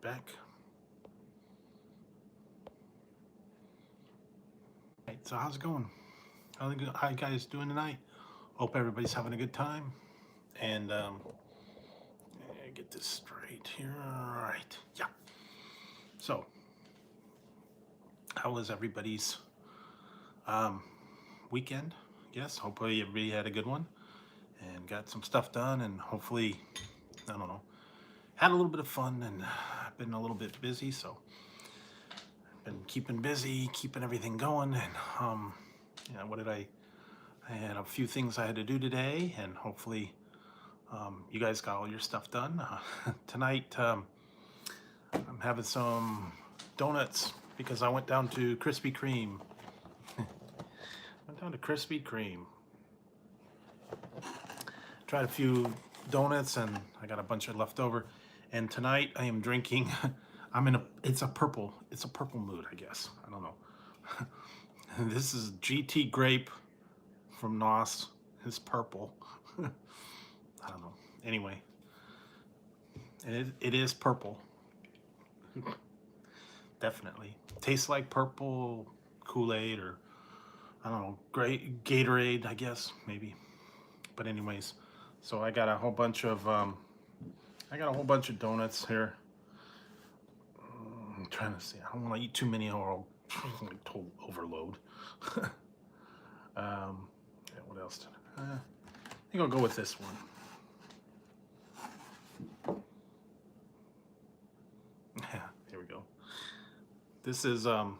back. Right, so how's it going? How you guys doing tonight? Hope everybody's having a good time. And get this straight here. All right, yeah. So, how was everybody's weekend? Yes, hopefully everybody had a good one and got some stuff done, and hopefully, I don't know, had a little bit of fun, and been a little bit busy, so been keeping busy, keeping everything going, and what did I had a few things I had to do today, and hopefully you guys got all your stuff done. Tonight I'm having some donuts because I went down to Krispy Kreme. Went down to Krispy Kreme. Tried a few donuts and I got a bunch of left over. And tonight I am drinking. It's a purple mood, I guess. I don't know. This is GT grape from NOS. It's purple. I don't know. Anyway, it is purple. Definitely tastes like purple Kool-Aid, or I don't know, great Gatorade, I guess, maybe. But anyways, so I got a whole bunch of donuts here. I'm trying to see. I don't want to eat too many or I'll total overload. What else? I think I'll go with this one. Yeah, here we go. This is I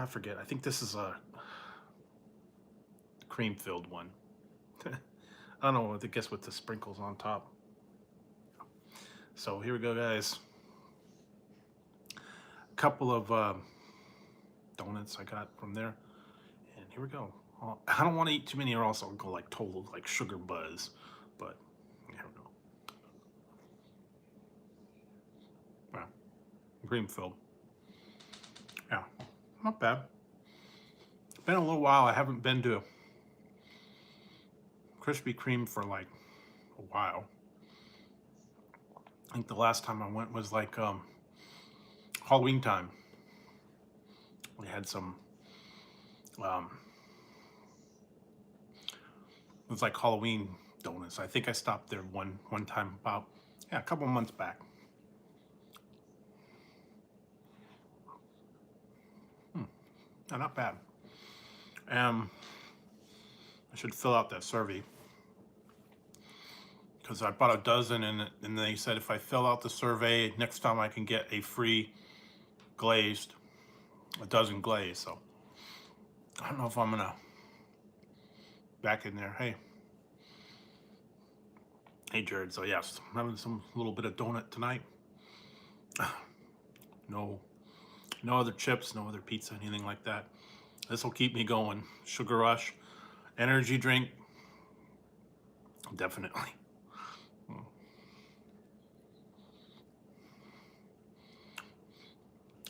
forget. I think this is a cream-filled one. I don't know. I guess with the sprinkles on top. So here we go, guys. A couple of donuts I got from there, and here we go. I don't want to eat too many, or else I'll go like total like sugar buzz. But here we go. Wow, cream-filled. Yeah, not bad. Been a little while. I haven't been to Krispy Kreme for like a while. I think the last time I went was like Halloween time. We had some it was like Halloween donuts. I think I stopped there one time about a couple months back. Not bad. I should fill out that survey because I bought a dozen, and they said if I fill out the survey next time I can get a free glazed, a dozen glazed. So I don't know if I'm gonna back in there. Hey Jared. So yes, I'm having some little bit of donut tonight. No other chips, no other pizza, anything like that. This will keep me going. Sugar rush, energy drink, definitely.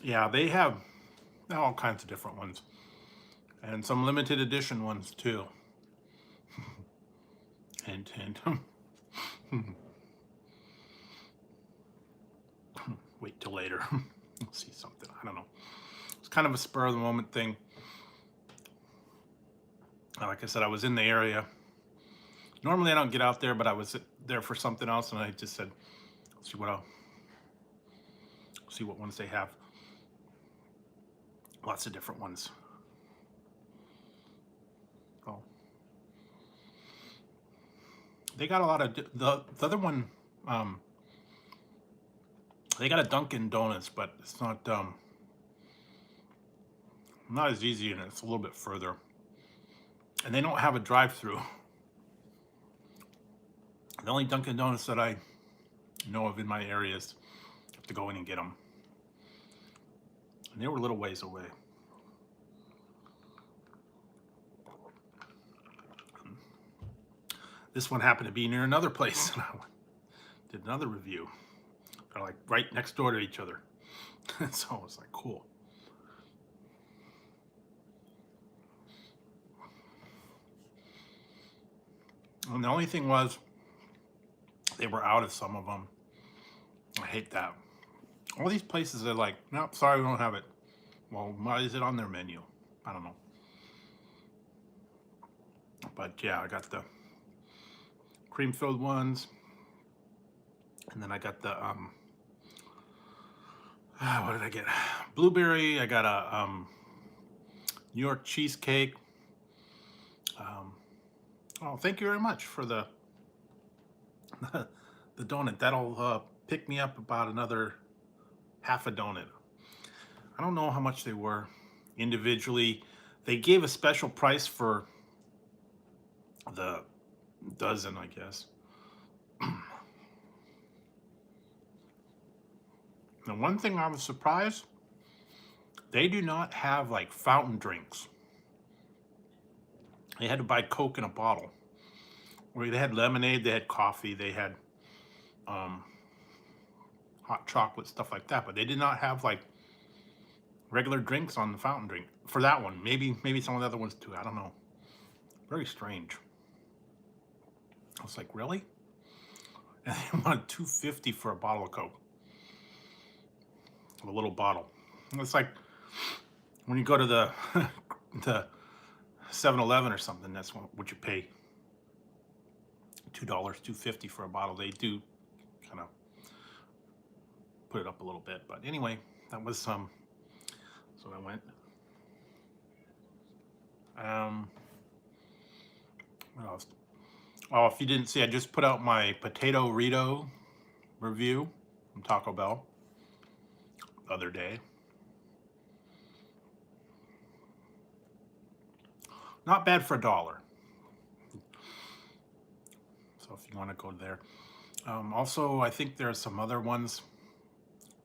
Yeah, they have all kinds of different ones, and some limited edition ones too. Hint, hint. Wait till later. We'll see something. I don't know. It's kind of a spur of the moment thing. Like I said, I was in the area. Normally I don't get out there, but I was there for something else, and I just said, see what ones they have. Lots of different ones. Oh, they got a lot of the other one. They got a Dunkin' Donuts, but it's not as easy, and it's a little bit further. And they don't have a drive-through. The only Dunkin' Donuts that I know of in my area is you have to go in and get them. And they were a little ways away. This one happened to be near another place, and I did another review. They're like right next door to each other. So it was like, cool. And the only thing was, they were out of some of them. I hate that. All these places are like, nope, sorry, we don't have it. Well, why is it on their menu? I don't know. But yeah, I got the cream-filled ones, and then I got the what did I get? Blueberry. I got a New York cheesecake. Oh, thank you very much for the the donut. That'll pick me up about another half a donut. I don't know how much they were individually. They gave a special price for the dozen, I guess. And one thing I was surprised, they do not have like fountain drinks. They had to buy Coke in a bottle. Where they had lemonade, they had coffee, they had hot chocolate, stuff like that. But they did not have like regular drinks on the fountain drink for that one. Maybe some of the other ones too. I don't know. Very strange. I was like, really? And they wanted $2.50 for a bottle of Coke, a little bottle. It's like when you go to the the 7-Eleven or something. That's what you pay. $2, $2.50 for a bottle. They do kind of put it up a little bit, but anyway, that was so I went. What else? Oh, if you didn't see, I just put out my potato Rito review from Taco Bell the other day. Not bad for $1. So if you want to go there. Also, I think there are some other ones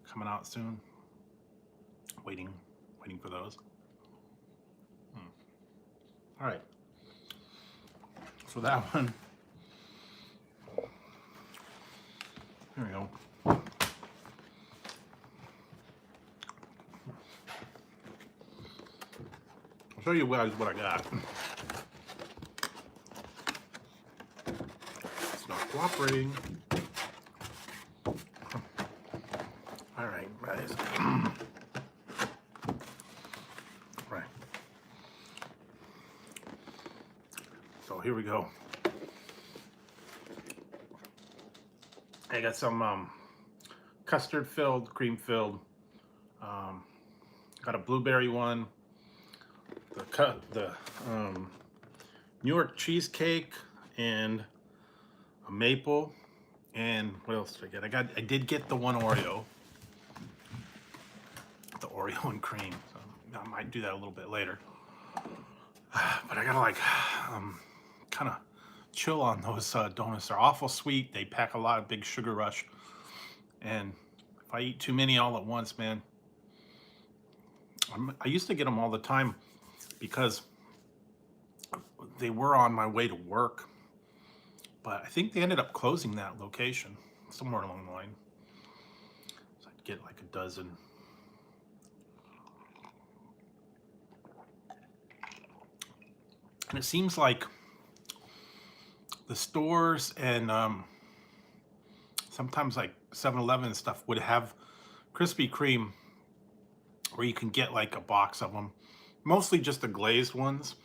coming out soon. Waiting for those. All right. So that one. There we go. I'll show you guys what I got. It's not cooperating. All right, guys. Right. So here we go. I got some custard filled, cream filled. Got a blueberry one. The New York cheesecake and a maple. And what else did I get? I did get the one Oreo. The Oreo and cream. So I might do that a little bit later. But I gotta like kind of chill on those donuts. They're awful sweet. They pack a lot of big sugar rush. And if I eat too many all at once, man, I used to get them all the time because they were on my way to work. But I think they ended up closing that location somewhere along the line. So I'd get like a dozen. And it seems like the stores and sometimes like 7-Eleven and stuff would have Krispy Kreme where you can get like a box of them, mostly just the glazed ones.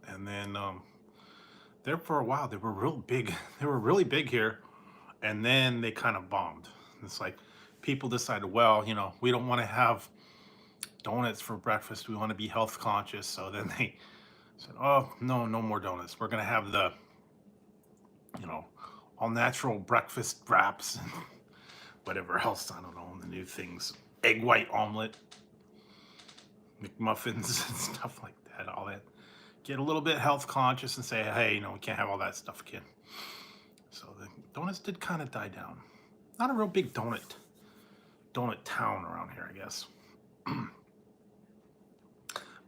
And then there for a while they were real big. They were really big here, and then they kind of bombed. It's like people decided, well, you know, we don't want to have donuts for breakfast. We want to be health conscious. So then they said, oh, no more donuts. We're going to have the, you know, all natural breakfast wraps and whatever else. I don't know, the new things. Egg white omelet, McMuffins and stuff like that. All that. Get a little bit health conscious and say, hey, you know, we can't have all that stuff again. So the donuts did kind of die down. Not a real big donut town around here, I guess.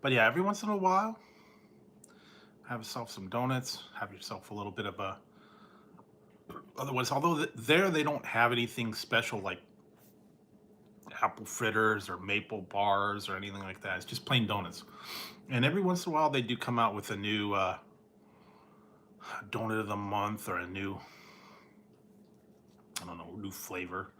But yeah, every once in a while, have yourself some donuts, have yourself a little bit of a, otherwise, although there they don't have anything special like apple fritters or maple bars or anything like that. It's just plain donuts. And every once in a while they do come out with a new donut of the month or a new I don't know, new flavor.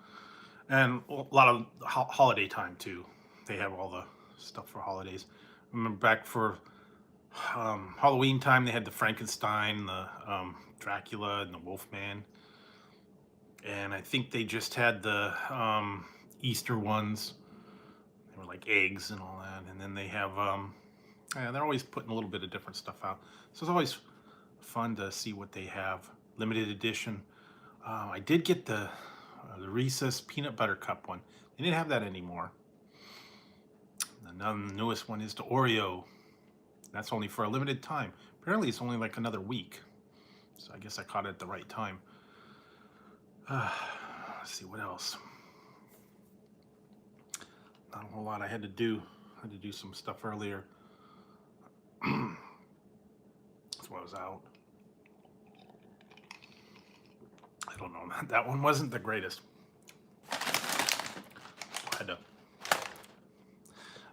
And a lot of holiday time too. They have all the stuff for holidays. I remember back for Halloween time, they had the Frankenstein, the Dracula, and the Wolfman. And I think they just had the Easter ones. They were like eggs and all that. And then they have, yeah, they're always putting a little bit of different stuff out. So it's always fun to see what they have. Limited edition. I did get the Reese's Peanut Butter Cup one. They didn't have that anymore. The newest one is the Oreo. That's only for a limited time. Apparently it's only like another week. So I guess I caught it at the right time. Let's see what else. Not a whole lot I had to do. I had to do some stuff earlier. That's why I was out. I don't know. That one wasn't the greatest. I had to.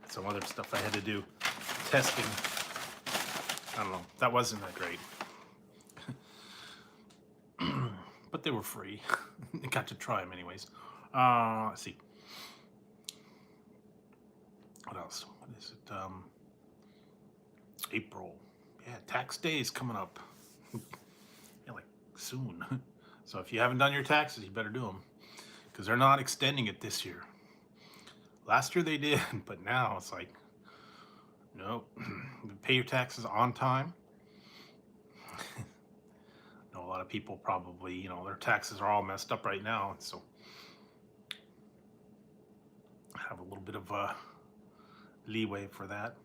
Some other stuff I had to do. Testing. I don't know. That wasn't that great. But they were free. I got to try them anyways. Let's see. What else? What is it? April. Yeah, tax day is coming up. Yeah, like soon. So if you haven't done your taxes, you better do them. Because they're not extending it this year. Last year they did, but now it's like, nope. Pay your taxes on time. I know a lot of people probably, you know, their taxes are all messed up right now. So I have a little bit of leeway for that.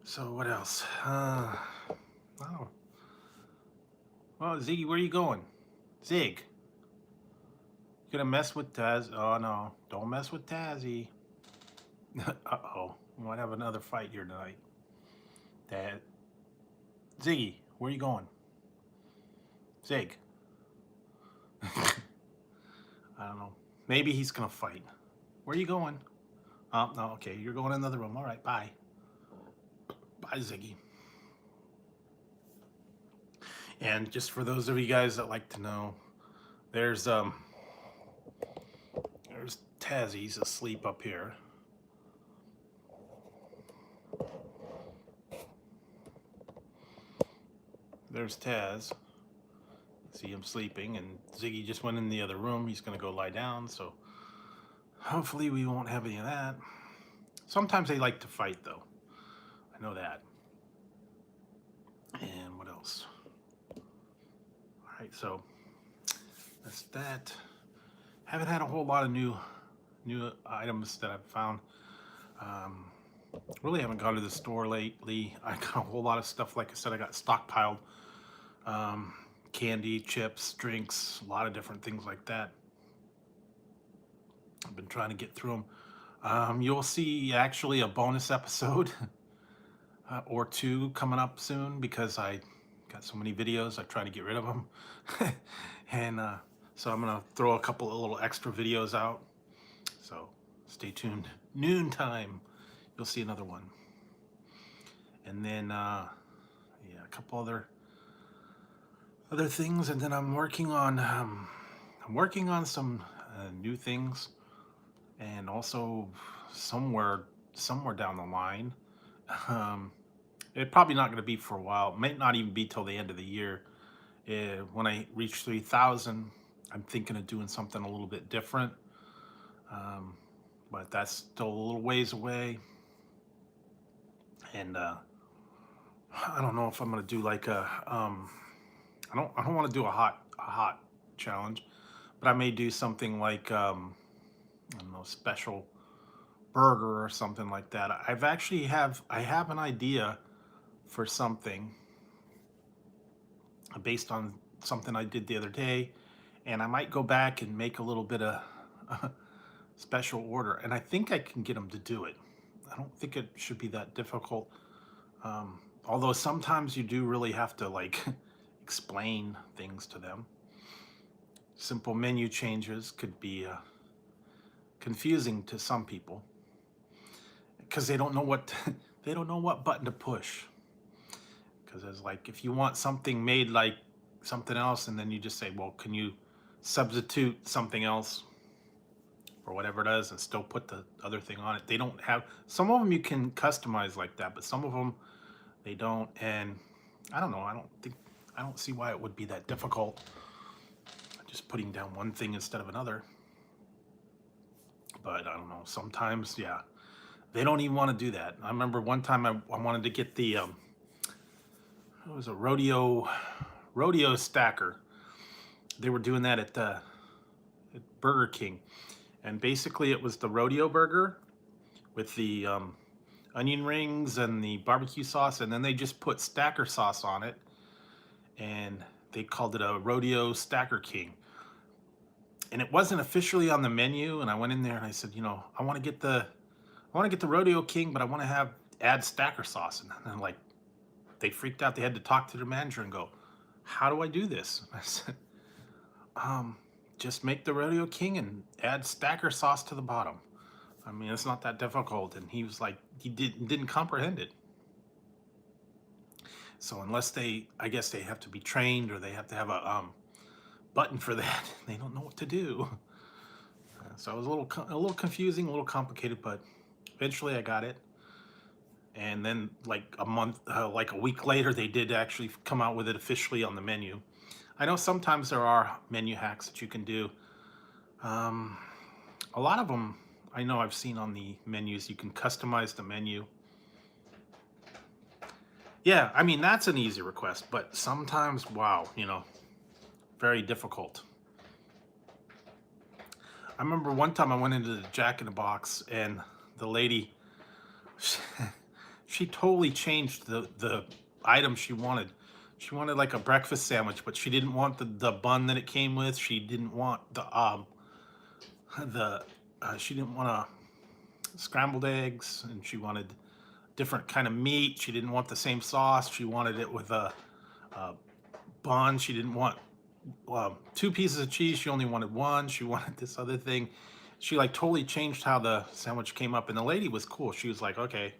So what else? Oh. Well, Ziggy, where are you going? Zig. You gonna mess with Taz? Oh no, don't mess with Tazzy. Uh-oh, we might have another fight here tonight. Dad. Ziggy, where are you going? Zig. I don't know. Maybe he's gonna fight. Where are you going? Oh, no, okay, you're going in another room. All right, bye. Bye, Ziggy. And just for those of you guys that like to know, there's Tazzy's asleep up here. There's Taz. See him sleeping, and Ziggy just went in the other room. He's gonna go lie down, so hopefully we won't have any of that. Sometimes they like to fight though. I know that. And what else? Alright, so that's that. Haven't had a whole lot of new items that I've found. Really haven't gone to the store lately. I got a whole lot of stuff, like I said, I got stockpiled. Candy, chips, drinks, a lot of different things like that. I've been trying to get through them. You'll see actually a bonus episode or two coming up soon, because I got so many videos, I try to get rid of them. And so I'm gonna throw a couple of little extra videos out. So stay tuned. Noontime, you'll see another one. And then yeah, a couple other things. And then I'm working on some new things, and also somewhere down the line. It's probably not going to be for a while. It might not even be till the end of the year. When I reach 3,000, I'm thinking of doing something a little bit different. But that's still a little ways away. And I don't know if I'm going to do like a I don't want to do a hot challenge, but I may do something like I don't know, special burger or something like that. I have an idea for something based on something I did the other day, and I might go back and make a little bit of special order, and I think I can get them to do it. I don't think it should be that difficult. Although sometimes you do really have to like explain things to them. Simple menu changes could be confusing to some people, because they don't know what button to push. Because it's like, if you want something made like something else, and then you just say, well, can you substitute something else or whatever it is and still put the other thing on it. They don't have, some of them you can customize like that, but some of them they don't. And I don't know, I don't see why it would be that difficult, just putting down one thing instead of another. But I don't know, sometimes, yeah, they don't even want to do that. I remember one time I wanted to get the, it was a rodeo stacker. They were doing that at Burger King. And basically it was the rodeo burger with the onion rings and the barbecue sauce, and then they just put stacker sauce on it, and they called it a rodeo stacker king. And it wasn't officially on the menu, and I went in there and I said, you know, I want to get the rodeo king, but I want to add stacker sauce. And then like they freaked out. They had to talk to their manager and go, how do I do this? I said, just make the rodeo king and add stacker sauce to the bottom. I mean, it's not that difficult. And he was like, he didn't comprehend it. So unless I guess they have to be trained, or they have to have a button for that, they don't know what to do. So it was a little confusing, a little complicated, but eventually I got it. And then like like a week later, they did actually come out with it officially on the menu. I know sometimes there are menu hacks that you can do. A lot of them I know I've seen on the menus. You can customize the menu. Yeah, I mean, that's an easy request, but sometimes, wow, you know, very difficult. I remember one time I went into the Jack in the Box, and the lady, she totally changed the item she wanted. She wanted like a breakfast sandwich, but she didn't want the bun that it came with. She didn't want she didn't want scrambled eggs, and she wanted different kind of meat. She didn't want the same sauce. She wanted it with a bun. She didn't want 2 pieces of cheese. She only wanted 1. She wanted this other thing. She like totally changed how the sandwich came up, and the lady was cool. She was like, okay.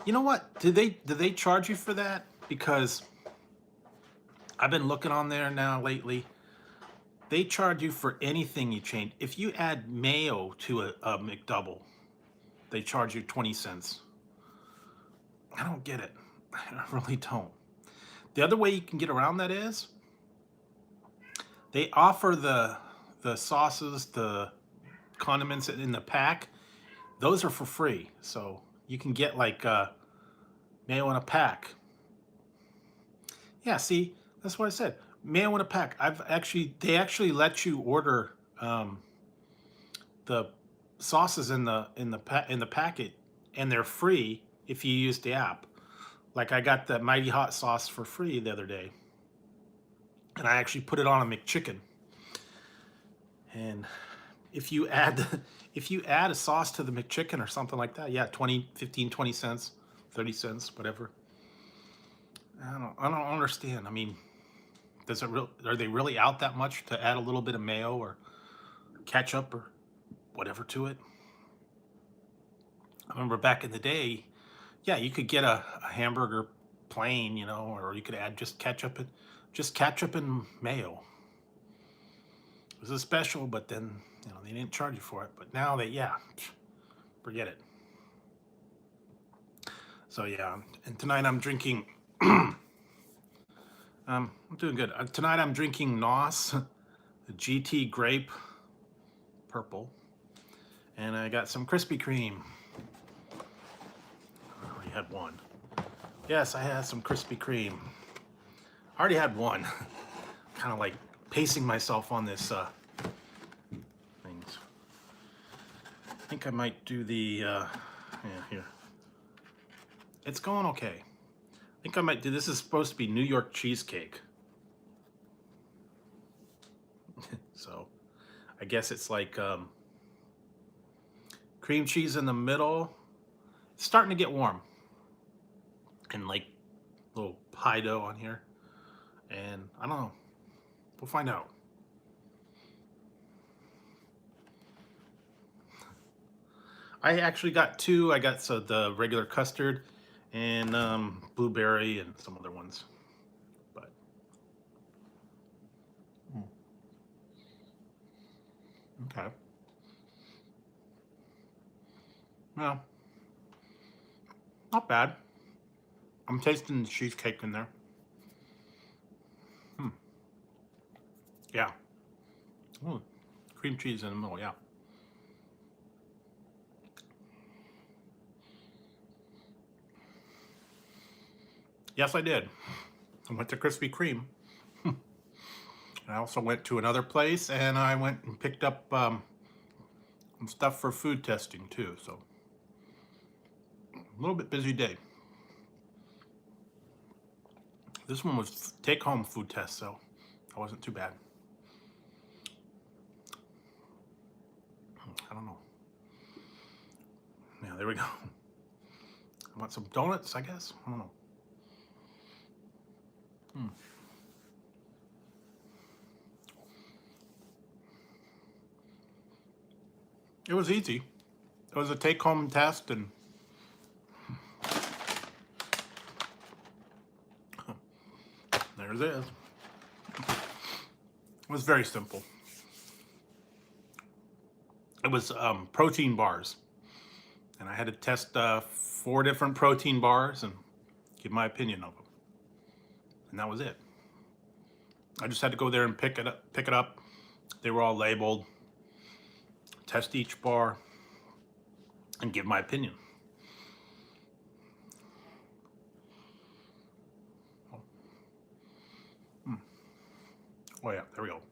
You know what? Did they charge you for that? Because I've been looking on there now lately. They charge you for anything you change. If you add mayo to a McDouble, they charge you 20 cents. I don't get it. I really don't. The other way you can get around that is they offer the sauces, the condiments in the pack. Those are for free. So you can get like mayo in a pack. Yeah, see, that's what I said. Mayo in a pack. They actually let you order the sauces in the packet, and they're free if you use the app. Like I got the Mighty Hot sauce for free the other day, and I actually put it on a McChicken. And if you add a sauce to the McChicken or something like that, yeah, 15, 20 cents, 30 cents, whatever. I don't understand. I mean, are they really out that much to add a little bit of mayo or ketchup or whatever to it? I remember back in the day, yeah, you could get a hamburger plain, you know, or you could add just ketchup and mayo. It was a special, but then, you know, they didn't charge you for it. But now forget it. So yeah, and tonight I'm drinking. I'm doing good. Tonight I'm drinking Noss, the GT Grape Purple, and I got some Krispy Kreme. I already had one. Yes, I had some Krispy Kreme. I already had one. Kind of like pacing myself on this things. I think I might do the yeah, here. It's going okay. I think I might do, this is supposed to be New York Cheesecake. So I guess it's like cream cheese in the middle. It's starting to get warm. And like little pie dough on here. And I don't know. We'll find out. I actually got 2. I got the regular custard and blueberry and some other ones. But Okay. Well, not bad. I'm tasting the cheesecake in there. Yeah. Ooh, cream cheese in the middle, yeah. Yes, I did. I went to Krispy Kreme. I also went to another place, and I went and picked up some stuff for food testing too. So a little bit busy day. This one was take-home food test, so that wasn't too bad. I don't know. Yeah, there we go. I want some donuts, I guess. I don't know. It was easy. It was a take-home test, and there it is. It was very simple. It was protein bars, and I had to test 4 different protein bars and give my opinion of them, and that was it. I just had to go there and pick it up. They were all labeled. Test each bar and give my opinion. Oh yeah, there we go.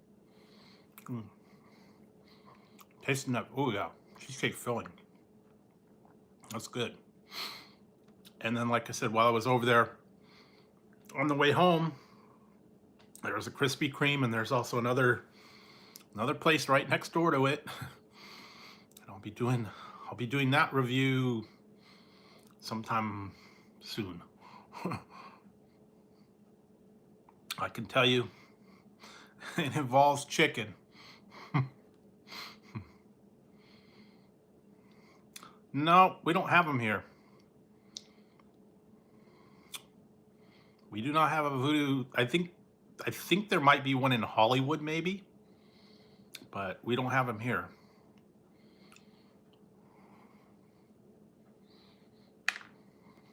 Tasting that, oh yeah, cheesecake filling. That's good. And then, like I said, while I was over there, on the way home, there was a Krispy Kreme, and there's also another place right next door to it. And I'll be doing that review sometime soon. I can tell you, it involves chicken. No, we don't have them here. We do not have a Voodoo. I think there might be one in Hollywood, maybe, but we don't have them here.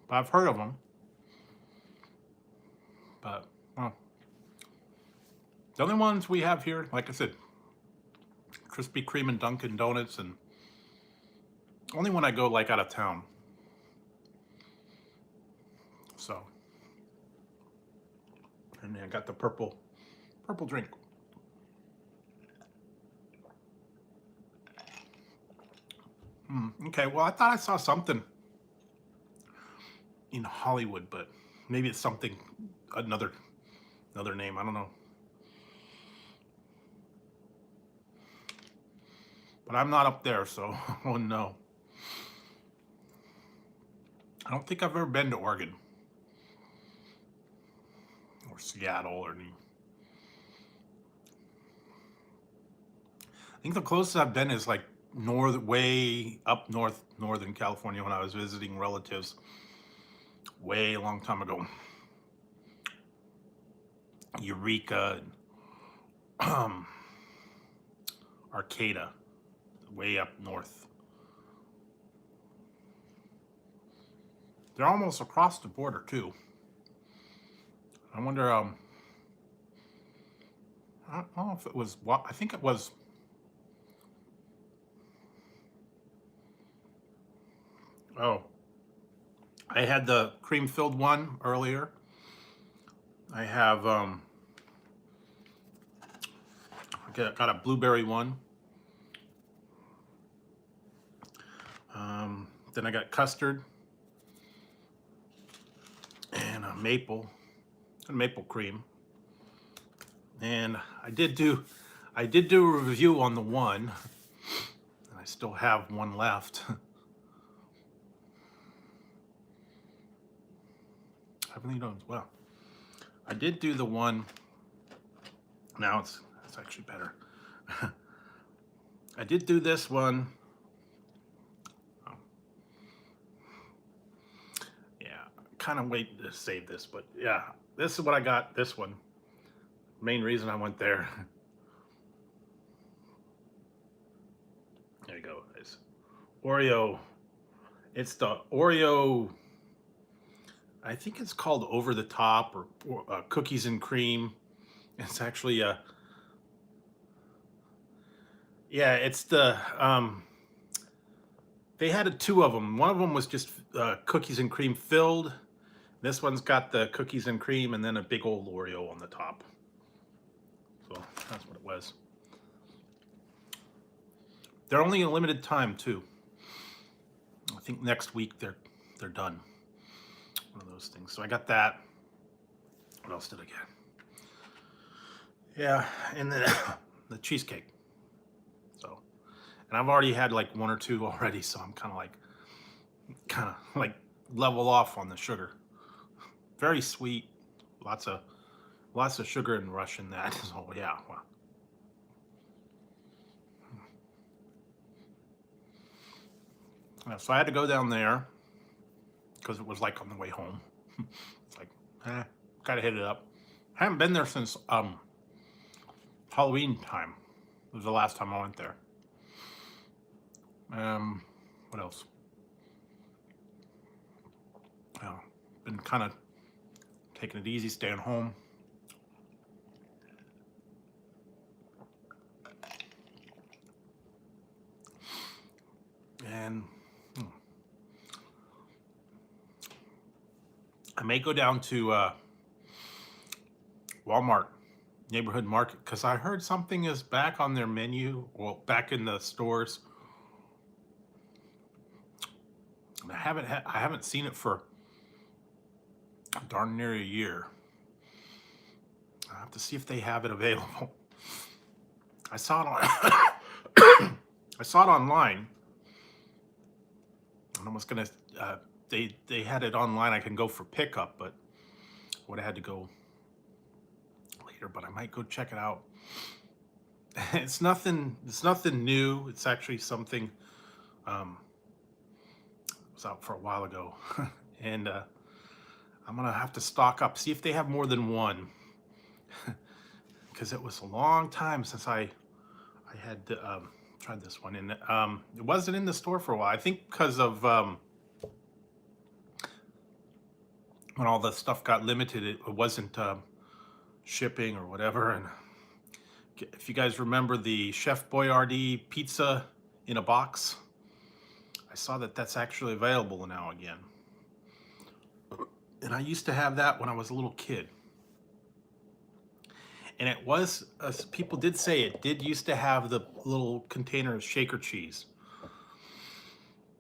But I've heard of them. But well, the only ones we have here, like I said, Krispy Kreme and Dunkin' Donuts, and only when I go like out of town. So, and then I got the purple drink. Okay, well, I thought I saw something in Hollywood, but maybe it's something, another name. I don't know. But I'm not up there, so oh no. I don't think I've ever been to Oregon or Seattle or any. I think the closest I've been is like way up northern California, when I was visiting relatives way a long time ago. Eureka, and Arcata, way up north. They're almost across the border too. I wonder, I don't know if it was, I think it was, oh, I had the cream-filled one earlier. I have, got a blueberry one. Then I got custard and a maple cream. And I did do a review on the one, and I still have one left. I really don't. Well, I did do the one. Now it's actually better. I did do this one. Oh. Yeah, kind of waiting to save this, but yeah, this is what I got. This one. Main reason I went there. There you go, guys. Oreo. It's the Oreo. I think it's called Over the Top or Cookies and Cream. It's actually yeah, it's the they had two of them. One of them was just cookies and cream filled. This one's got the cookies and cream and then a big old Oreo on the top. So that's what it was. They're only a limited time too. I think next week they're done. One of those things. So I got that. What else did I get? Yeah, and then the cheesecake. So, and I've already had like one or two already, so I'm kind of like level off on the sugar. Very sweet, lots of sugar and rush in that. So yeah, well. Yeah, so I had to go down there because it was like on the way home. It's like, gotta hit it up. I haven't been there since Halloween time. It was the last time I went there. What else? Been kind of taking it easy, staying home. And I may go down to Walmart neighborhood market because I heard something is back on their menu, well, back in the stores. And I haven't seen it for darn near a year. I have to see if they have it available. I saw it on I saw it online, and I was gonna they had it online. I can go for pickup, but I would have had to go later. But I might go check it out. It's nothing new. It's actually something was out for a while ago, and I'm gonna have to stock up, see if they have more than one, because it was a long time since I had tried this one, and it wasn't in the store for a while. I think because of when all the stuff got limited, it wasn't shipping or whatever. And if you guys remember the Chef Boyardee pizza in a box, I saw that that's actually available now again. And I used to have that when I was a little kid. And it was, people did say it did used to have the little container of shaker cheese.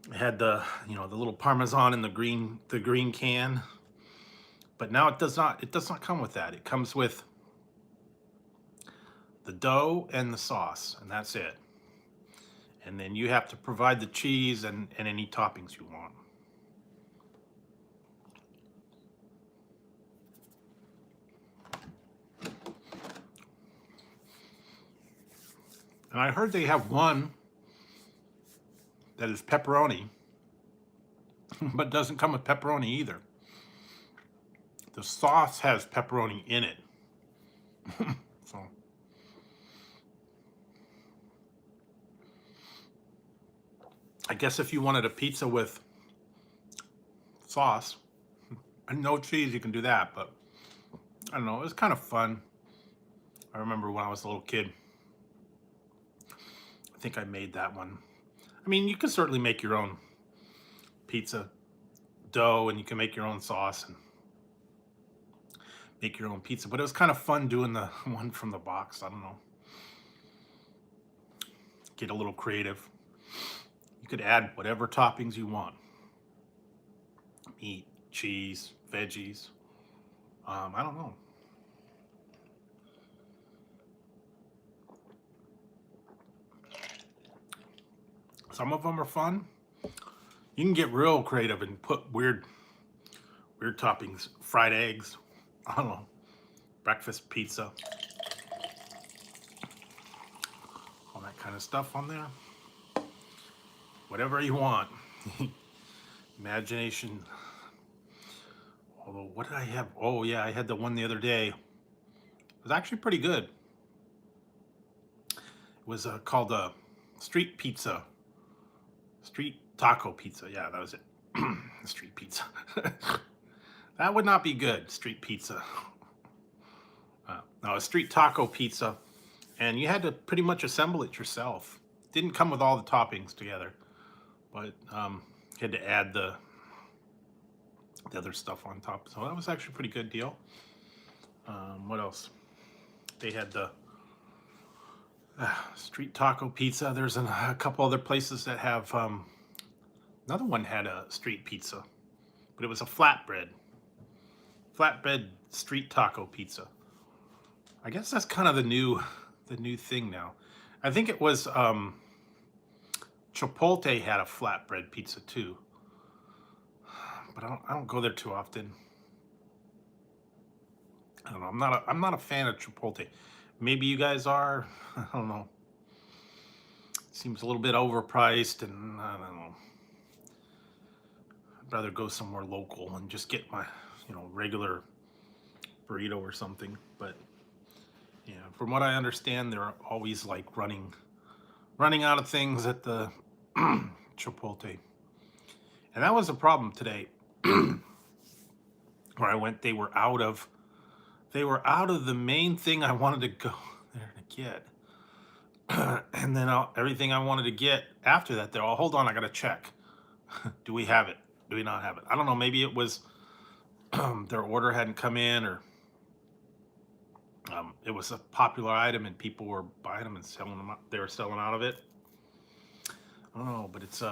It had the, the little Parmesan in the green can. But now it does not come with that. It comes with the dough and the sauce, and that's it. And then you have to provide the cheese and any toppings you want. And I heard they have one that is pepperoni, but doesn't come with pepperoni either. The sauce has pepperoni in it. So I guess if you wanted a pizza with sauce and no cheese, you can do that. But I don't know, it was kind of fun. I remember when I was a little kid, I think I made that one. I mean, you can certainly make your own pizza dough, and you can make your own sauce and make your own pizza, but it was kind of fun doing the one from the box. I don't know. Get a little creative. You could add whatever toppings you want. Meat, cheese, veggies. I don't know. Some of them are fun. You can get real creative and put weird toppings, fried eggs, I don't know, breakfast pizza, all that kind of stuff on there. Whatever you want. Imagination. Although, what did I have? Oh yeah, I had the one the other day. It was actually pretty good. It was called a street pizza. Street taco pizza. Yeah, that was it. Street pizza. That would not be good, street pizza. No, a street taco pizza, and you had to pretty much assemble it yourself. Didn't come with all the toppings together, but you had to add the other stuff on top. So that was actually a pretty good deal. What else? They had the street taco pizza. There's a couple other places that have. Another one had a street pizza, but it was a flatbread street taco pizza. I guess that's kind of the new thing now. I think it was Chipotle had a flatbread pizza too, but I don't go there too often. I don't know. I'm not a fan of Chipotle. Maybe you guys are. I don't know. Seems a little bit overpriced, and I don't know. I'd rather go somewhere local and just get my, regular burrito or something. But yeah, from what I understand, they're always like running out of things at the Chipotle, and that was a problem today. Where I went, they were out of the main thing I wanted to go there to get. And then everything I wanted to get after that, they're all, hold on, I gotta check. Do we have it? Do we not have it? I don't know. Maybe it was their order hadn't come in, or it was a popular item and people were buying them and selling them. They were selling out of it. I don't know, but it's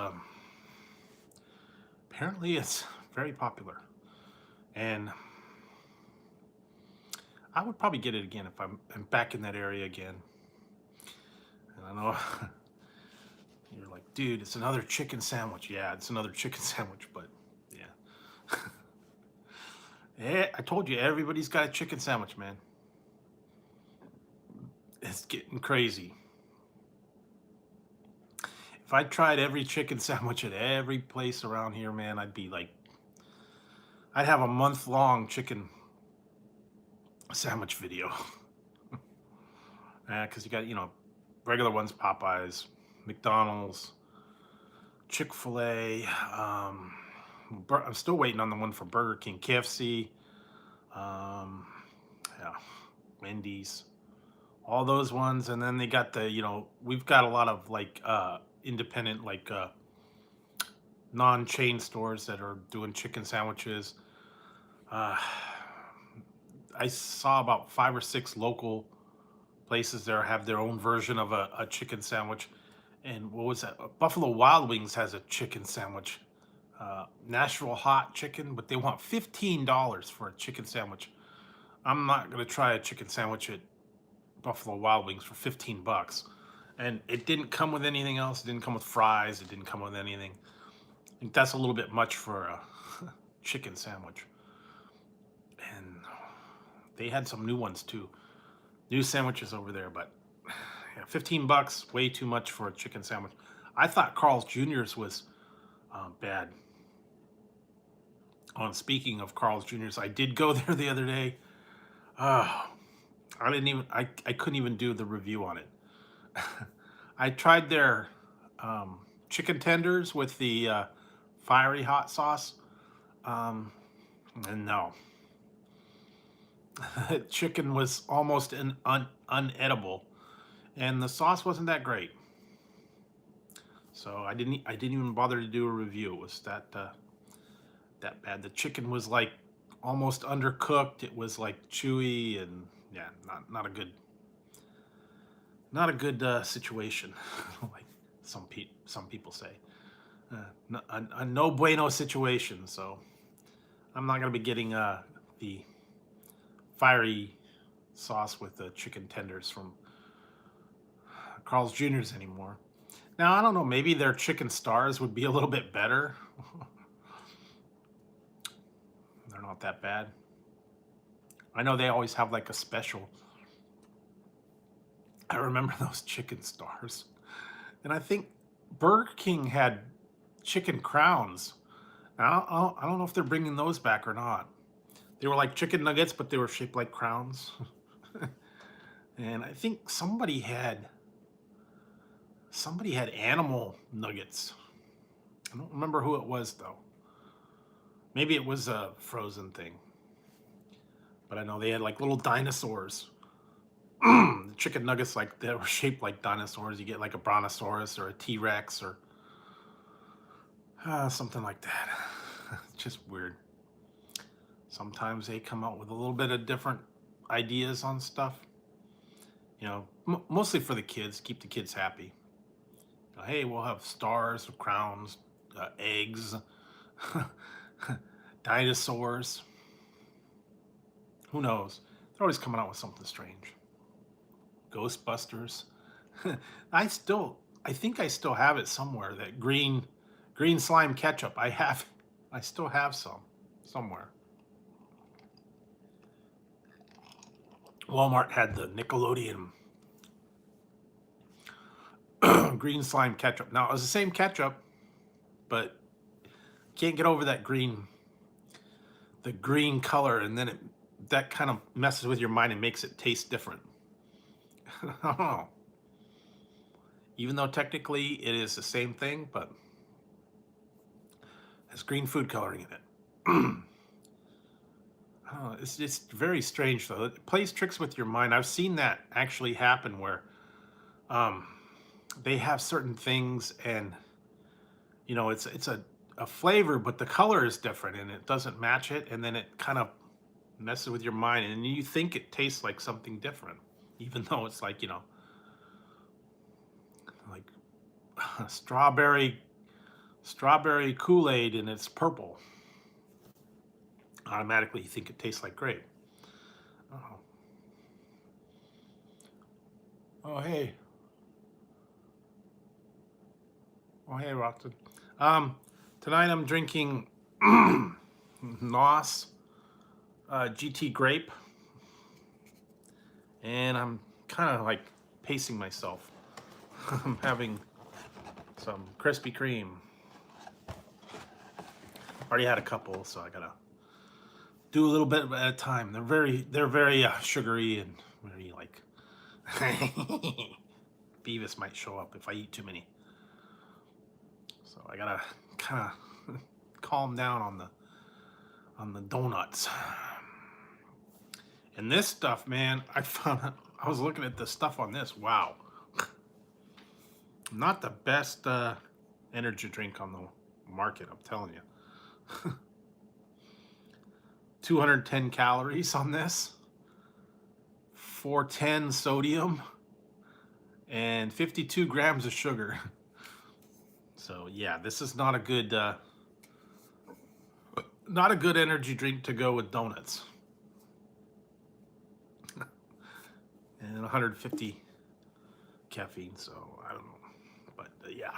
apparently it's very popular, and I would probably get it again if I'm back in that area again. And I know you're like, dude, it's another chicken sandwich. Yeah, it's another chicken sandwich, but yeah. Yeah, I told you, everybody's got a chicken sandwich, man. It's getting crazy. If I tried every chicken sandwich at every place around here, man, I'd have a month-long chicken sandwich video. Because you got, regular ones, Popeyes, McDonald's, Chick-fil-A. I'm still waiting on the one for Burger King, KFC, yeah, Wendy's, all those ones. And then they got the, we've got a lot of like independent, like non-chain stores that are doing chicken sandwiches. I saw about 5 or 6 local places there have their own version of a chicken sandwich. And what was that? Buffalo Wild Wings has a chicken sandwich. Nashville hot chicken, but they want $15 for a chicken sandwich. I'm not gonna try a chicken sandwich at Buffalo Wild Wings for $15. And it didn't come with anything else. It didn't come with fries. It didn't come with anything. I think that's a little bit much for a chicken sandwich. And they had some new ones too. New sandwiches over there, but yeah, $15, way too much for a chicken sandwich. I thought Carl's Jr.'s was bad. Speaking of Carl's Jr.'s, I did go there the other day. I couldn't even do the review on it. I tried their chicken tenders with the fiery hot sauce, and no. Chicken was almost unedible, and the sauce wasn't that great. So I didn't even bother to do a review. It was that bad. The chicken was like almost undercooked. It was like chewy, and yeah, not a good situation, like some people say. A no bueno situation. So I'm not gonna be getting the fiery sauce with the chicken tenders from Carl's Jr.'s anymore. Now, I don't know, maybe their chicken stars would be a little bit better. They're not that bad. I know they always have like a special. I remember those chicken stars. And I think Burger King had chicken crowns. Now, I don't know if they're bringing those back or not. They were like chicken nuggets, but they were shaped like crowns. And I think somebody had animal nuggets. I don't remember who it was though. Maybe it was a Frozen thing. But I know they had like little dinosaurs. Chicken nuggets like that were shaped like dinosaurs. You get like a brontosaurus or a T-Rex or something like that. It's just weird. Sometimes they come out with a little bit of different ideas on stuff. You know, mostly for the kids, keep the kids happy. Hey, we'll have stars, crowns, eggs, dinosaurs. Who knows? They're always coming out with something strange. Ghostbusters. I think I still have it somewhere. That green slime ketchup. I still have some somewhere. Walmart had the Nickelodeon green slime ketchup. Now it was the same ketchup, but can't get over the green color, and then that kind of messes with your mind and makes it taste different. I don't know. Even though technically it is the same thing, but has green food coloring in it. Oh, it's just very strange though. It plays tricks with your mind. I've seen that actually happen where they have certain things and you know it's a flavor, but the color is different and it doesn't match it, and then it kind of messes with your mind and you think it tastes like something different, even though it's like, you know, like strawberry Kool-Aid and it's purple. Automatically you think it tastes like grape. Oh, oh hey. Oh hey, Roxton. Tonight I'm drinking Nos GT Grape, and I'm kind of like pacing myself. I'm having some Krispy Kreme. Already had a couple, so I gotta do a little bit at a time. They're very sugary and very like. Beavis might show up if I eat too many, so I gotta kind of calm down on the donuts. And this stuff, man, I was looking at the stuff on this. Wow, not the best energy drink on the market, I'm telling you. 210 calories on this, 410 sodium, and 52 grams of sugar. So yeah, this is not a good energy drink to go with donuts. And 150 caffeine, so I don't know, but yeah.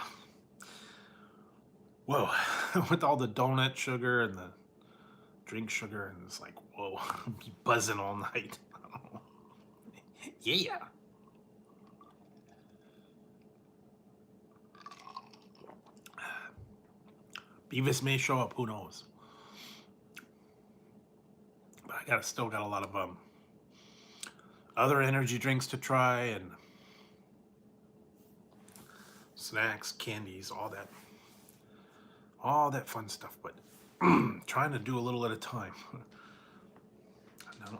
Whoa, with all the donut sugar and the drink sugar, and it's like, whoa, I'll be buzzing all night. Yeah. Beavis may show up, who knows? But I still got a lot of other energy drinks to try and snacks, candies, all that fun stuff. But trying to do a little at a time.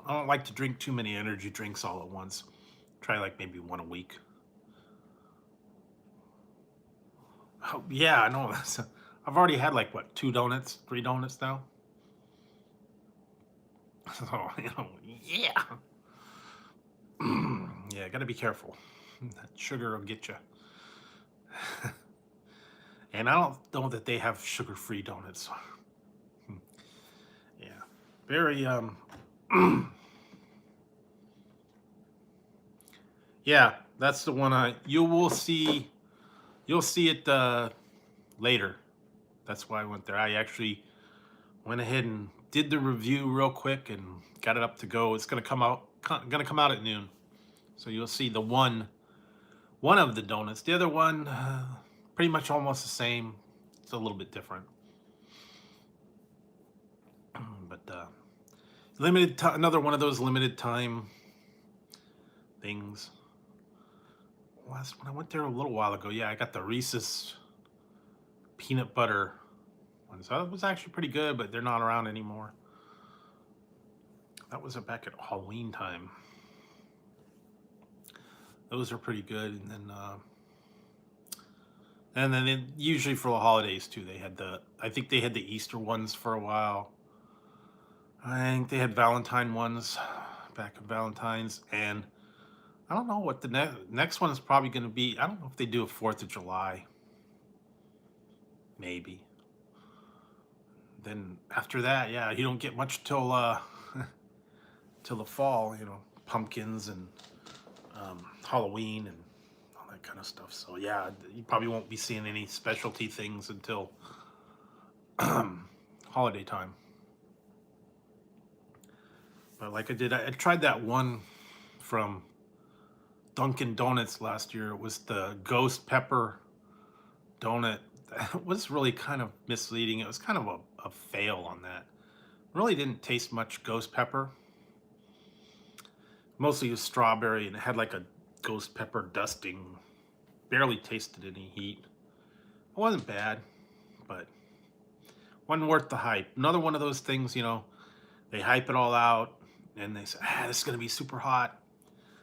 I don't like to drink too many energy drinks all at once. Try like maybe one a week. Oh, yeah, I know. I've already had like what, 3 donuts now. So, you know, yeah. Yeah, gotta be careful. That sugar will get you. And I don't know that they have sugar-free donuts. Yeah, very yeah, that's the one. You'll see it later. That's why I went there. I actually went ahead and did the review real quick and got it up to go. It's gonna come out at noon. So you'll see the one of the donuts. The other one, pretty much almost the same. It's a little bit different. But another one of those limited time things. Last when I went there a little while ago, yeah, I got the Reese's peanut butter ones. That was actually pretty good, but they're not around anymore. That was back at Halloween time. Those are pretty good. And then usually for the holidays too, they had I think they had the Easter ones for a while. I think they had Valentine ones back at Valentine's, and I don't know what the next one is probably going to be. I don't know if they do a 4th of July. Maybe. Then after that, yeah, you don't get much till till the fall, you know, pumpkins and Halloween and all that kind of stuff. So yeah, you probably won't be seeing any specialty things until holiday time. But like I tried that one from Dunkin' Donuts last year. It was the ghost pepper donut. That was really kind of misleading. It was kind of a fail on that. Really didn't taste much ghost pepper. Mostly it was strawberry, and it had like a ghost pepper dusting. Barely tasted any heat. It wasn't bad, but wasn't worth the hype. Another one of those things, you know, they hype it all out, and they say, this is going to be super hot.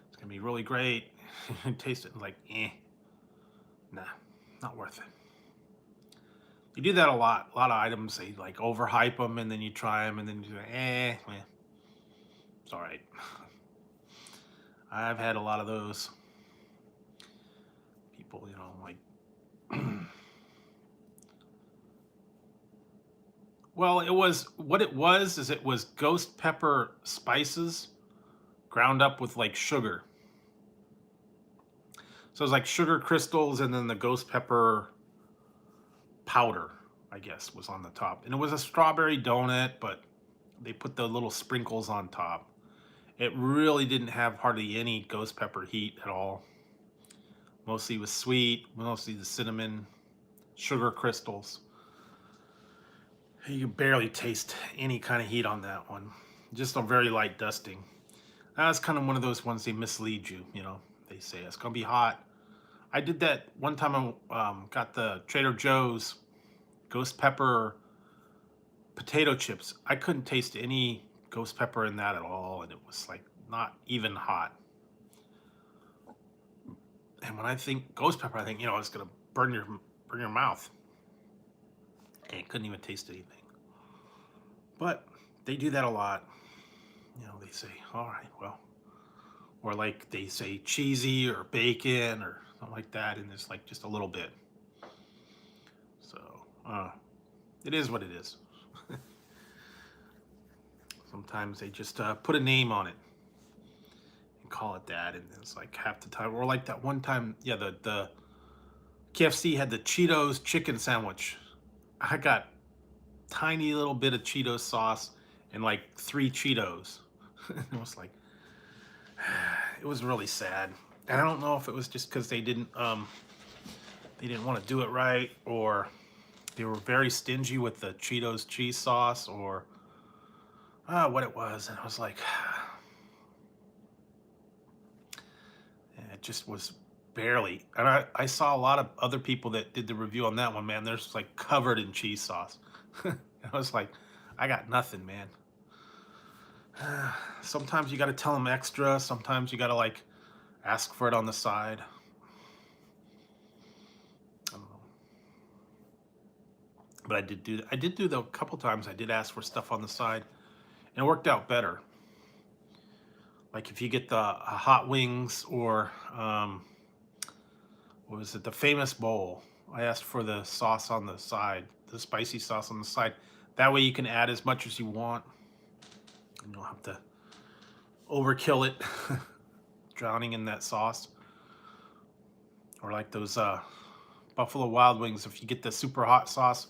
It's going to be really great. Taste it and like, nah, not worth it. You do that a lot. A lot of items, they like overhype them, and then you try them, and then you say, it's all right. I've had a lot of those. People, you know, like, well, it was ghost pepper spices ground up with like sugar. So it was like sugar crystals, and then the ghost pepper powder, I guess, was on the top. And it was a strawberry donut, but they put the little sprinkles on top. It really didn't have hardly any ghost pepper heat at all. Mostly was sweet, mostly the cinnamon, sugar crystals. You could barely taste any kind of heat on that one. Just a very light dusting. That's kind of one of those ones they mislead you, you know. They say it's gonna be hot. I did that one time. I got the Trader Joe's ghost pepper potato chips. I couldn't taste any ghost pepper in that at all, and it was like not even hot. And when I think ghost pepper, I think, you know, it's gonna burn your mouth. And I couldn't even taste anything. But they do that a lot. You know, they say, all right, well, or like they say cheesy or bacon or something like that, and it's like just a little bit. So it is what it is. Sometimes they just put a name on it and call it that, and it's like half the time. Or like that one time, yeah, the KFC had the Cheetos chicken sandwich. I got tiny little bit of Cheetos sauce and like 3 Cheetos. It was like, it was really sad. And I don't know if it was just because they didn't want to do it right, or they were very stingy with the Cheetos cheese sauce, or what it was. And I was like, it just was barely. And I saw a lot of other people that did the review on that one, man. They're just like covered in cheese sauce. I was like, I got nothing, man. Sometimes you got to tell them extra. Sometimes you got to like ask for it on the side. I don't know. But I did do that a couple times. I did ask for stuff on the side, and it worked out better. Like if you get the hot wings, or what was it, the famous bowl, I asked for the sauce on the side, the spicy sauce on the side. That way you can add as much as you want, and you don't have to overkill it, drowning in that sauce. Or like those Buffalo Wild Wings, if you get the super hot sauce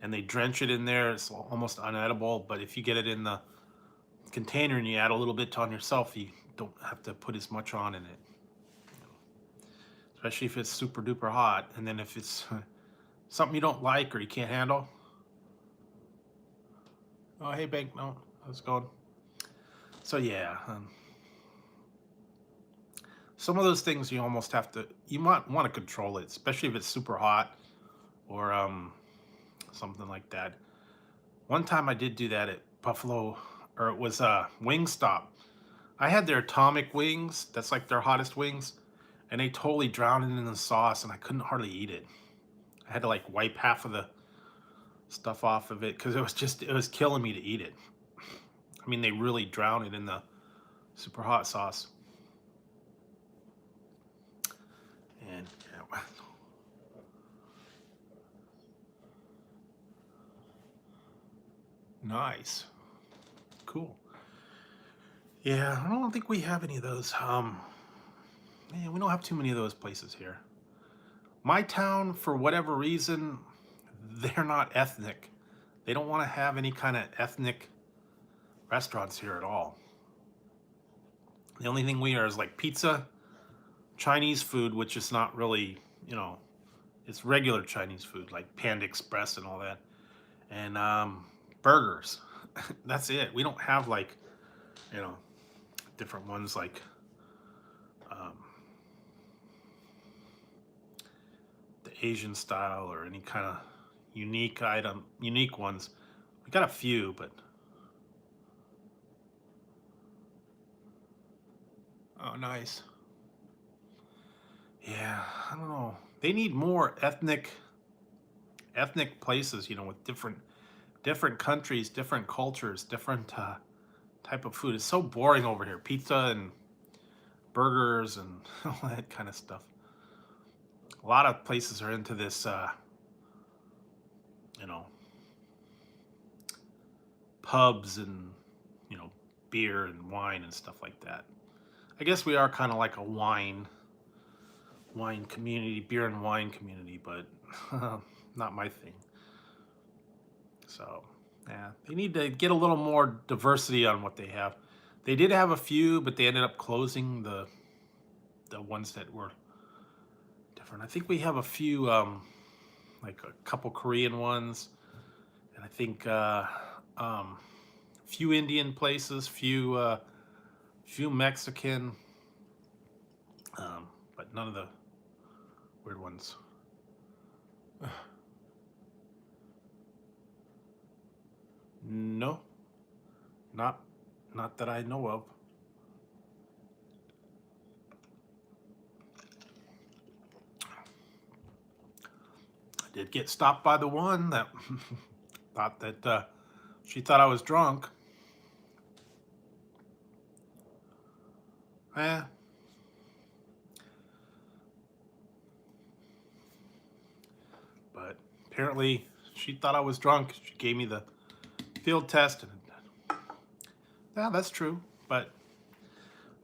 and they drench it in there, it's almost unedible. But if you get it in the container and you add a little bit on yourself, you don't have to put as much on in it. Especially if it's super duper hot. And then if it's something you don't like or you can't handle. Oh, hey, Banknote, how's it going? So yeah, some of those things you almost have to, you might want to control it, especially if it's super hot. or something like that. One time I did do that at Buffalo, or it was Wingstop. I had their atomic wings. That's like their hottest wings, and they totally drowned it in the sauce, and I couldn't hardly eat it. I had to like wipe half of the stuff off of it because it was killing me to eat it. I mean, they really drowned it in the super hot sauce. And yeah. Nice. Cool. Yeah, I don't think we have any of those. Yeah, we don't have too many of those places here. My town, for whatever reason, they're not ethnic. They don't want to have any kind of ethnic restaurants here at all. The only thing we are is like pizza, Chinese food, which is not really, you know, it's regular Chinese food like Panda Express and all that, and burgers. That's it. We don't have like, you know, different ones like um, the Asian style or any kind of unique ones. We got a few, but oh, nice. Yeah, I don't know. They need more ethnic places, you know, with different countries, different cultures, different type of food. It's so boring over here. Pizza and burgers and all that kind of stuff. A lot of places are into this, you know, pubs and, you know, beer and wine and stuff like that. I guess we are kind of like a wine community, beer and wine community, but not my thing. So, yeah, they need to get a little more diversity on what they have. They did have a few, but they ended up closing the ones that were different. I think we have a few, like a couple Korean ones, and I think few Indian places, few Mexican, but none of the weird ones. No, not that I know of. I did get stopped by the one that thought that she thought I was drunk. Eh. But apparently she thought I was drunk. She gave me the field test, and yeah, that's true. But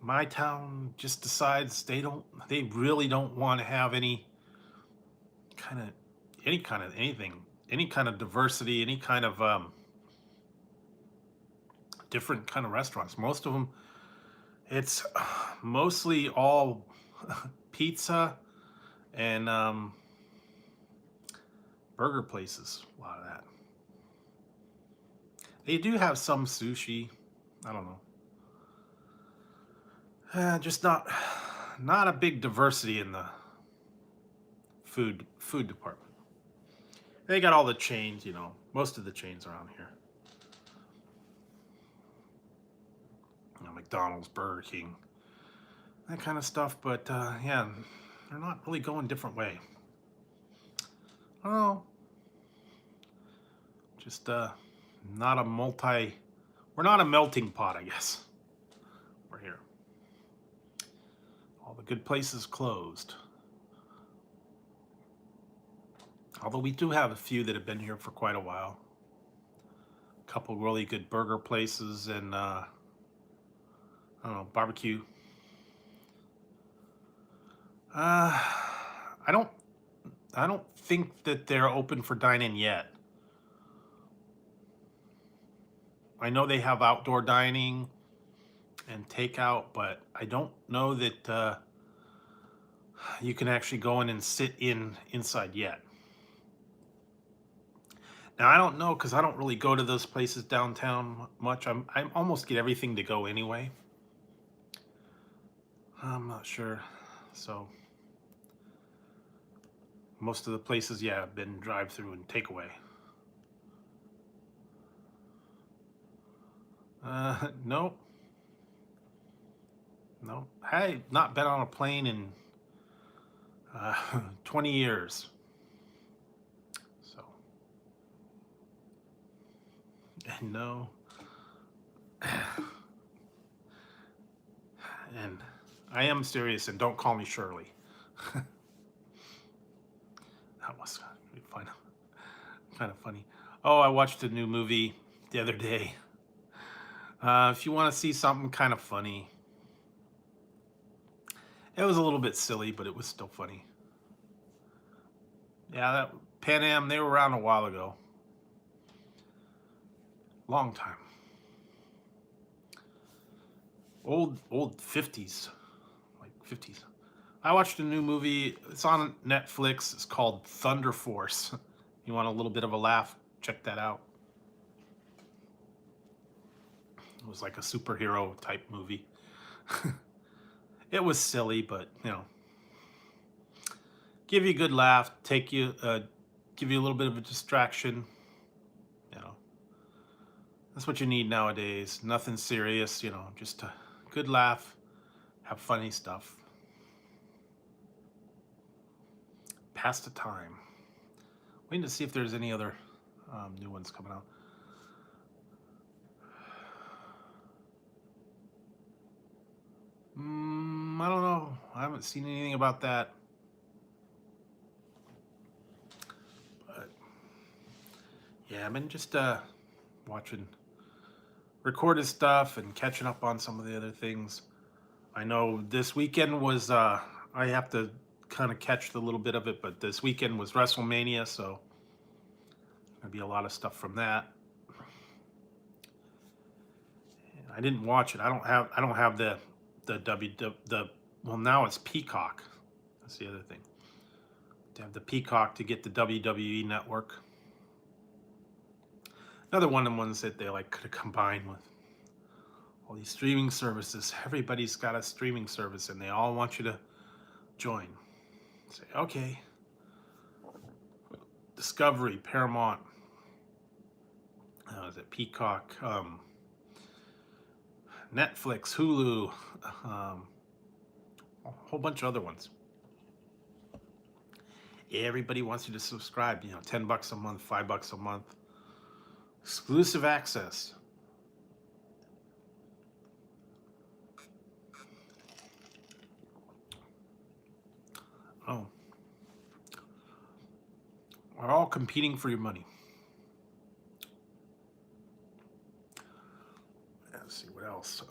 my town just decides they really don't want to have any kind of anything, any kind of diversity, any kind of different kind of restaurants. Most of them, it's mostly all pizza and burger places. A lot of that. They do have some sushi. I don't know. Just not a big diversity in the food department. They got all the chains, you know, most of the chains around here. You know, McDonald's, Burger King, that kind of stuff. But yeah, they're not really going different way. Oh, just not a multi. We're not a melting pot, I guess. We're here. All the good places closed. Although we do have a few that have been here for quite a while. A couple really good burger places and I don't know, barbecue. I don't think that they're open for dine-in yet. I know they have outdoor dining and takeout, but I don't know that you can actually go in and sit inside yet. Now I don't know because I don't really go to those places downtown much. I almost get everything to go anyway. I'm not sure. So Most of the places, yeah, have been drive-through and takeaway. No, no. I not been on a plane in 20 years. So, and no, and I am serious, and don't call me Shirley. That was kind of funny. Oh, I watched a new movie the other day. If you want to see something kind of funny, it was a little bit silly, but it was still funny. Yeah, that Pan Am, they were around a while ago. Long time. Old 50s. Like 50s. I watched a new movie. It's on Netflix. It's called Thunder Force. You want a little bit of a laugh? Check that out. It was like a superhero type movie. It was silly, but give you a good laugh, give you a little bit of a distraction. You know, that's what you need nowadays. Nothing serious. Just a good laugh, have funny stuff, pass the time. Waiting to see if there's any other new ones coming out. I don't know. I haven't seen anything about that. But yeah, I've been just watching recorded stuff and catching up on some of the other things. I know this weekend was I have to kind of catch the little bit of it, but this weekend was WrestleMania, so there'll be a lot of stuff from that. I didn't watch it. I don't have the well, now it's Peacock. That's the other thing. To have the Peacock to get the WWE network. Another one of the ones that they like could have combined with all these streaming services. Everybody's got a streaming service and they all want you to join. Say, okay. Discovery, Paramount, is it Peacock, Netflix, Hulu, a whole bunch of other ones. Everybody wants you to subscribe, $10 a month, $5 a month. Exclusive access. Oh. Are all competing for your money. Let's see what else.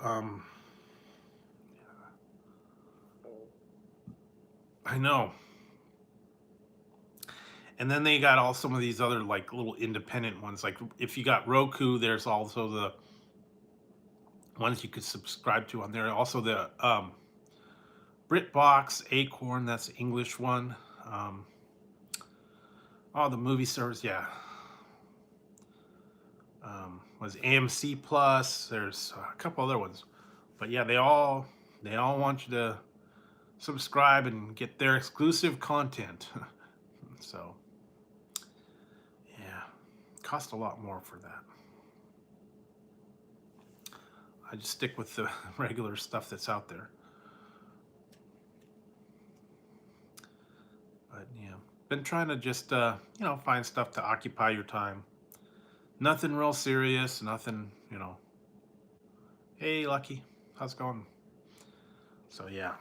I know. And then they got all some of these other like little independent ones. Like if you got Roku, there's also the ones you could subscribe to on there. Also the BritBox, Acorn, that's the English one. The movie service, yeah. Was AMC Plus. There's a couple other ones, but yeah, they all want you to subscribe and get their exclusive content. So yeah, cost a lot more for that. I just stick with the regular stuff that's out there. But yeah, been trying to just find stuff to occupy your time. Nothing real serious, nothing, Hey, Lucky, how's it going? So yeah.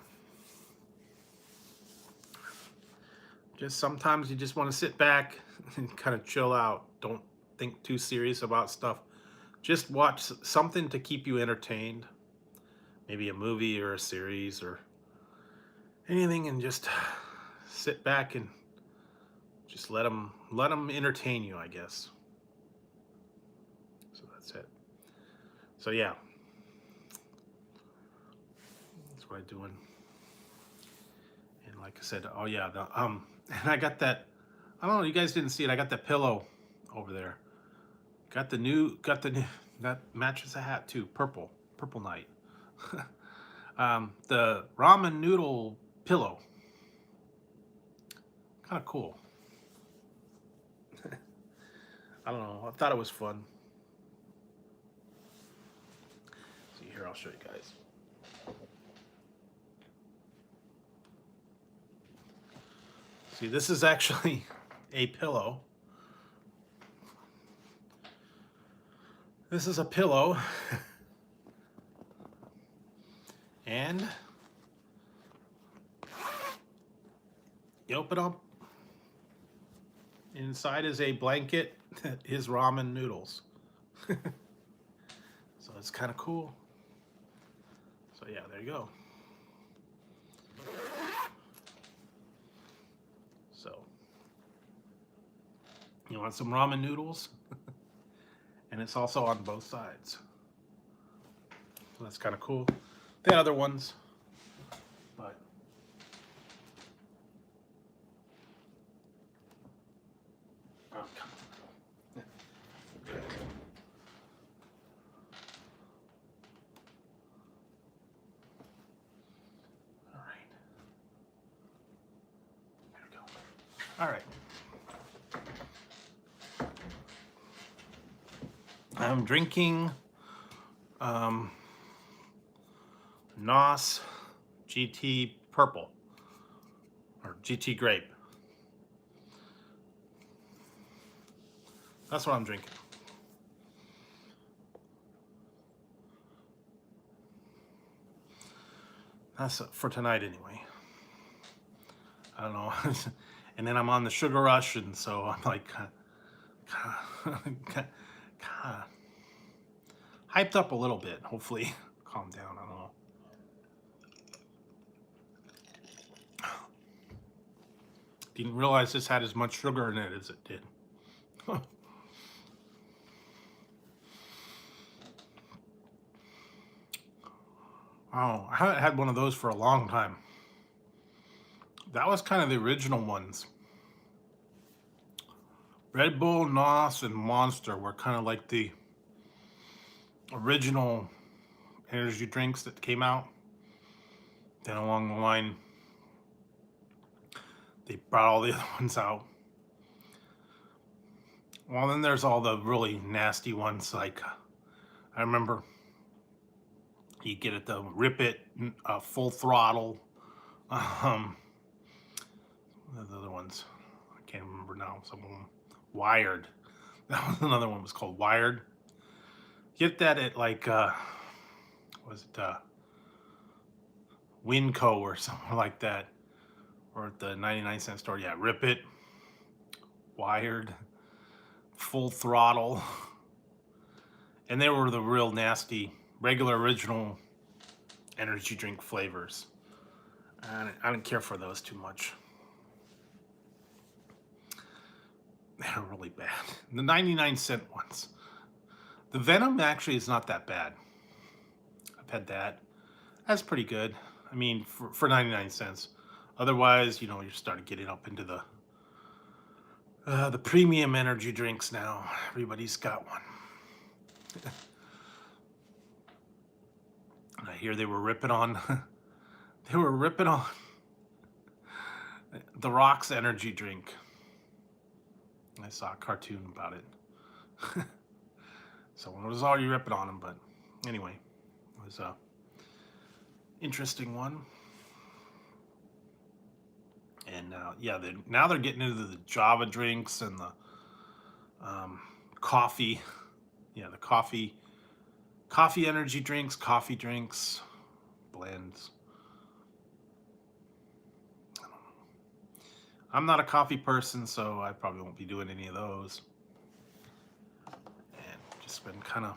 Just sometimes you just want to sit back and kind of chill out. Don't think too serious about stuff. Just watch something to keep you entertained. Maybe a movie or a series or anything, and just sit back and just let them entertain you, I guess. So that's it. So yeah, that's what I'm doing. And like I said, oh yeah, and I got that. I don't know, you guys didn't see it. I got that pillow over there. Got the new that matches the hat too. Purple night. The ramen noodle pillow. kind of cool. I don't know. I thought it was fun. See here, I'll show you guys. See, this is actually a pillow. This is a pillow. And you open up. Inside is a blanket that is ramen noodles. So it's kind of cool. So yeah, there you go. So you want some ramen noodles? And it's also on both sides. So that's kind of cool. The other ones, but oh, come on. All right. There we go. All right. I'm drinking NOS GT Purple or GT Grape. That's what I'm drinking. That's for tonight anyway. I don't know. And then I'm on the sugar rush, and so I'm like hyped up a little bit. Hopefully calm down. I don't know. Didn't realize this had as much sugar in it as it did. Oh, I haven't had one of those for a long time. That was kind of the original ones. Red Bull, NOS, and Monster were kind of like the original energy drinks that came out. Then along the line, they brought all the other ones out. Well, then there's all the really nasty ones. Like, I remember you get it, the Rip It, Full Throttle. The other ones, I can't remember now. Some of them. Wired. That was another one, was called Wired. Get that at like, was it Winco or something like that, or at the 99-cent store. Yeah, Rip It, Wired, Full Throttle, and they were the real nasty, regular, original energy drink flavors. I didn't care for those too much. They're really bad. The 99-cent ones. The Venom actually is not that bad. I've had that. That's pretty good. I mean, for 99 cents. Otherwise, you know, you're starting getting up into the premium energy drinks now. Everybody's got one. And I hear they were ripping on The Rock's energy drink. I saw a cartoon about it. Someone was already ripping on him, but anyway, it was a interesting one. And yeah, now they're getting into the Java drinks and the coffee. Yeah, the coffee energy drinks, coffee drinks, blends. I don't know. I'm not a coffee person, so I probably won't be doing any of those. And just been kind of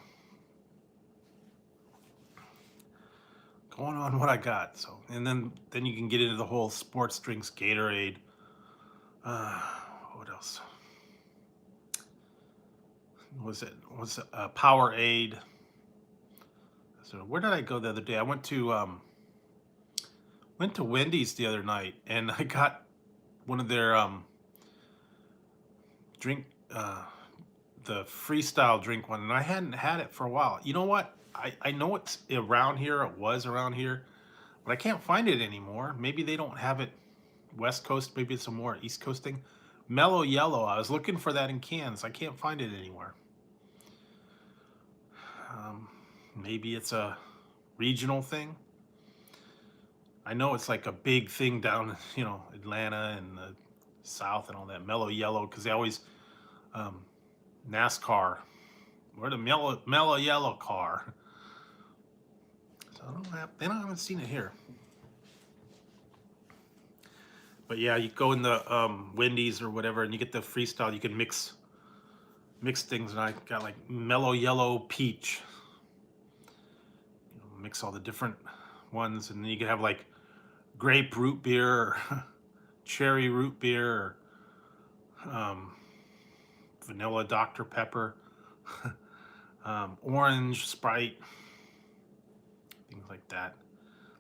going on what I got. So, and then you can get into the whole sports drinks, Gatorade. What else? Was it Powerade? So where did I go the other day? I went to Wendy's the other night, and I got one of their drink, the freestyle drink one, and I hadn't had it for a while. You know what? I know it's around here. It was around here, but I can't find it anymore. Maybe they don't have it West Coast, maybe some more East Coasting. Mellow Yellow. I was looking for that in cans. I can't find it anywhere. Maybe it's a regional thing. I know it's like a big thing down, Atlanta and the South and all that. Mellow Yellow, because they always NASCAR. We're the mellow yellow car. So I haven't seen it here. But yeah, you go in the Wendy's or whatever, and you get the freestyle. You can mix things, and I got like mellow yellow peach. Mix all the different ones, and then you can have like grape root beer, or cherry root beer, or vanilla Dr. Pepper, orange Sprite, things like that.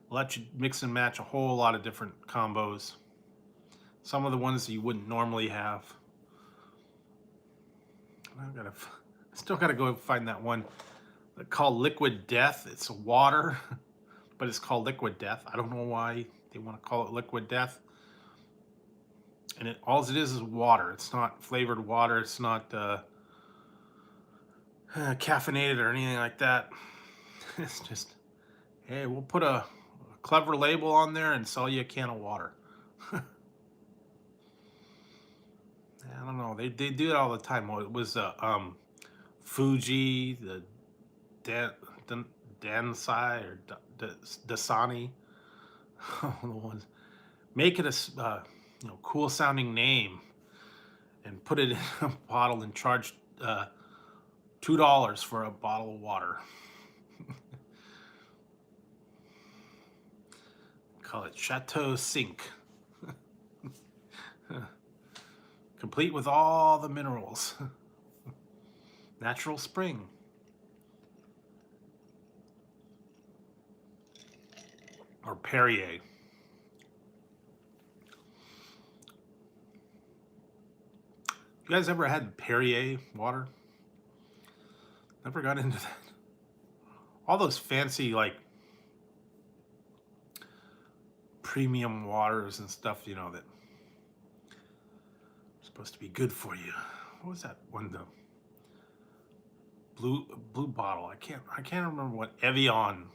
Let you mix and match a whole lot of different combos. Some of the ones that you wouldn't normally have. I still gotta go find that one called Liquid Death. It's water, but it's called Liquid Death. I don't know why they want to call it Liquid Death. And all it is water. It's not flavored water. It's not caffeinated or anything like that. It's just, hey, we'll put a clever label on there and sell you a can of water. I don't know. They do it all the time. Well, it was Fuji, the Dansai or Dasani. The ones. Make it a cool sounding name and put it in a bottle and charge $2 for a bottle of water. Call it Chateau Sink. Complete with all the minerals. Natural spring. Or Perrier. You guys ever had Perrier water? Never got into that. All those fancy, like, premium waters and stuff, that are supposed to be good for you. What was that one, the blue bottle? I can't remember what Evian.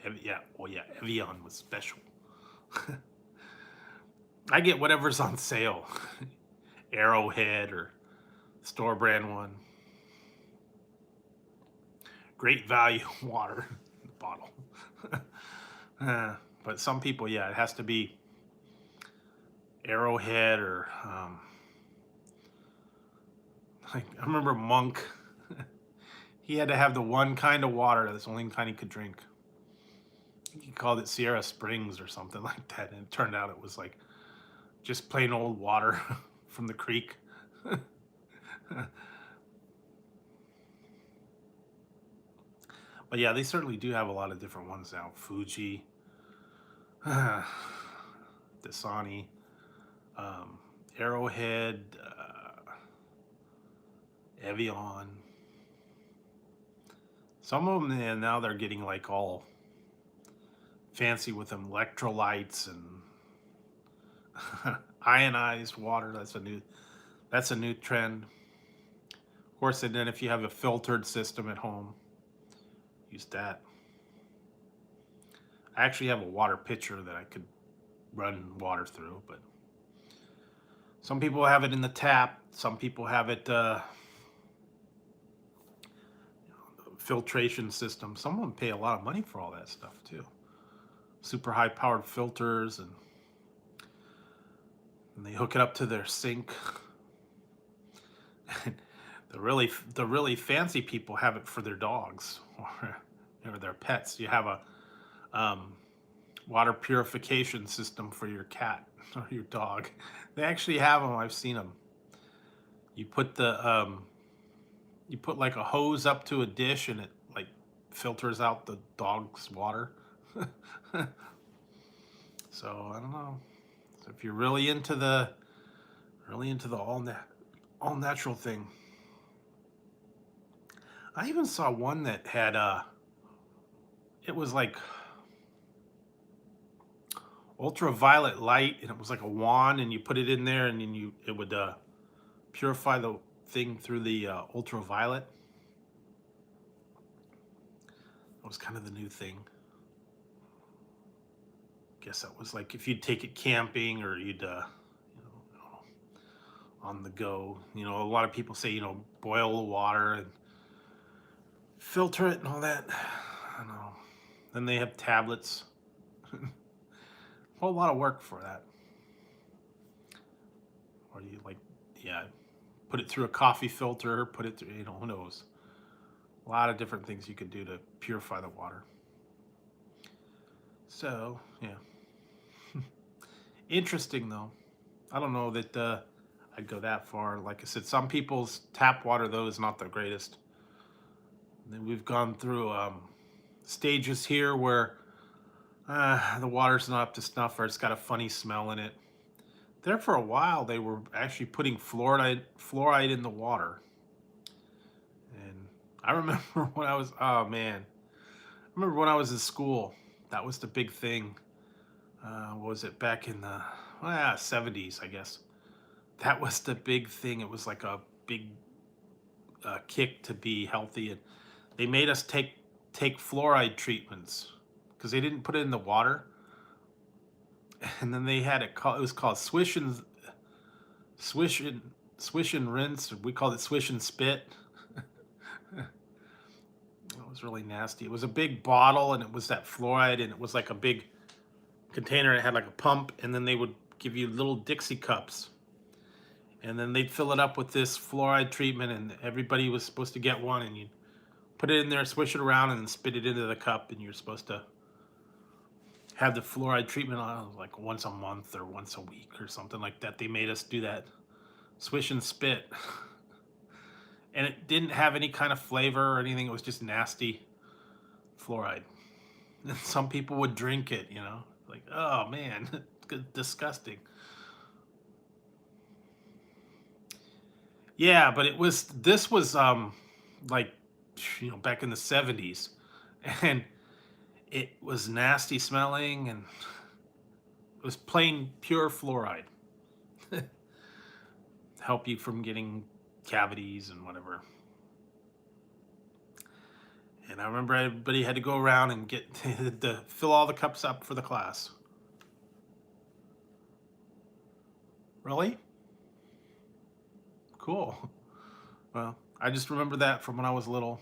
Evian was special. I get whatever's on sale. Arrowhead or store brand one. Great value water bottle. But some people, it has to be Arrowhead or I remember Monk. He had to have the one kind of water. That's the only kind he could drink. He called it Sierra Springs or something like that, and it turned out it was like just plain old water from the creek. But yeah, they certainly do have a lot of different ones now. Fuji, Dasani, Arrowhead, Evian. Some of them now they're getting like all fancy with them electrolytes and ionized water. That's a new trend. Of course, and then if you have a filtered system at home, use that. I actually have a water pitcher that I could run water through, but some people have it in the tap. Some people have it filtration system. Some of them pay a lot of money for all that stuff too. Super high powered filters, and they hook it up to their sink. The really fancy people have it for their dogs or their pets. You have a water purification system for your cat or your dog. They actually have them. I've seen them. You put like a hose up to a dish, and it like filters out the dog's water. So I don't know. So if you're really into the all natural thing. I even saw one that had it was like ultraviolet light, and it was like a wand, and you put it in there, and then it would purify the thing through the ultraviolet. That was kind of the new thing. Guess that was like if you'd take it camping, or you'd on the go. A lot of people say, boil the water and filter it and all that. I don't know. Then they have tablets. A whole lot of work for that. Or you put it through a coffee filter, put it through, who knows. A lot of different things you could do to purify the water. So, yeah. Interesting, though. I don't know that I'd go that far. Like I said, some people's tap water, though, is not the greatest. And then we've gone through stages here where the water's not up to snuff, or it's got a funny smell in it. There for a while, they were actually putting fluoride in the water. And I remember when I was, oh man, I remember when I was in school, that was the big thing. What was it, back in the 70s, I guess. That was the big thing. It was like a big kick to be healthy. And they made us take fluoride treatments because they didn't put it in the water. And then they had it was called swish and rinse. We called it swish and spit. It was really nasty. It was a big bottle, and it was that fluoride, and it was like a big container. It had like a pump, and then they would give you little Dixie cups, and then they'd fill it up with this fluoride treatment, and everybody was supposed to get one, and you'd put it in there, swish it around, and then spit it into the cup, and you're supposed to have the fluoride treatment on like once a month or once a week or something like that. They made us do that swish and spit. And it didn't have any kind of flavor or anything. It was just nasty fluoride. And some people would drink it, like, oh man, it's disgusting. Yeah, but this was like, back in the 70s, and it was nasty smelling, and it was plain pure fluoride. Help you from getting cavities and whatever. And I remember everybody had to go around and to fill all the cups up for the class. Really? Cool. Well, I just remember that from when I was little.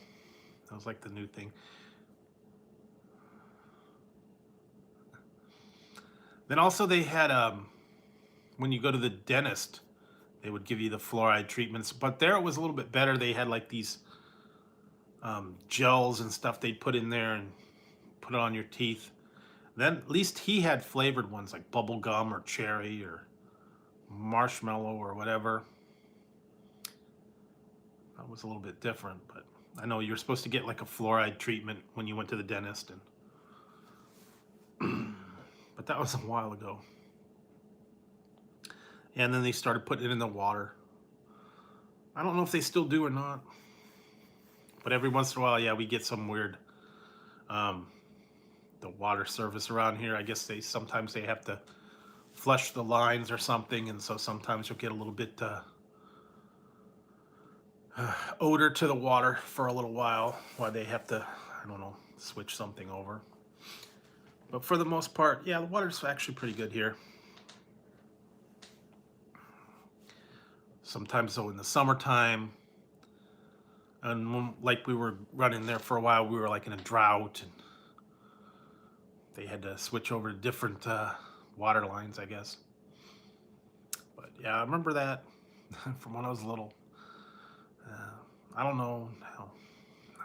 That was like the new thing. Then also they had when you go to the dentist, they would give you the fluoride treatments, but there it was a little bit better. They had like these gels and stuff they'd put in there and put it on your teeth. Then at least he had flavored ones like bubble gum or cherry or marshmallow or whatever. That was a little bit different, but I know you're supposed to get like a fluoride treatment when you went to the dentist, and but that was a while ago. And then they started putting it in the water. I don't know if they still do or not. But every once in a while, yeah, we get some weird, the water service around here. I guess sometimes they have to flush the lines or something. And so sometimes you'll get a little bit odor to the water for a little while they have to, I don't know, switch something over. But for the most part, yeah, the water's actually pretty good here. Sometimes, though, in the summertime, and like we were running there for a while, we were like in a drought, and they had to switch over to different water lines, I guess. But yeah, I remember that from when I was little. I don't know.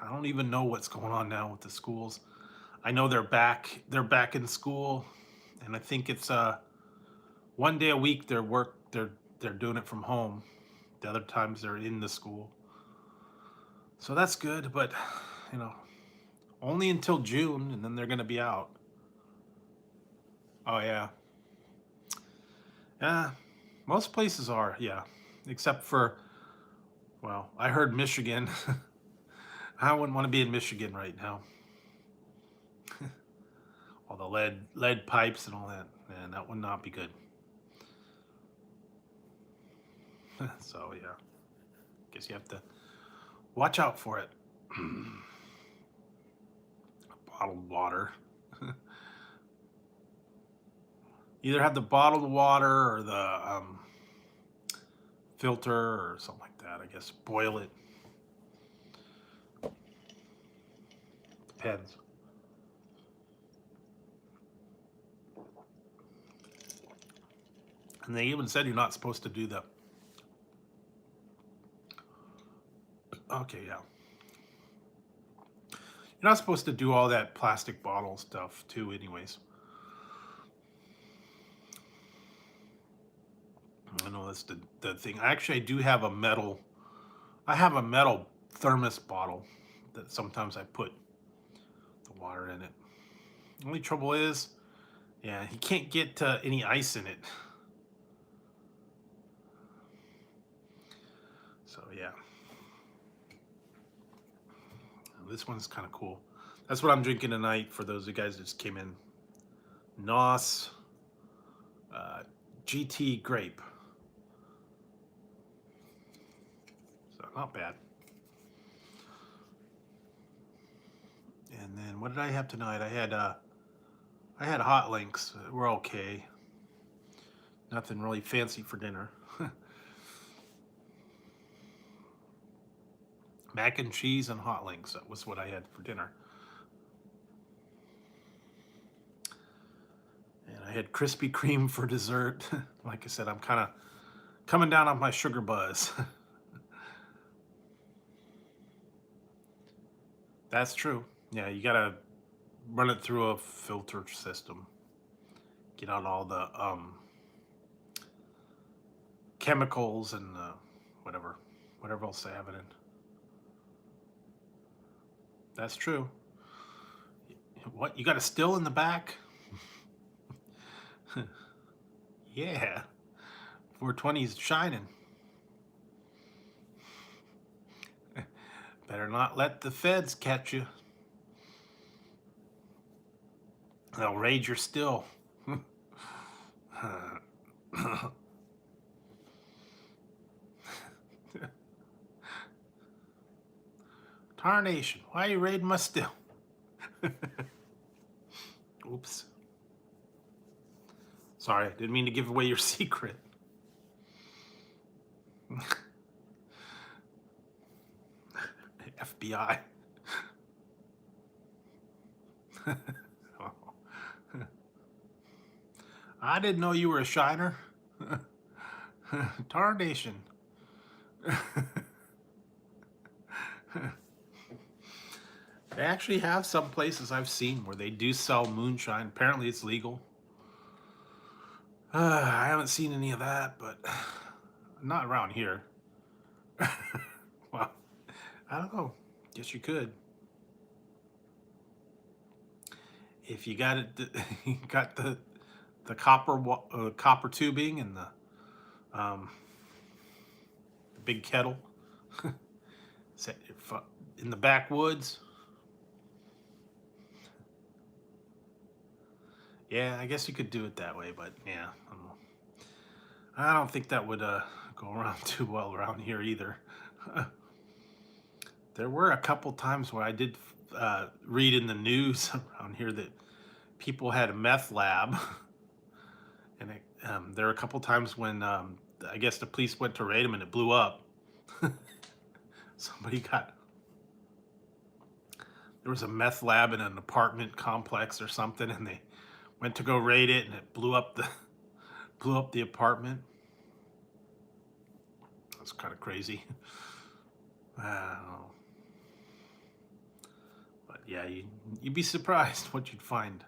I don't even know what's going on now with the schools. I know they're back in school, and I think it's one day a week they're doing it from home. The other times they're in the school. So that's good, but only until June, and then they're going to be out. Oh yeah. Yeah, most places are, yeah. Except for, well, I heard Michigan. I wouldn't want to be in Michigan right now. All the lead pipes and all that. and that would not be good. So yeah, guess you have to watch out for it. Bottled water. Either have the bottled water or the filter or something like that. I guess boil it. Depends. And they even said you're not supposed to do that. Okay, yeah. You're not supposed to do all that plastic bottle stuff too, anyways. I know that's the thing. Actually, I do have a metal. I have a metal thermos bottle that sometimes I put the water in it. The only trouble is, yeah, you can't get any ice in it. So yeah, this one's kind of cool. That's what I'm drinking tonight for those of you guys that just came in. NOS GT Grape. So not bad. And then what did I have tonight? I had hot links. We're okay. Nothing really fancy for dinner. Mac and cheese and hot links. That was what I had for dinner. And I had Krispy Kreme for dessert. Like I said, I'm kind of coming down on my sugar buzz. That's true. Yeah, you gotta run it through a filter system. Get out all the chemicals and whatever else they have it in. That's true. What, you got a still in the back? Yeah, 420's shining. Better not let the feds catch you. They'll raid your still. Tarnation, why are you raiding my still? Oops. Sorry, I didn't mean to give away your secret. FBI. I didn't know you were a shiner. Tarnation. They actually have some places I've seen where they do sell moonshine. Apparently it's legal. I haven't seen any of that, but not around here. Well, I don't know. Guess you could. If you got it, you got the copper tubing and the big kettle set in the backwoods. Yeah, I guess you could do it that way, but yeah, I don't think that would go around too well around here either. There were a couple times where I did read in the news around here that people had a meth lab, and there were a couple times when I guess the police went to raid them and it blew up. There was a meth lab in an apartment complex or something, and they went to go raid it, and it blew up the apartment. That's kind of crazy. I don't know. But yeah, you'd be surprised what you'd find.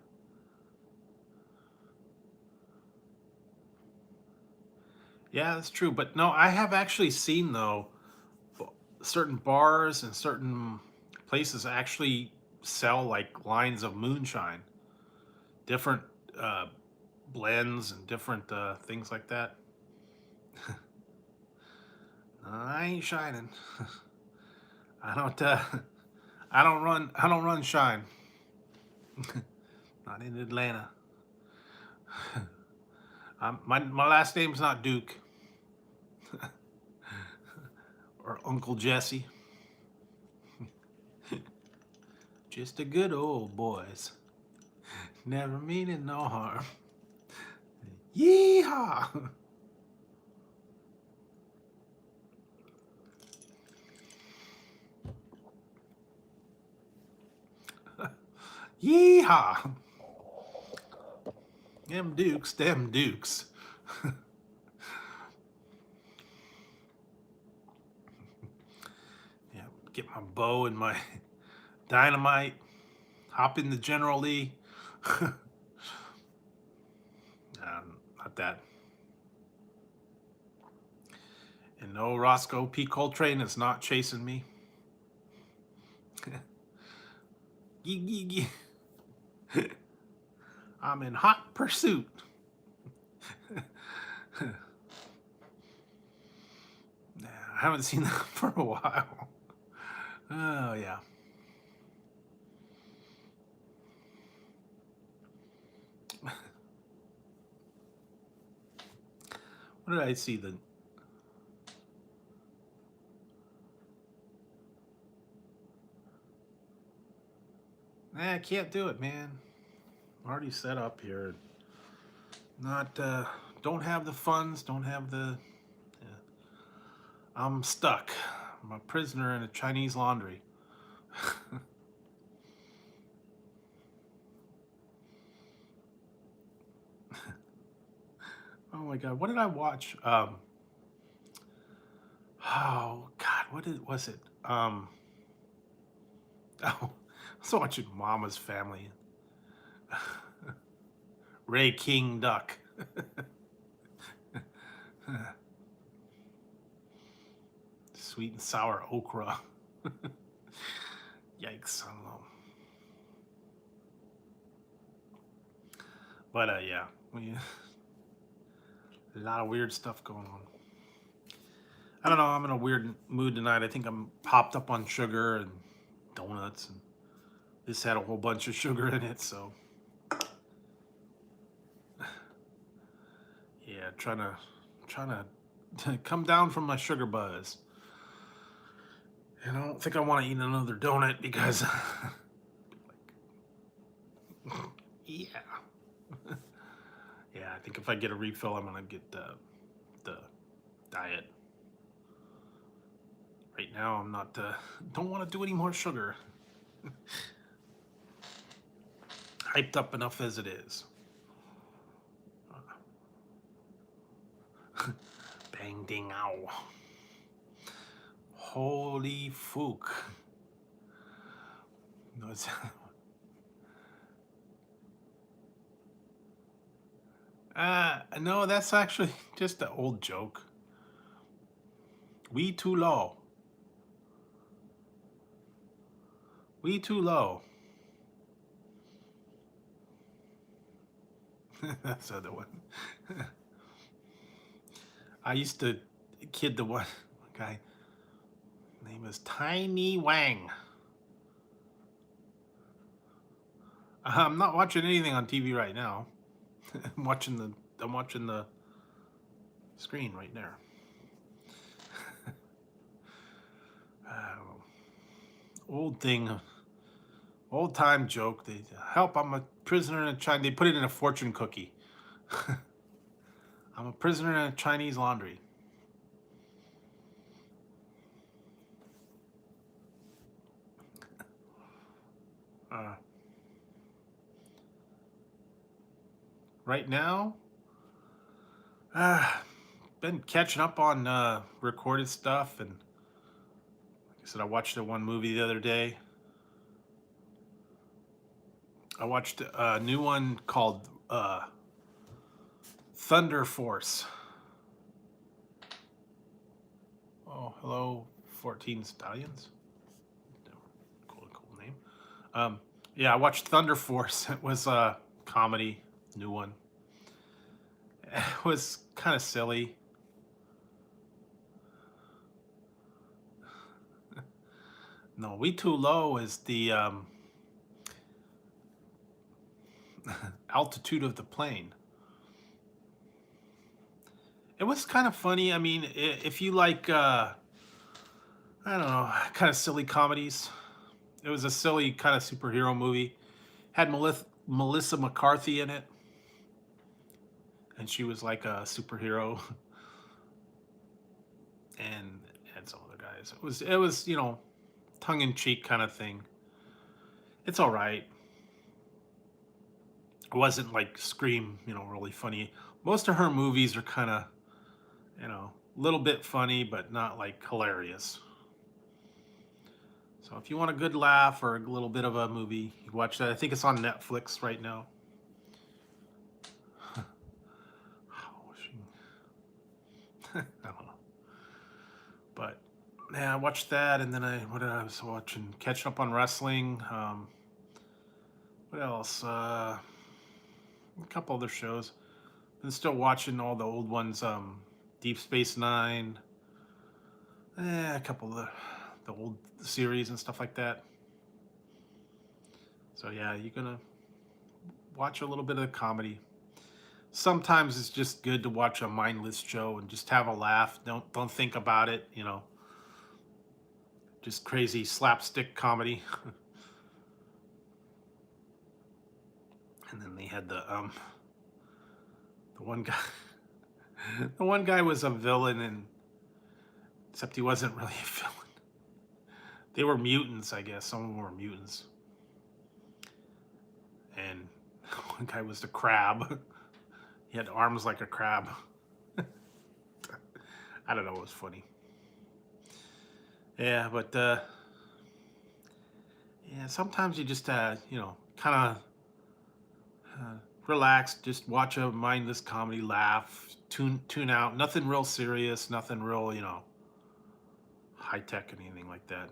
Yeah, that's true. But no, I have actually seen, though, certain bars and certain places actually sell like lines of moonshine, different blends and different things like that. I ain't shining. I don't run shine. Not in Atlanta. My last name's not Duke or Uncle Jesse. Just a good old boys. Never meaning no harm. Yeehaw! Yeehaw! Them Dukes, them Dukes. Yeah, get my bow and my dynamite. Hop in the General Lee. Not that. And no, Roscoe P. Coltrane is not chasing me. I'm in hot pursuit. I haven't seen that for a while. Oh, yeah. What did I see? I can't do it, man. I'm already set up here. Not, don't have the funds, don't have the... Yeah. I'm stuck. I'm a prisoner in a Chinese laundry. Oh my God, what did I watch? Oh God, was it? Oh, I was watching Mama's Family. Ray King Duck. Sweet and sour okra. Yikes, I don't know. But yeah, a lot of weird stuff going on. I don't know, I'm in a weird mood tonight. I think I'm popped up on sugar and donuts, and this had a whole bunch of sugar in it, so yeah, trying to come down from my sugar buzz. And I don't think I want to eat another donut because yeah. Yeah, I think if I get a refill, I'm gonna get the diet. Right now, I'm not. Don't want to do any more sugar. Hyped up enough as it is. Bang ding ow. Holy fook. No, it's no, that's actually just an old joke. We too low. We too low. That's the other one. I used to kid the one guy. Name is Tiny Wang. I'm not watching anything on TV right now. I'm watching the screen right there. Old thing, old time joke. They help. I'm a prisoner in a China. They put it in a fortune cookie. I'm a prisoner in a Chinese laundry. Right now, been catching up on recorded stuff, and like I said, I watched one movie the other day. I watched a new one called Thunder Force. Oh, hello, 14 Stallions. Cool name. Yeah, I watched Thunder Force. It was a comedy, new one. It was kind of silly. No, We Too Low is the altitude of the plane. It was kind of funny. I mean, if you like, I don't know, kind of silly comedies. It was a silly kind of superhero movie. Had Melissa McCarthy in it, and she was like a superhero, and had some other guys. It was tongue in cheek kind of thing. It's all right. It wasn't like Scream, really funny. Most of her movies are kind of, a little bit funny, but not like hilarious. So if you want a good laugh or a little bit of a movie, you watch that. I think it's on Netflix right now. I don't know. But yeah, I watched that, and then what did I was watching? Catching up on wrestling. What else? A couple other shows. Been still watching all the old ones. Deep Space Nine. A couple of the old series and stuff like that. So yeah, you're gonna watch a little bit of the comedy. Sometimes it's just good to watch a mindless show and just have a laugh. Don't think about it. Just crazy slapstick comedy. And then they had the one guy. The one guy was a villain, and except he wasn't really a villain. They were mutants, I guess. Some of them were mutants. And one guy was the crab. He had arms like a crab. I don't know. It was funny. Yeah, but yeah, sometimes you just kind of relax, just watch a mindless comedy, laugh, tune out. Nothing real serious, nothing real, high tech and anything like that.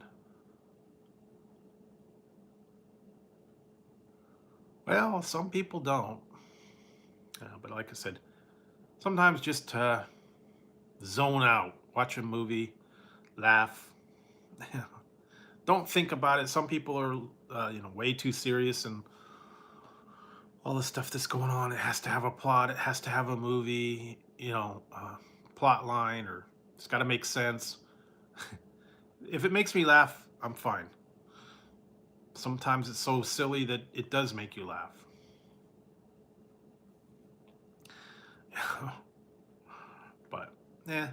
Well, some people don't. But like I said, sometimes just zone out, watch a movie, laugh. Don't think about it. Some people are, way too serious, and all the stuff that's going on. It has to have a plot. It has to have a movie, plot line, or it's got to make sense. If it makes me laugh, I'm fine. Sometimes it's so silly that it does make you laugh. But yeah.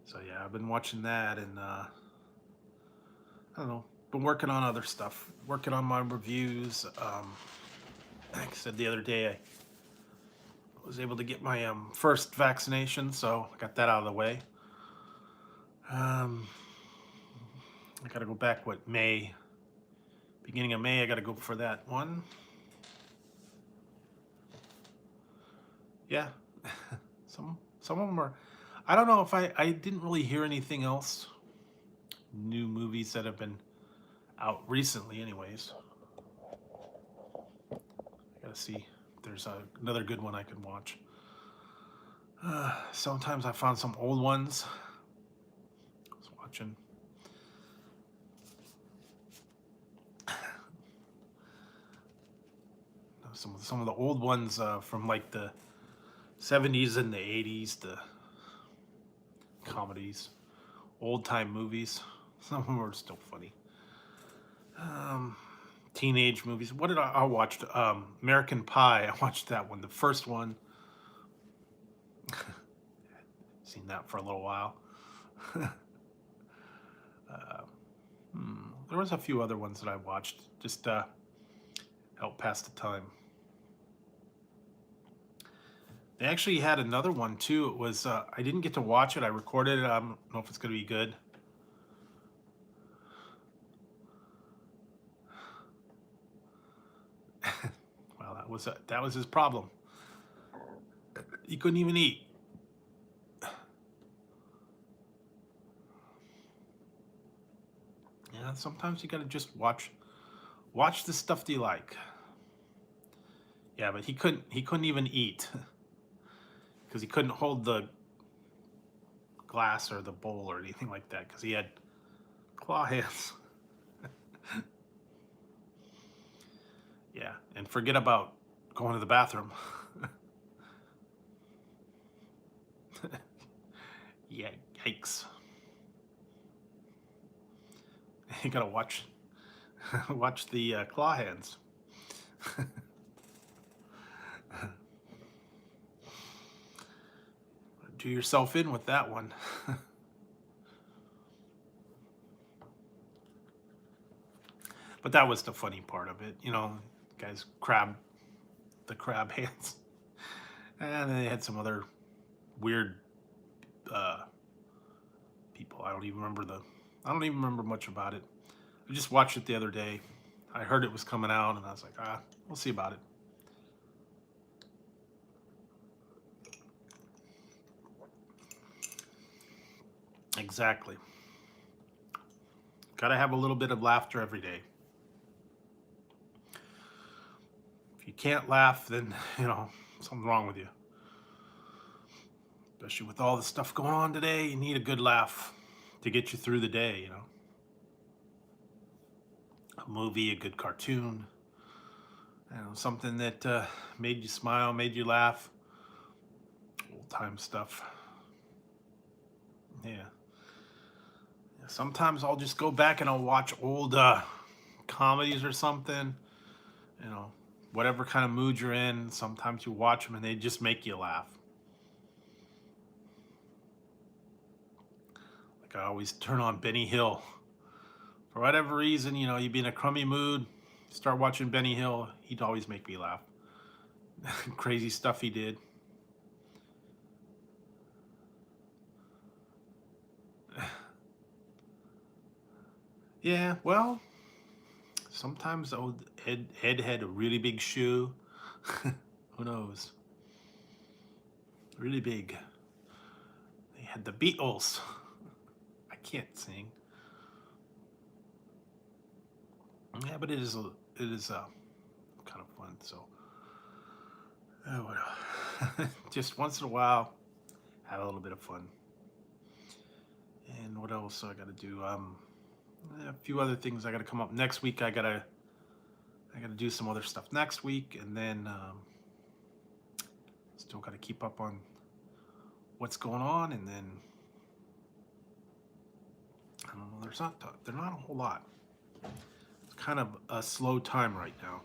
So yeah, I've been watching that, and I don't know. Been working on other stuff. Working on my reviews. Like I said the other day, I was able to get my first vaccination, so I got that out of the way. Um, I got to go back. What, May? Beginning of May, I got to go for that one. Yeah, some of them are. I don't know if I didn't really hear anything else. New movies that have been out recently, anyways. I gotta see if there's another good one I can watch. Sometimes I found some old ones. I was watching. Some of the old ones from like the 70s and the 80s, the comedies, old time movies. Some of them are still funny. Teenage movies. What did I watched? American Pie. I watched that one, the first one. Seen that for a little while. There was a few other ones that I watched, just help pass the time. They actually had another one too. It was I didn't get to watch it. I recorded it. I don't know if it's going to be good. Well, that was his problem. He couldn't even eat. Yeah, sometimes you got to just watch the stuff that you like. Yeah, but he couldn't even eat because he couldn't hold the glass or the bowl or anything like that because he had claw hands. Yeah, and forget about going to the bathroom. Yeah, yikes. You gotta watch watch the claw hands. Do yourself in with that one. But that was the funny part of it, you know, guys the crab hands. And then they had some other weird uh, people. I don't even remember much about it. I just watched it the other day. I heard it was coming out, and I was like, we'll see about it. Exactly. Gotta have a little bit of laughter every day. If you can't laugh, then, you know, something's wrong with you. Especially with all the stuff going on today, you need a good laugh to get you through the day, you know. A movie, a good cartoon, you know, something that made you smile, made you laugh. Old time stuff. Yeah. Sometimes I'll just go back and I'll watch old comedies or something, you know, whatever kind of mood you're in. Sometimes you watch them and they just make you laugh. Like I always turn on Benny Hill. For whatever reason, you know, you'd be in a crummy mood, start watching Benny Hill, he'd always make me laugh. Crazy stuff he did. Yeah, well, sometimes old Ed had a really big shoe. Who knows? Really big. They had the Beatles. I can't sing. Yeah, but it is kind of fun. So, just once in a while, have a little bit of fun. And what else I got to do? A few other things I got to come up next week. I gotta do some other stuff next week, and then still got to keep up on what's going on, and then I don't know. There's not a whole lot. It's kind of a slow time right now.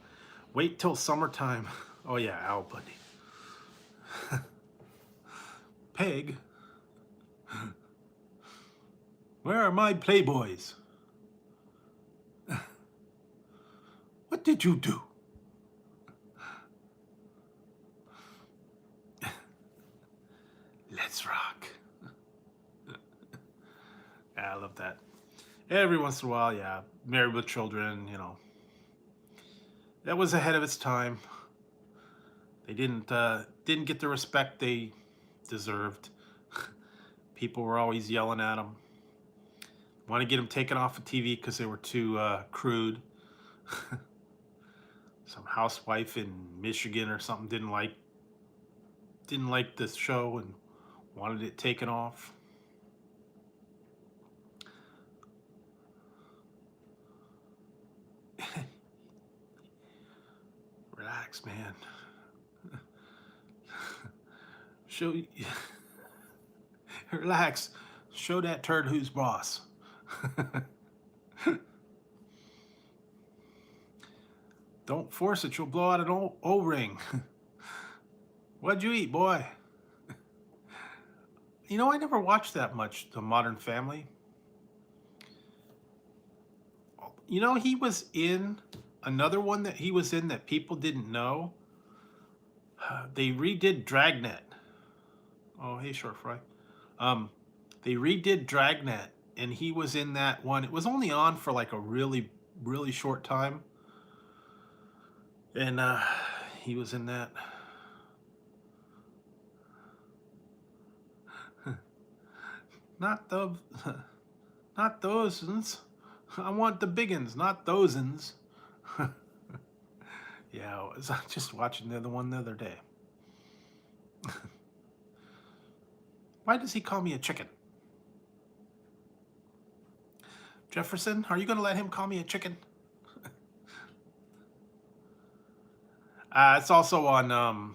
Wait till summertime. Oh yeah, Al Bundy. Peg, where are my Playboys? What did you do? Let's rock. Yeah, I love that. Every once in a while, yeah. Married with Children, you know. That was ahead of its time. They didn't get the respect they deserved. People were always yelling at them. Want to get them taken off of TV because they were too crude. Some housewife in Michigan or something didn't like this show and wanted it taken off. Relax, man. Relax. Show that turd who's boss. Don't force it, you'll blow out an O-ring. What'd you eat, boy? You know, I never watched that much, The Modern Family. You know, he was in another one that he was in that people didn't know. They redid Dragnet. Oh, hey, Short Fry. They redid Dragnet, and he was in that one. It was only on for like a really, really short time. And he was in that. Not those. I want the biggins, not thosins. Yeah, I was just watching the other one the other day. Why does he call me a chicken? Jefferson, are you going to let him call me a chicken? It's also on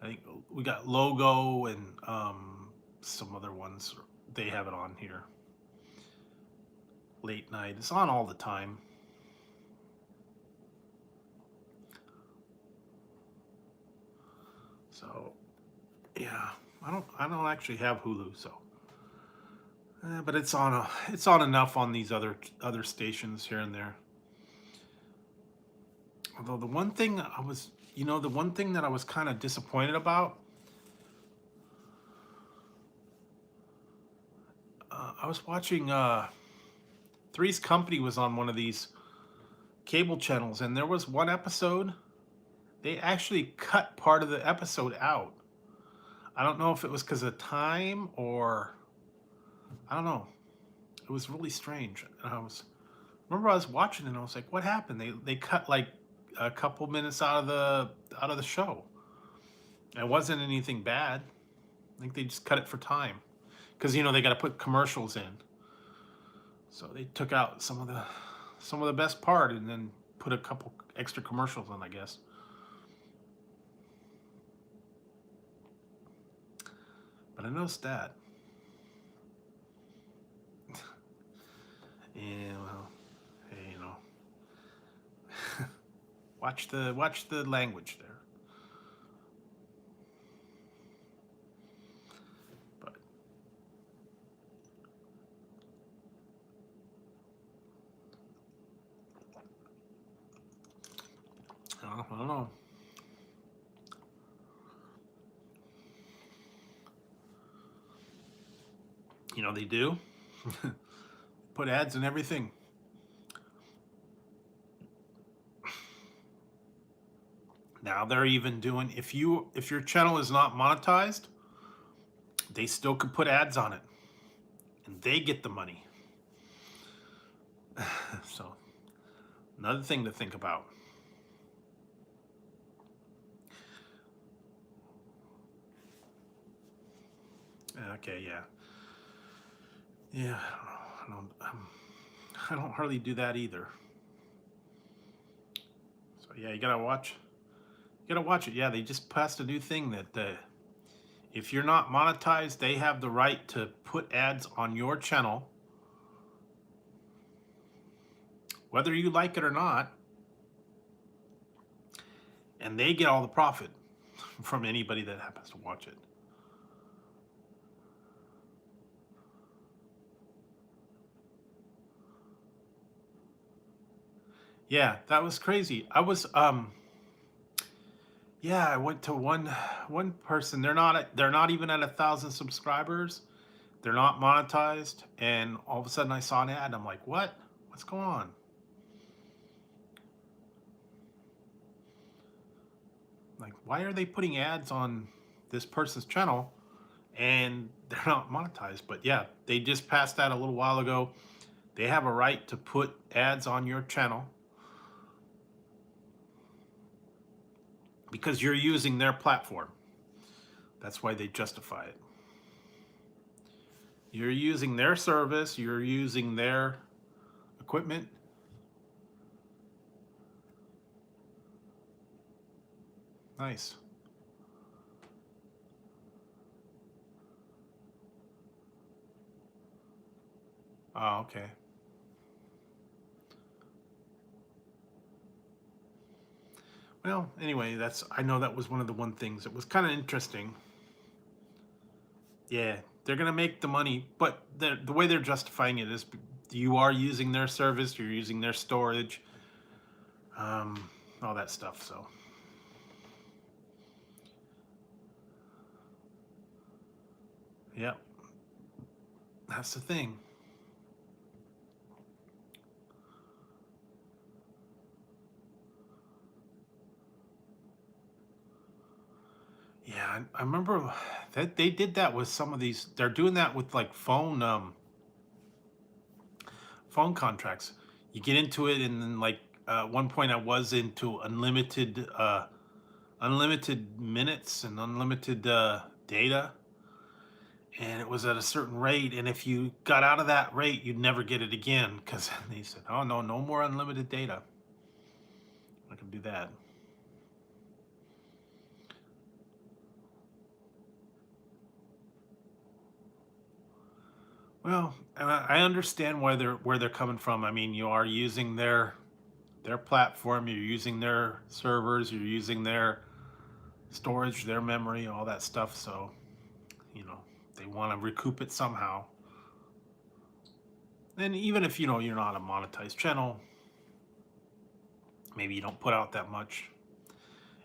I think we got Logo and some other ones. They have it on here. Late night. It's on all the time. So yeah, I don't actually have Hulu, so but it's on enough on these other stations here and there. Although the one thing I was, the one thing that I was kind of disappointed about, I was watching Three's Company was on one of these cable channels, and there was one episode they actually cut part of the episode out. I don't know if it was because of time or I don't know. It was really strange. And remember I was watching it and I was like, what happened? They cut like a couple minutes out of the show. It wasn't anything bad. I think they just cut it for time. Because they got to put commercials in. So they took out some of the best part and then put a couple extra commercials in, I guess. But I noticed that. Yeah, well, hey, watch the language there. But I don't know. They do put ads and everything. Now they're even doing if your channel is not monetized, they still could put ads on it, and they get the money. So another thing to think about. Okay, yeah. Yeah, I don't hardly do that either. So yeah, you gotta watch it. Yeah, they just passed a new thing that if you're not monetized, they have the right to put ads on your channel, whether you like it or not, and they get all the profit from anybody that happens to watch it. Yeah, that was crazy. I went to one person. They're not even at 1,000 subscribers. They're not monetized, and all of a sudden I saw an ad. I'm like, what? What's going on? Like, why are they putting ads on this person's channel and they're not monetized? But yeah, they just passed that a little while ago. They have a right to put ads on your channel because you're using their platform. That's why they justify it. You're using their service, you're using their equipment. Nice. Oh, okay. Well, anyway, I know that was one of the one things. It was kind of interesting. Yeah, they're gonna make the money, but the way they're justifying it is you are using their service, you're using their storage, all that stuff. So, yeah, that's the thing. Yeah, I remember that they did that with some of these. They're doing that with like phone contracts. You get into it, and then like at one point I was into unlimited minutes and unlimited data, and it was at a certain rate. And if you got out of that rate, you'd never get it again because they said, "Oh no, no more unlimited data." I can do that. Well, and I understand where they're coming from. I mean, you are using their platform, you're using their servers, you're using their storage, their memory, all that stuff. So, you know, they want to recoup it somehow. And even if you're not a monetized channel, maybe you don't put out that much.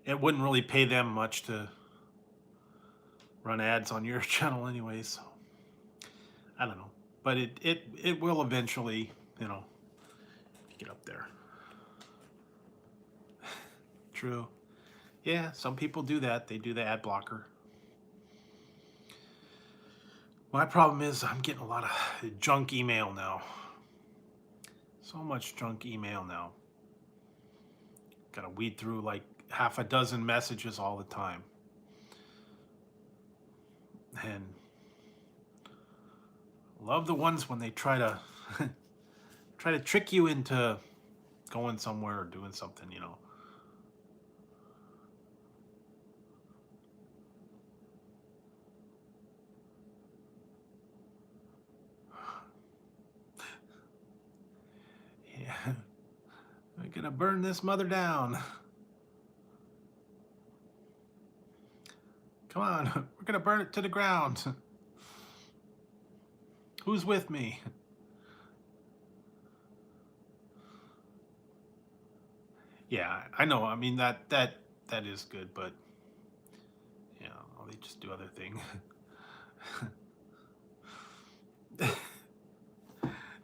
It wouldn't really pay them much to run ads on your channel anyway. So I don't know, but it will eventually, get up there. True. Yeah, some people do that. They do the ad blocker. My problem is I'm getting a lot of junk email now. So much junk email now. Gotta weed through like half a dozen messages all the time. And love the ones when they try to try to trick you into going somewhere or doing something. Yeah. We're gonna burn this mother down. Come on, we're gonna burn it to the ground. Who's with me? Yeah, I know. I mean that is good, but they just do other things.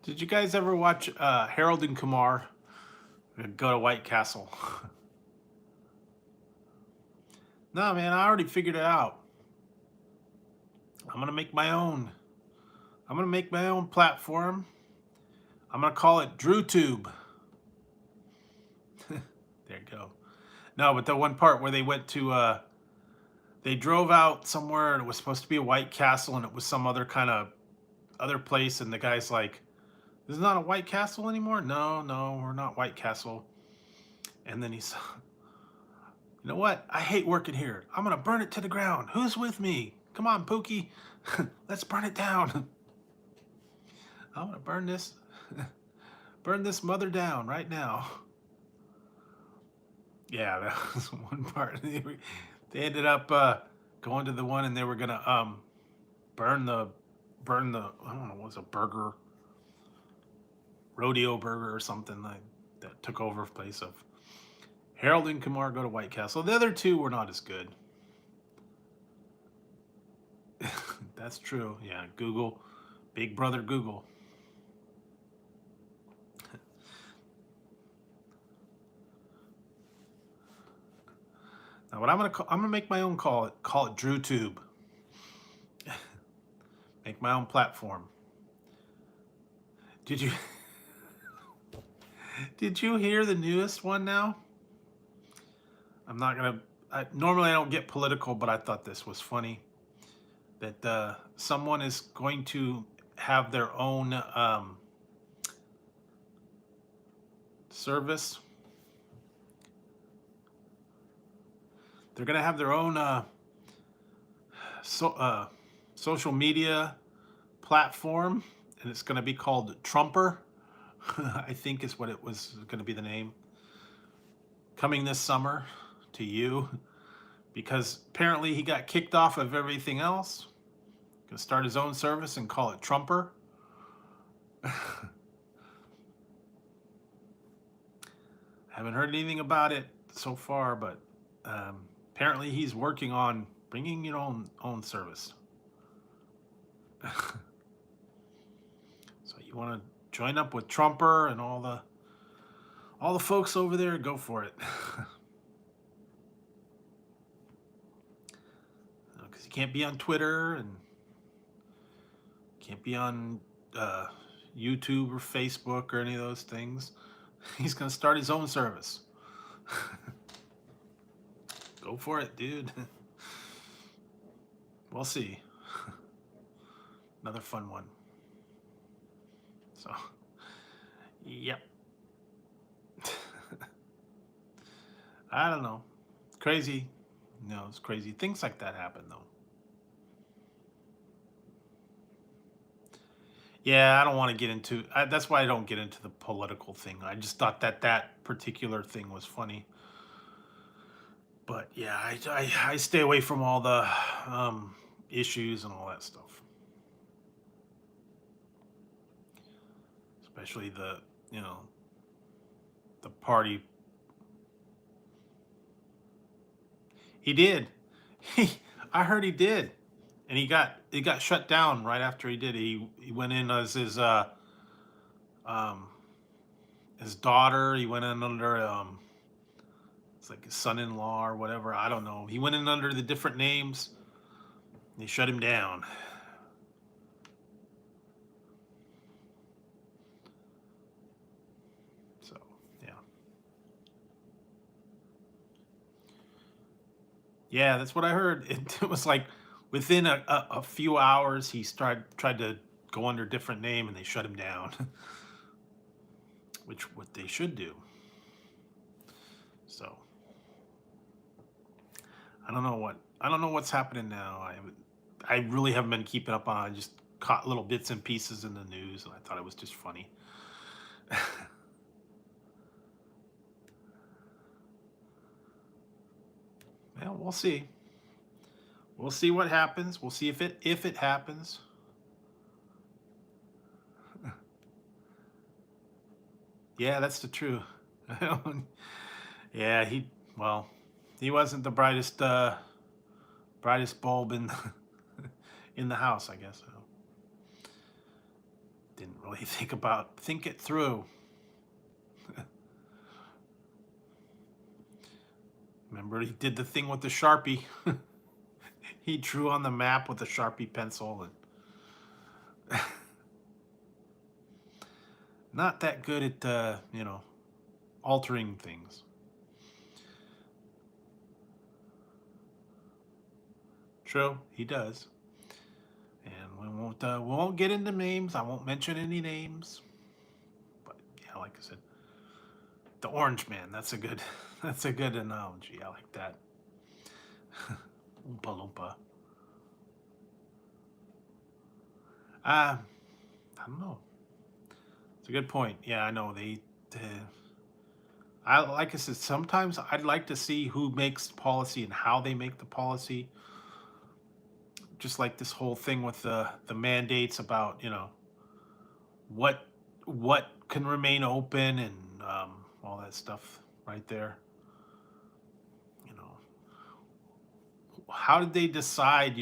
Did you guys ever watch Harold and Kumar go to White Castle? No, man, I already figured it out. I'm gonna make my own. I'm gonna make my own platform. I'm gonna call it DrewTube. There you go. No, but the one part where they went to, they drove out somewhere and it was supposed to be a White Castle and it was some other kind of other place, and the guy's like, "This is not a White Castle anymore." No, no, we're not White Castle. And then he's, you know what? I hate working here. I'm gonna burn it to the ground. Who's with me? Come on, Pookie. Let's burn it down. I'm gonna burn this mother down right now. Yeah, that was one part. They ended up going to the one, and they were gonna burn the I don't know, what was a burger, rodeo burger or something like that took over place of Harold and Kumar go to White Castle. The other two were not as good. That's true. Yeah, Google, Big Brother Google. Now, what I'm gonna make my own call it DrewTube. Make my own platform. Did you did you hear the newest one now? I'm not gonna. Normally I don't get political, but I thought this was funny. That someone is going to have their own service. They're gonna have their own social media platform, and it's gonna be called Trumper. I think is what it was gonna be the name. Coming this summer to you, because apparently he got kicked off of everything else. Gonna start his own service and call it Trumper. Haven't heard anything about it so far, but apparently he's working on bringing your own service. So you want to join up with Trumper and all the folks over there? Go for it. Because you can't be on Twitter and can't be on YouTube or Facebook or any of those things. He's gonna start his own service. Go for it, dude. We'll see. Another fun one. So, yep. I don't know. Crazy. No, it's crazy. Things like that happen, though. Yeah, I don't want to get into. That's why I don't get into the political thing. I just thought that that particular thing was funny. But yeah, I stay away from all the um, issues and all that stuff, especially the you know the party. He did. He I heard he did, and he got shut down right after he did. He went in as um his daughter. He went in under it's like his son-in-law or whatever. I don't know. He went in under the different names. They shut him down. So yeah, yeah, that's what I heard. It was like within a few hours he tried to go under a different name and they shut him down, which what they should do. So I don't know what's happening now. I really haven't been keeping up on. I just caught little bits and pieces in the news, and I thought it was just funny. Well, we'll see. We'll see what happens. We'll see if it happens. Yeah, that's the truth. Yeah, well, he wasn't the brightest bulb in in the house, I guess. So didn't really think it through. Remember, he did the thing with the Sharpie. He drew on the map with a Sharpie pencil, and not that good at altering things. True, he does. And we won't get into names. I won't mention any names. But yeah, like I said, the Orange Man. That's a good that's a good analogy. I like that. Oompa Loompa. Uh, I don't know. It's a good point. Yeah, I know they I like I said. Sometimes I'd like to see who makes policy and how they make the policy. Just like this whole thing with the mandates about what what can remain open and all that stuff right there. You know, how did they decide?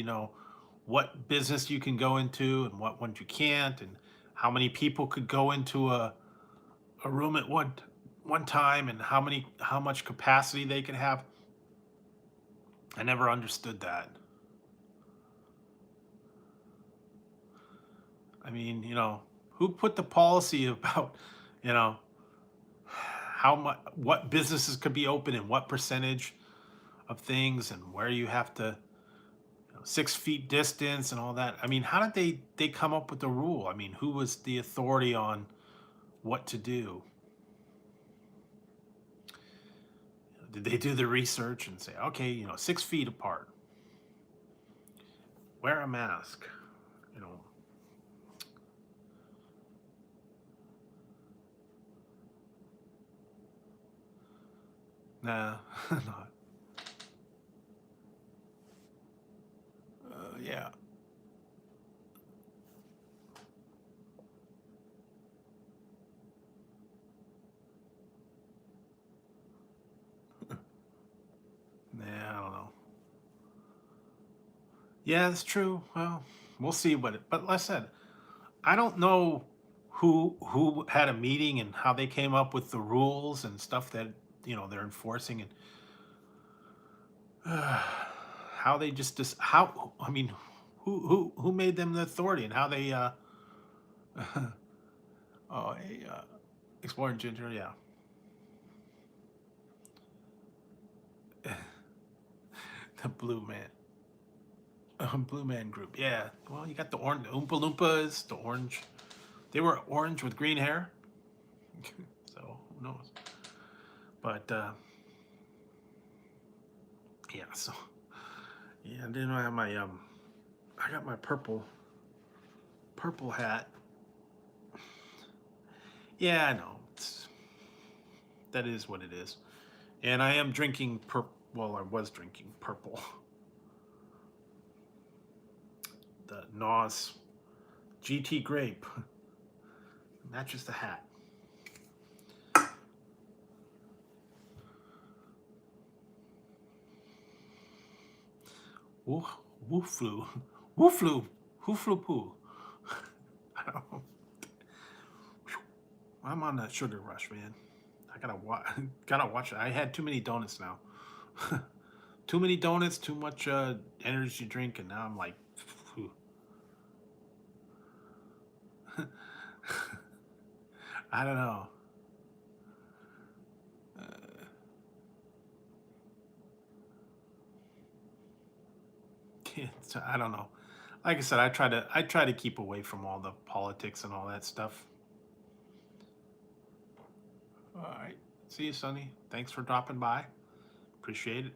What business you can go into and what one you can't, and how many people could go into a room at one time, and how much capacity they could have. I never understood that. I mean, who put the policy about, you know, how much, what businesses could be open and what percentage of things and where you have to, 6 feet distance and all that. I mean, how did they come up with the rule? I mean, who was the authority on what to do? Did they do the research and say, okay, 6 feet apart, wear a mask, you know? Nah, not. Yeah. Nah, I don't know. Yeah, that's true. Well, we'll see but like I said, I don't know who had a meeting and how they came up with the rules and stuff that they're enforcing, and how they just how I mean, who made them the authority and how they oh, exploring ginger, yeah. The blue man. Blue man group, yeah. Well, you got the orange Oompa Loompas, the orange. They were orange with green hair, so who knows? But yeah, so yeah. And then I have my I got my purple hat. Yeah, I know. That is what it is. And I am drinking well, I was drinking purple. The NOS GT grape. Matches the hat. Woo, woo flu. Woo flu. Who flew poo? I don't know. I'm on that sugar rush, man. I gotta watch it. I had too many donuts now. Too many donuts, too much energy drink, and now I'm like, phew. I don't know. I don't know. Like I said, I try to keep away from all the politics and all that stuff. All right. See you, Sonny. Thanks for dropping by. Appreciate it.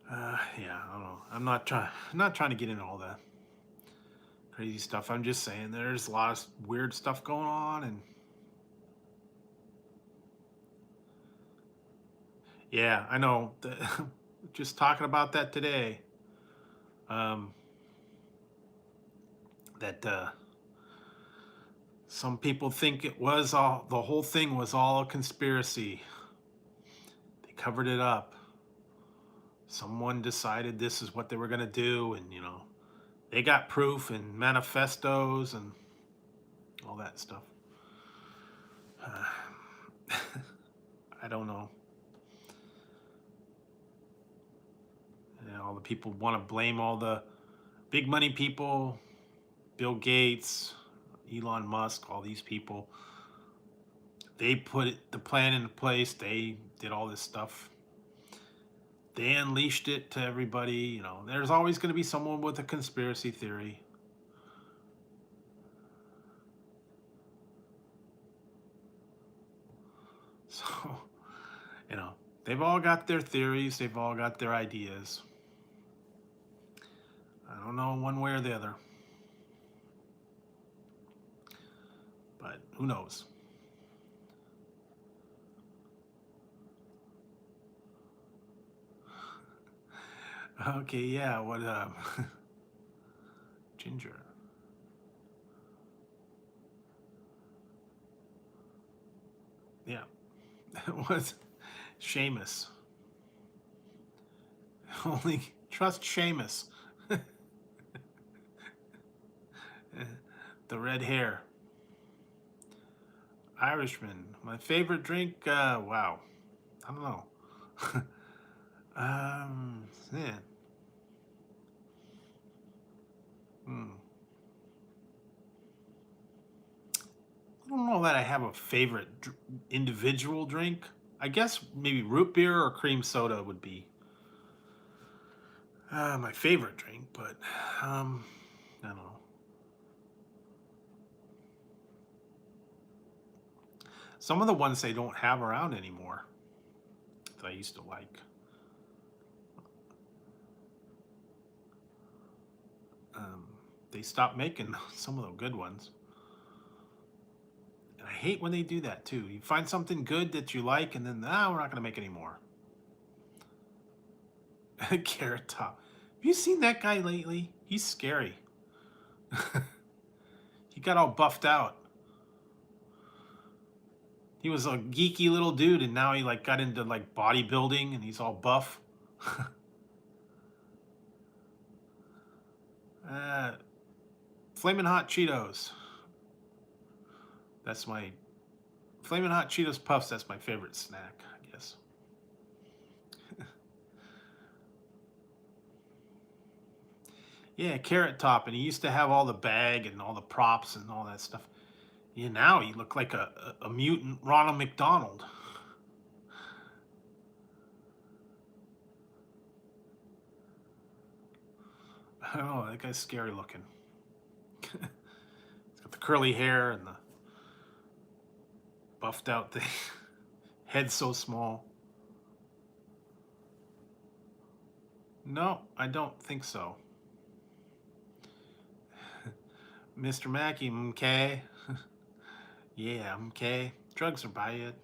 Yeah, I don't know. I'm not trying to get into all the crazy stuff. I'm just saying there's a lot of weird stuff going on, and yeah, I know. Just talking about that today. Um, that some people think the whole thing was all a conspiracy. They covered it up. Someone decided this is what they were going to do, and they got proof and manifestos and all that stuff. I don't know. All the people want to blame all the big money people, Bill Gates, Elon Musk, all these people. They put the plan into place. They did all this stuff. They unleashed it to everybody. There's always going to be someone with a conspiracy theory. So, they've all got their theories. They've all got their ideas. I don't know one way or the other. But who knows? Okay, yeah, what Ginger. Yeah. What? Seamus. Only trust Seamus. The red hair. Irishman. My favorite drink, wow. I don't know. Yeah. I don't know that I have a favorite individual drink. I guess maybe root beer or cream soda would be my favorite drink, but I don't know. Some of the ones they don't have around anymore that I used to like. They stopped making some of the good ones. And I hate when they do that too. You find something good that you like, and then, we're not going to make any more. Carrot Top. Have you seen that guy lately? He's scary. He got all buffed out. He was a geeky little dude, and now he got into bodybuilding, and he's all buff. Flamin' Hot Cheetos. That's my Flamin' Hot Cheetos Puffs. That's my favorite snack, I guess. Yeah, Carrot Top, and he used to have all the bag and all the props and all that stuff. Yeah, now he looked like a mutant Ronald McDonald. I don't know, that guy's scary looking. He's got the curly hair and the buffed out thing. Head so small. No, I don't think so. Mr. Mackey, okay. Yeah, okay. Drugs are bad.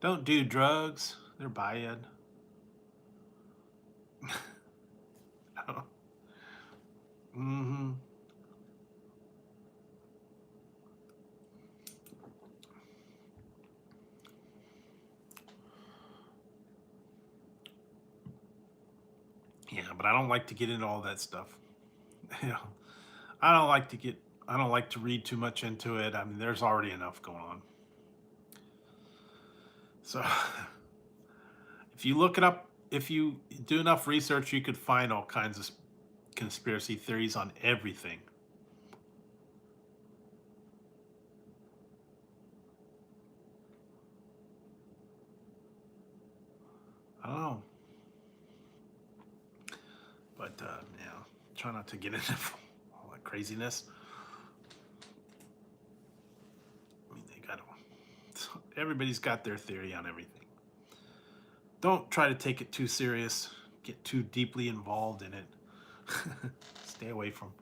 Don't do drugs. They're bad. Mm-hmm. Yeah, but I don't like to get into all that stuff. Yeah. I don't like to get I don't like to read too much into it. I mean, there's already enough going on. So if you look it up, if you do enough research, you could find all kinds of conspiracy theories on everything. I don't know. But yeah, try not to get into all that craziness. I mean, everybody's got their theory on everything. Don't try to take it too serious, get too deeply involved in it. Stay away from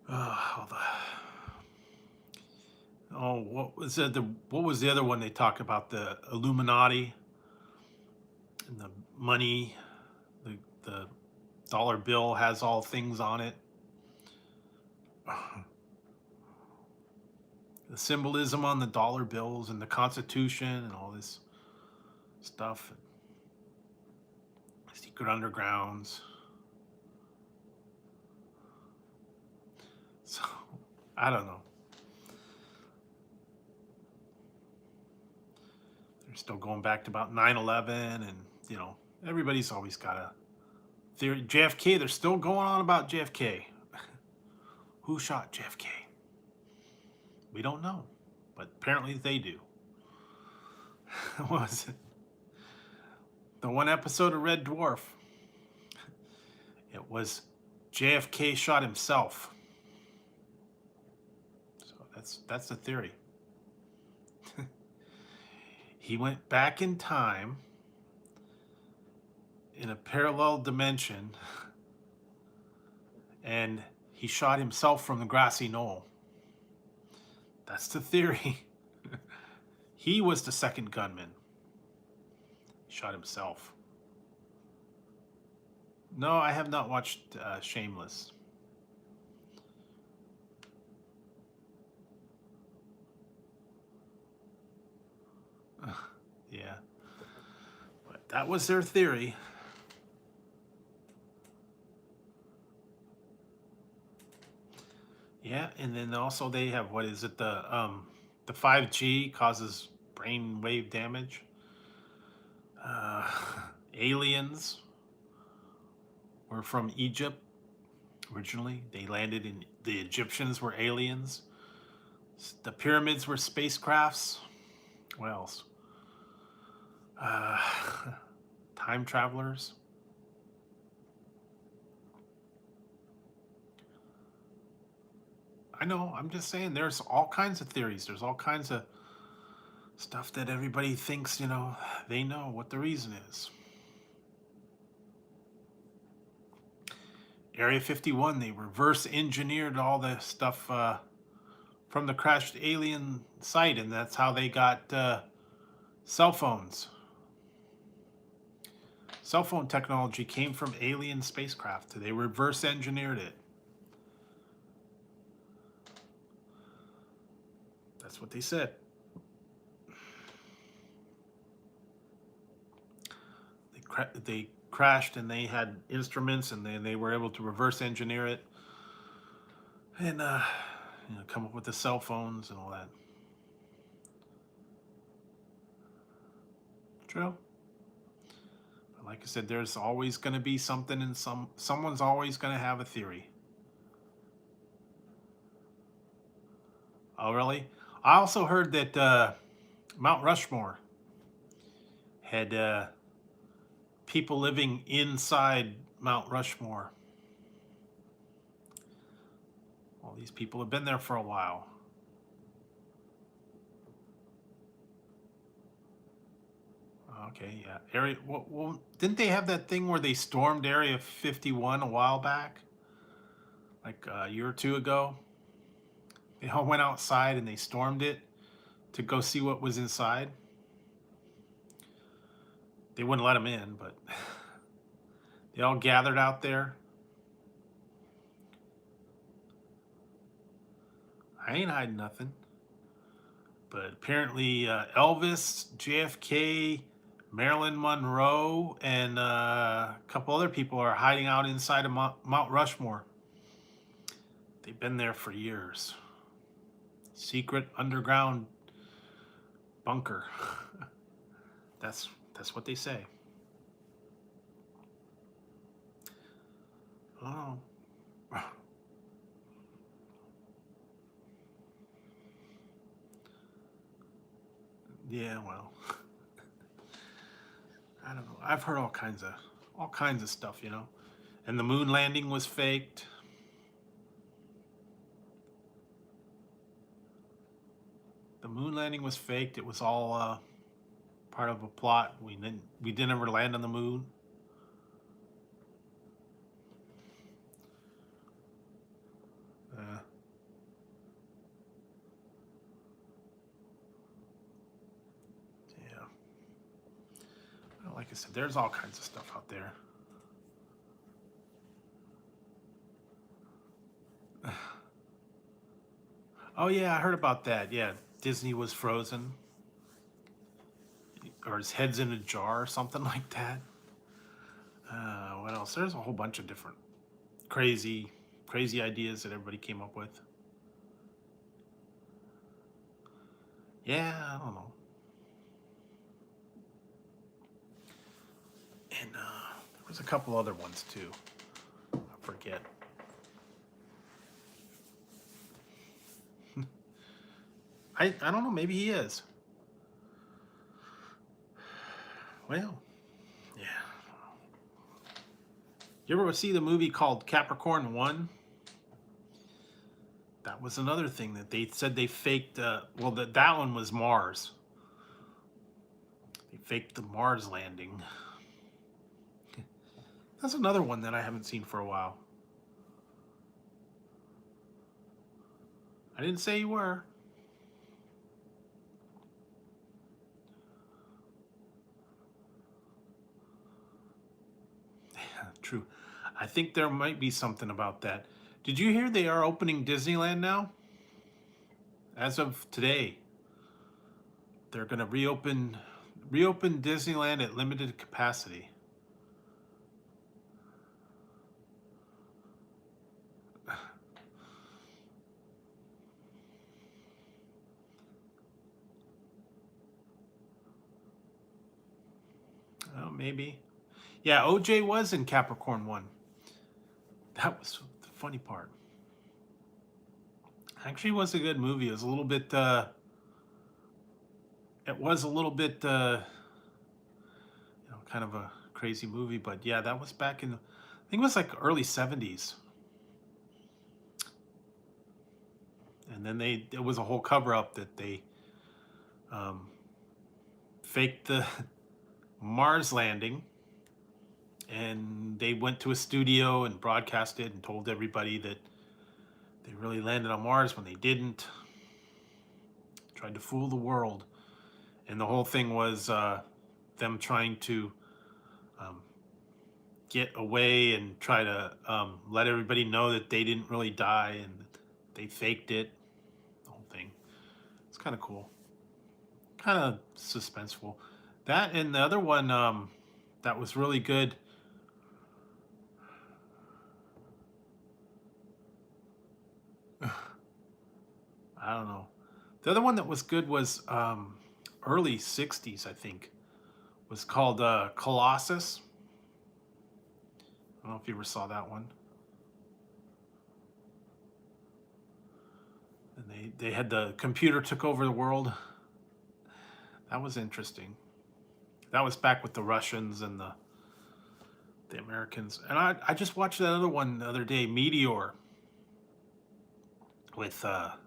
all the. Oh, what was the other one they talk about? The Illuminati and the money. The dollar bill has all things on it. The symbolism on the dollar bills and the Constitution and all this stuff. Secret undergrounds. So I don't know. They're still going back to about 9/11, and you know everybody's always got a theory. JFK. They're still going on about JFK. Who shot JFK? We don't know, but apparently they do. What was it? The one episode of Red Dwarf. It was JFK shot himself. So that's the theory. He went back in time in a parallel dimension and he shot himself from the grassy knoll. That's the theory. He was the second gunman. He shot himself. No, I have not watched Shameless. Yeah. But that was their theory. Yeah, and then also they have, what is it, the 5G causes brain wave damage. Uh, aliens were from Egypt originally. They landed in the Egyptians were aliens. The pyramids were spacecrafts. What else? Uh, time travelers. I know. I'm just saying. There's all kinds of theories. There's all kinds of stuff that everybody thinks, they know what the reason is. Area 51, they reverse engineered all the stuff from the crashed alien site, and that's how they got cell phones. Cell phone technology came from alien spacecraft. They reverse engineered it. That's what they said. They crashed and they had instruments and they were able to reverse engineer it and come up with the cell phones and all that. True. But like I said, there's always going to be something, and someone's always going to have a theory. Oh, really? I also heard that Mount Rushmore had people living inside Mount Rushmore. All these people have been there for a while. Okay, yeah. Well, didn't they have that thing where they stormed Area 51 a while back? like a year or two ago. They all went outside and they stormed it to go see what was inside. They wouldn't let them in, but they all gathered out there. I ain't hiding nothing. But apparently Elvis, JFK, Marilyn Monroe, and a couple other people are hiding out inside of Mount Rushmore. They've been there for years. Secret underground bunker. That's what they say. Oh. Yeah, well, I don't know. I've heard all kinds of stuff, you know. And the moon landing was faked. The moon landing was faked. It was all part of a plot. We didn't ever land on the moon. Yeah. Well, like I said, there's all kinds of stuff out there. Oh yeah, I heard about that. Yeah, Disney was frozen, or his head's in a jar, or something like that. What else? There's a whole bunch of different crazy ideas that everybody came up with. Yeah, I don't know. And there was a couple other ones too. I forget. I don't know. Maybe he is. Well, yeah. You ever see the movie called Capricorn 1? That was another thing that they said they faked. Well, that one was Mars. They faked the Mars landing. That's another one that I haven't seen for a while. I didn't say you were. Yeah, true. I think there might be something about that. Did you hear they are opening Disneyland now? As of today, they're going to reopen Disneyland at limited capacity. Oh, maybe. Yeah, OJ was in Capricorn 1. That was the funny part. Actually, it was a good movie. It was a little bit kind of a crazy movie, but yeah, that was back in, I think it was like early 70s. And then it was a whole cover up that they faked the Mars landing, and they went to a studio and broadcasted and told everybody that they really landed on Mars when they didn't. Tried to fool the world. And the whole thing was them trying to get away and try to let everybody know that they didn't really die and they faked it. The whole thing. It's kind of cool. Kind of suspenseful. That and the other one that was really good. I don't know. The other one that was good was early 60s, I think. Was called Colossus. I don't know if you ever saw that one. And they had the computer took over the world. That was interesting. That was back with the Russians and the Americans. And I just watched that other one the other day, Meteor, with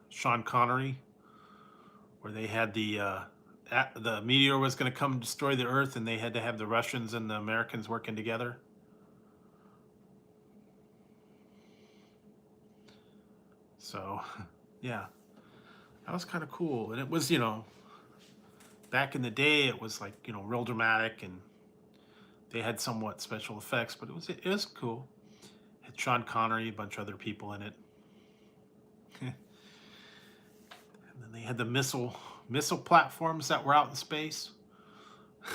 Sean Connery, where they had the meteor was going to come destroy the Earth, and they had to have the Russians and the Americans working together. So, yeah, that was kind of cool. And it was, back in the day, it was like, real dramatic, and they had somewhat special effects, but it was cool. It had Sean Connery, a bunch of other people in it. And then they had the missile platforms that were out in space.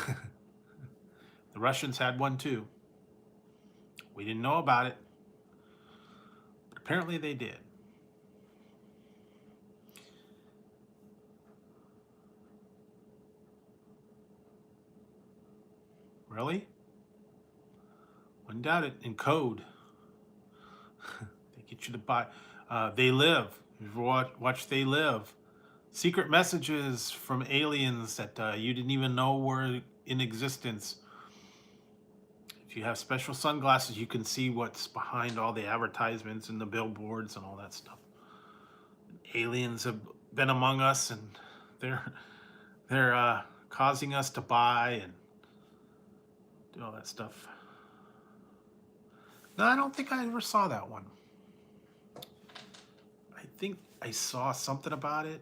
The Russians had one too. We didn't know about it, but apparently they did. Really? Wouldn't doubt it. In code, they get you to buy. They Live. If you watch They Live. Secret messages from aliens that you didn't even know were in existence. If you have special sunglasses, you can see what's behind all the advertisements and the billboards and all that stuff. Aliens have been among us, and they're causing us to buy and do all that stuff. No, I don't think I ever saw that one. I think I saw something about it.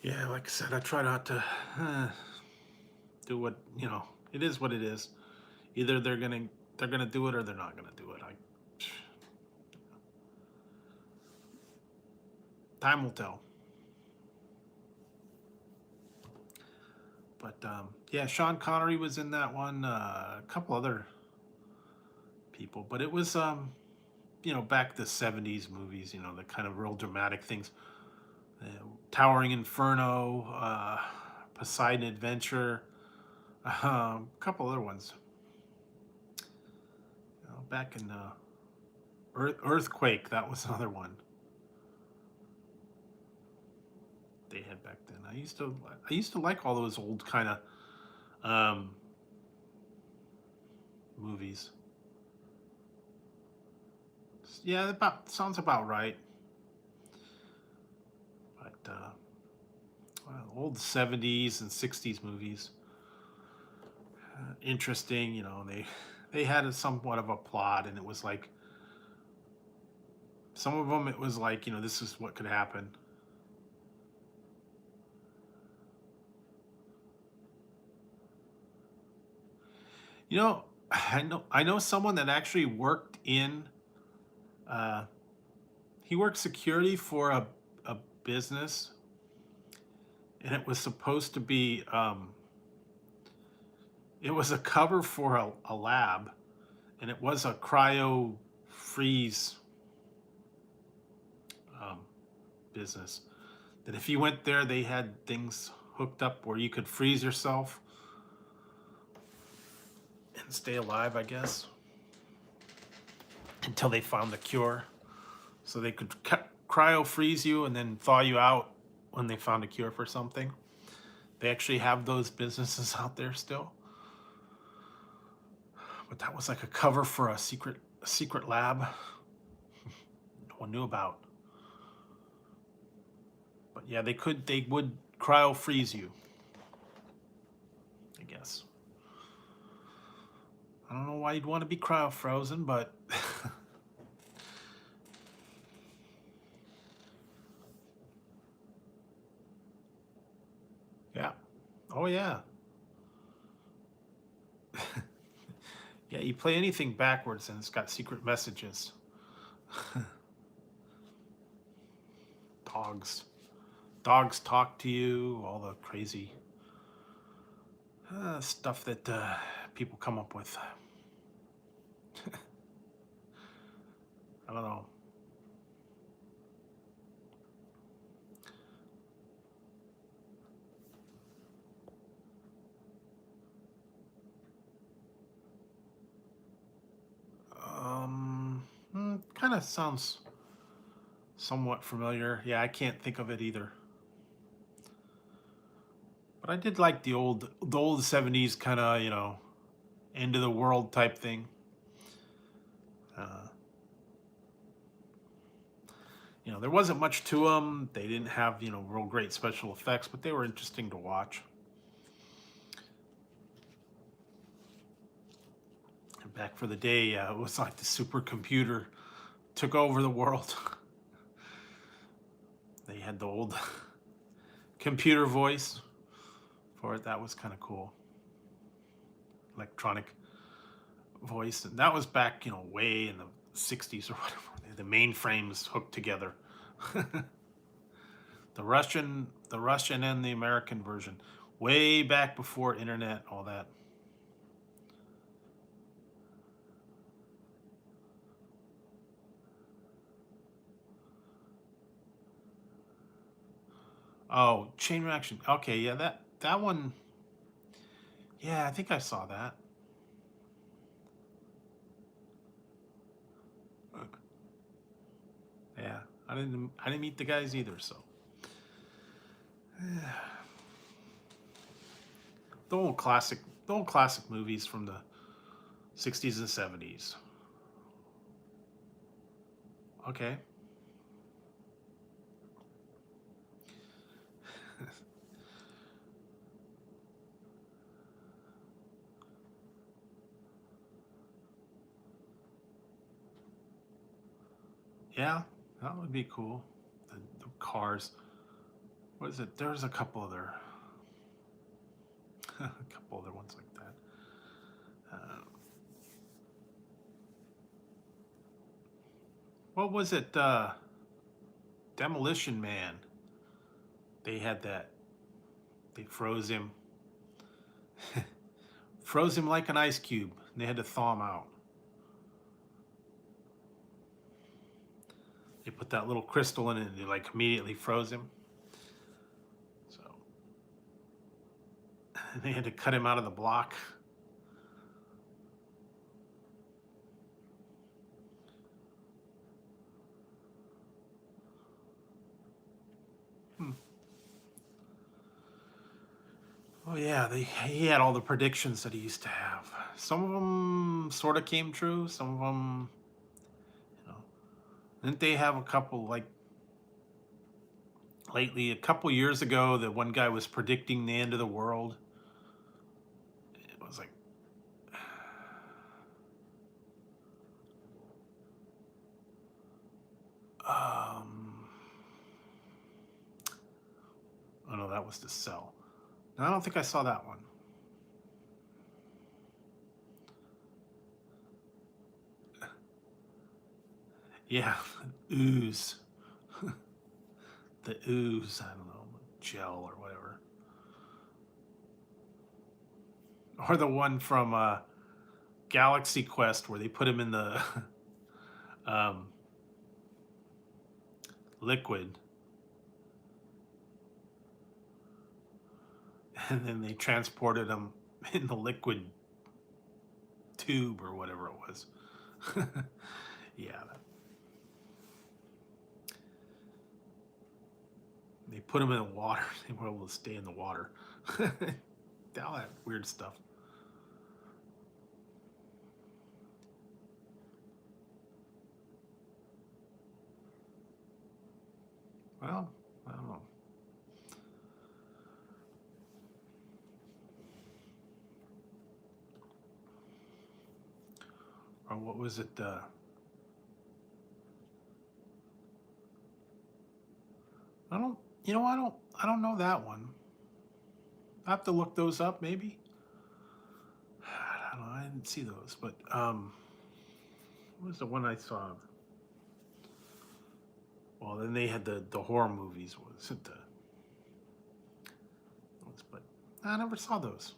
Yeah, like I said, I try not to do what, it is what it is. Either they're gonna do it or they're not gonna do it. Time will tell. But yeah, Sean Connery was in that one. A couple other people, but it was back the '70s movies. The kind of real dramatic things. Towering Inferno, Poseidon Adventure, a couple other ones. Back in Earthquake, that was another one they had back then. I used to like all those old kind of movies. Yeah, sounds about right. But old '70s and '60s movies, interesting. They had somewhat of a plot, and it was like some of them. It was like this is what could happen. I know someone that actually worked in. Uh, he worked security for a business, and it was supposed to be. It was a cover for a lab, and it was a cryo freeze um, business. That if you went there, they had things hooked up where you could freeze yourself and stay alive, I guess, until they found the cure. So they could cryo freeze you and then thaw you out when they found a cure for something. They actually have those businesses out there still. But that was like a cover for a secret lab no one knew about. But yeah, they would cryo freeze you, I guess. I don't know why you'd want to be cryo frozen, but yeah. Oh yeah. Yeah, you play anything backwards and it's got secret messages. Dogs. Dogs talk to you, all the crazy stuff that people come up with. I don't know. Kind of sounds somewhat familiar. Yeah, I can't think of it either. But I did like the old '70s kind of end of the world type thing. Uh, You know, there wasn't much to them. They didn't have, you know, real great special effects, but they were interesting to watch. And back for the day, it was like the supercomputer took over the world. They had the old computer voice for it. That was kind of cool. Electronic voice. And that was back, you know, way in the 60s or whatever. The mainframes hooked together. the Russian and the American version. Way back before internet, all that. Oh, chain reaction. Okay, yeah, that one. Yeah, I think I saw that. Yeah, I didn't meet the guys either, so. The old classic movies from the 60s and 70s. Okay. Yeah, that would be cool. The cars. What is it? There's a couple other ones like that. What was it? Demolition Man. They had that. They froze him. Froze him like an ice cube. And they had to thaw him out. They put that little crystal in it and they like immediately froze him. So and they had to cut him out of the block. Oh yeah, he had all the predictions that he used to have. Some of them sort of came true. Some of them, you know, didn't they have a couple like lately? A couple years ago, that one guy was predicting the end of the world. It was like, oh no, that was The Cell. No, I don't think I saw that one. Yeah, ooze. The ooze, I don't know, gel or whatever. Or the one from Galaxy Quest where they put him in the liquid. And then they transported him in the liquid tube or whatever it was. Yeah. They put him in the water. They were able to stay in the water. All that weird stuff. Well, I don't know. Or what was it? I don't know that one. I have to look those up, maybe. I don't know. I didn't see those, but what was the one I saw? Well, then they had the horror movies. Was it the? But I never saw those.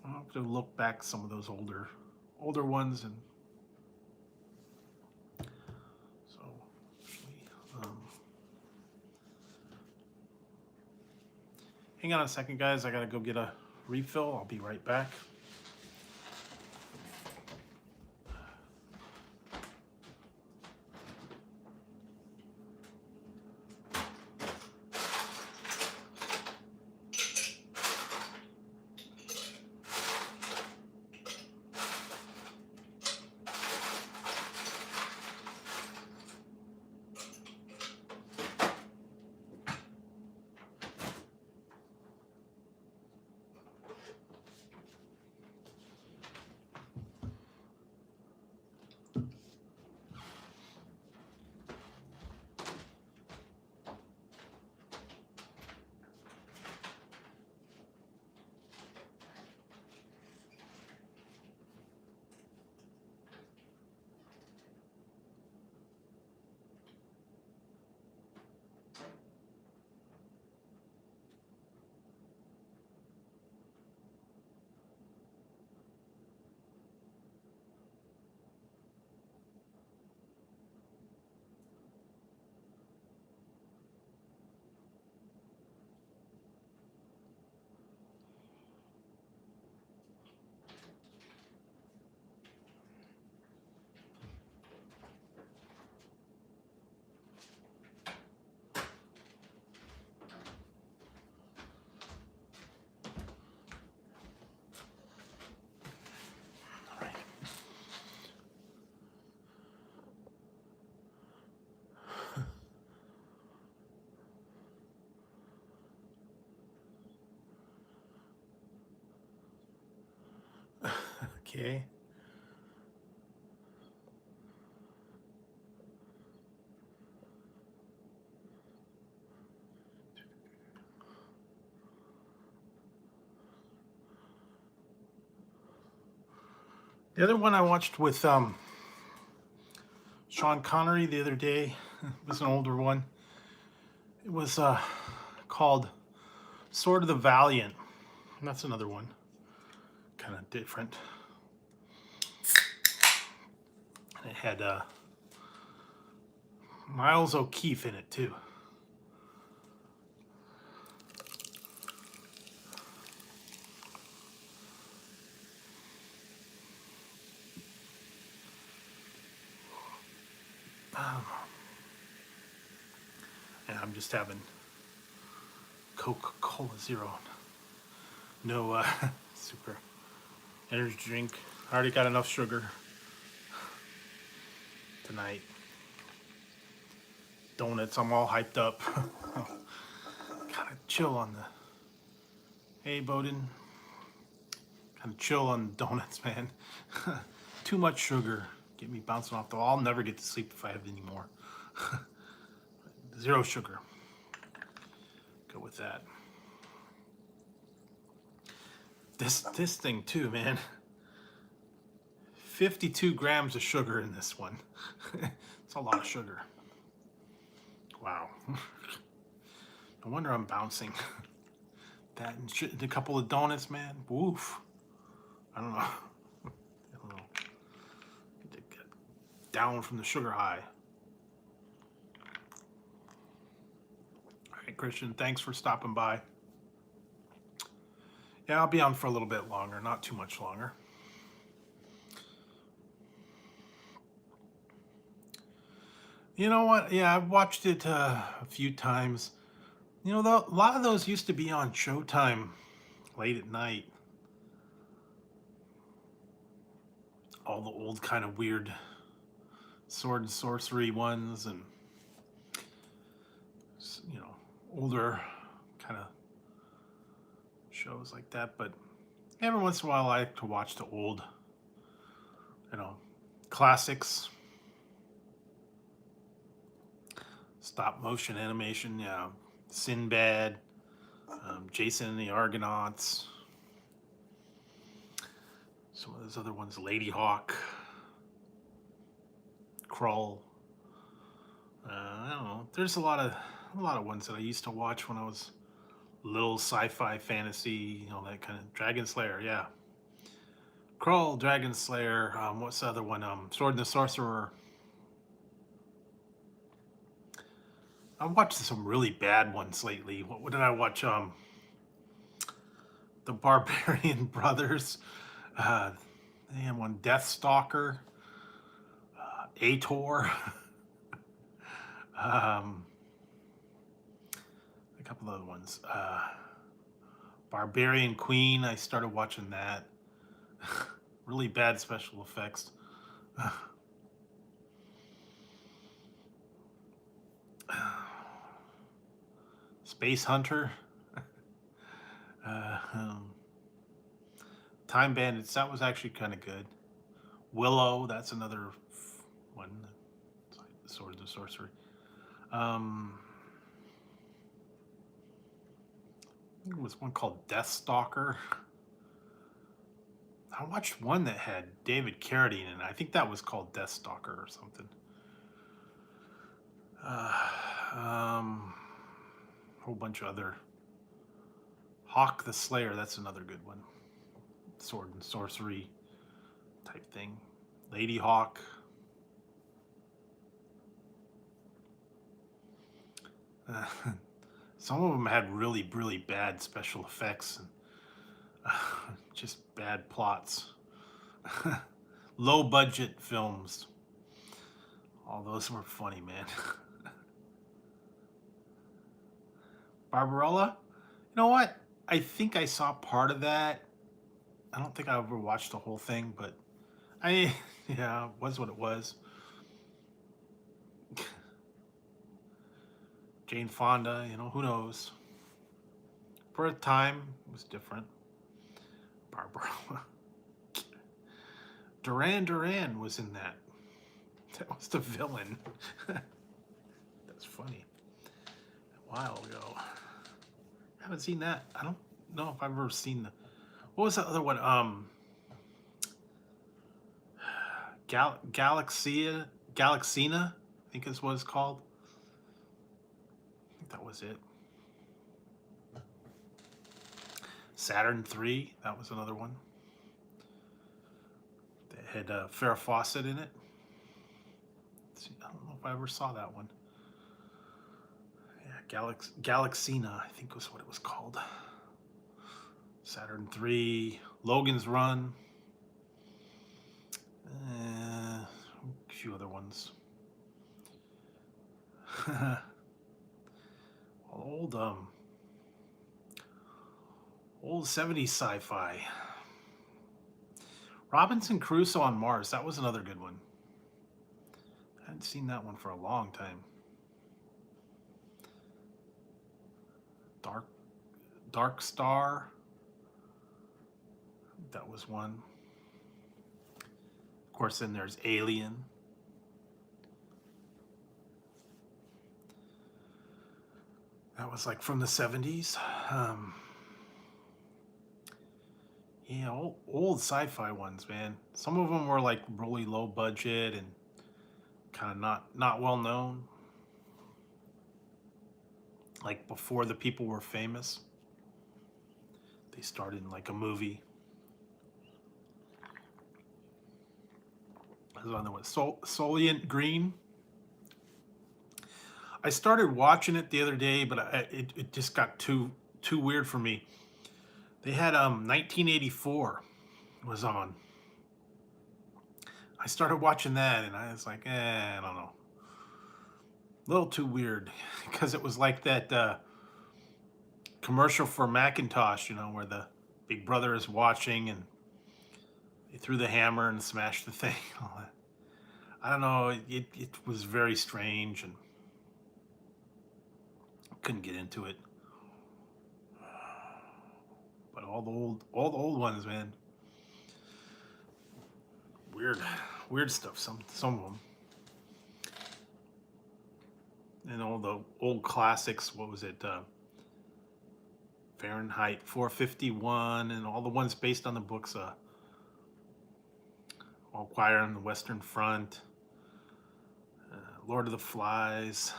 I'll have to look back some of those older ones and. So, hang on a second, guys. I gotta go get a refill. I'll be right back. Okay. The other one I watched with Sean Connery the other day was an older one. It was called Sword of the Valiant. And that's another one, kind of different. And it had Miles O'Keefe in it too. And I'm just having Coca-Cola Zero. No super energy drink. I already got enough sugar tonight. Donuts, I'm all hyped up. Kind of chill on the... Hey, Bowden. Kind of chill on the donuts, man. Too much sugar. Get me bouncing off the wall. I'll never get to sleep if I have any more. Zero sugar. Go with that. This thing too, man. 52 grams of sugar in this one. It's a lot of sugar. Wow. No wonder I'm bouncing. That and a couple of donuts, man. Woof. I don't know. Get down from the sugar high. All right, Christian, thanks for stopping by. Yeah, I'll be on for a little bit longer, not too much longer. You know what? Yeah, I've watched it a few times. You know, a lot of those used to be on Showtime late at night. All the old kind of weird sword and sorcery ones and, you know, older kind of shows like that. But every once in a while I like to watch the old, you know, classics. Stop motion animation, yeah. Sinbad, Jason and the Argonauts. Some of those other ones, Lady Hawk, Krull. I don't know. There's a lot of ones that I used to watch when I was little, sci-fi, fantasy, you know, that kind of Dragon Slayer, yeah. Krull, Dragon Slayer. What's the other one? Sword and the Sorcerer. I've watched some really bad ones lately. What did I watch? The Barbarian Brothers. They had one, Deathstalker. Ator. A couple other ones. Barbarian Queen. I started watching that. Really bad special effects. Space Hunter. Time Bandits, that was actually kind of good. Willow, that's another one. Sword of the Sorcery. I think it was one called Deathstalker. I watched one that had David Carradine in it. I think that was called Deathstalker or something. Whole bunch of other. Hawk the Slayer, that's another good one. Sword and sorcery type thing. Lady Hawk. Some of them had really, really bad special effects and just bad plots. Low budget films. All those were funny, man. Barbarella? You know what? I think I saw part of that. I don't think I ever watched the whole thing, but yeah, it was what it was. Jane Fonda, you know, who knows? For a time, it was different. Barbarella. Duran Duran was in that. That was the villain. That's funny. A while ago. I haven't seen that. I don't know if I've ever seen the. What was the other one? Galaxina, I think is what it's called. I think that was it. Saturn 3, that was another one. That had Farrah Fawcett in it. See, I don't know if I ever saw that one. Yeah, Galaxina, I think was what it was called. Saturn 3, Logan's Run. A few other ones. Old 70s sci-fi. Robinson Crusoe on Mars, that was another good one. I hadn't seen that one for a long time. Dark Star, that was one. Of course, then there's Alien. That was like from the 70s. Yeah, old sci-fi ones, man. Some of them were like really low budget and kind of not well known. Like before the people were famous, they started in like a movie. There's another one, Soylent Green. I started watching it the other day, but it just got too weird for me. They had 1984 was on. I started watching that, and I was like, I don't know. A little too weird, because it was like that commercial for Macintosh, you know, where the big brother is watching, and they threw the hammer and smashed the thing. I don't know. It was very strange, and couldn't get into it. But all the old ones, man. Weird stuff. Some of them. And all the old classics. What was it? Fahrenheit 451, and all the ones based on the books. All Quiet on the Western Front. Lord of the Flies.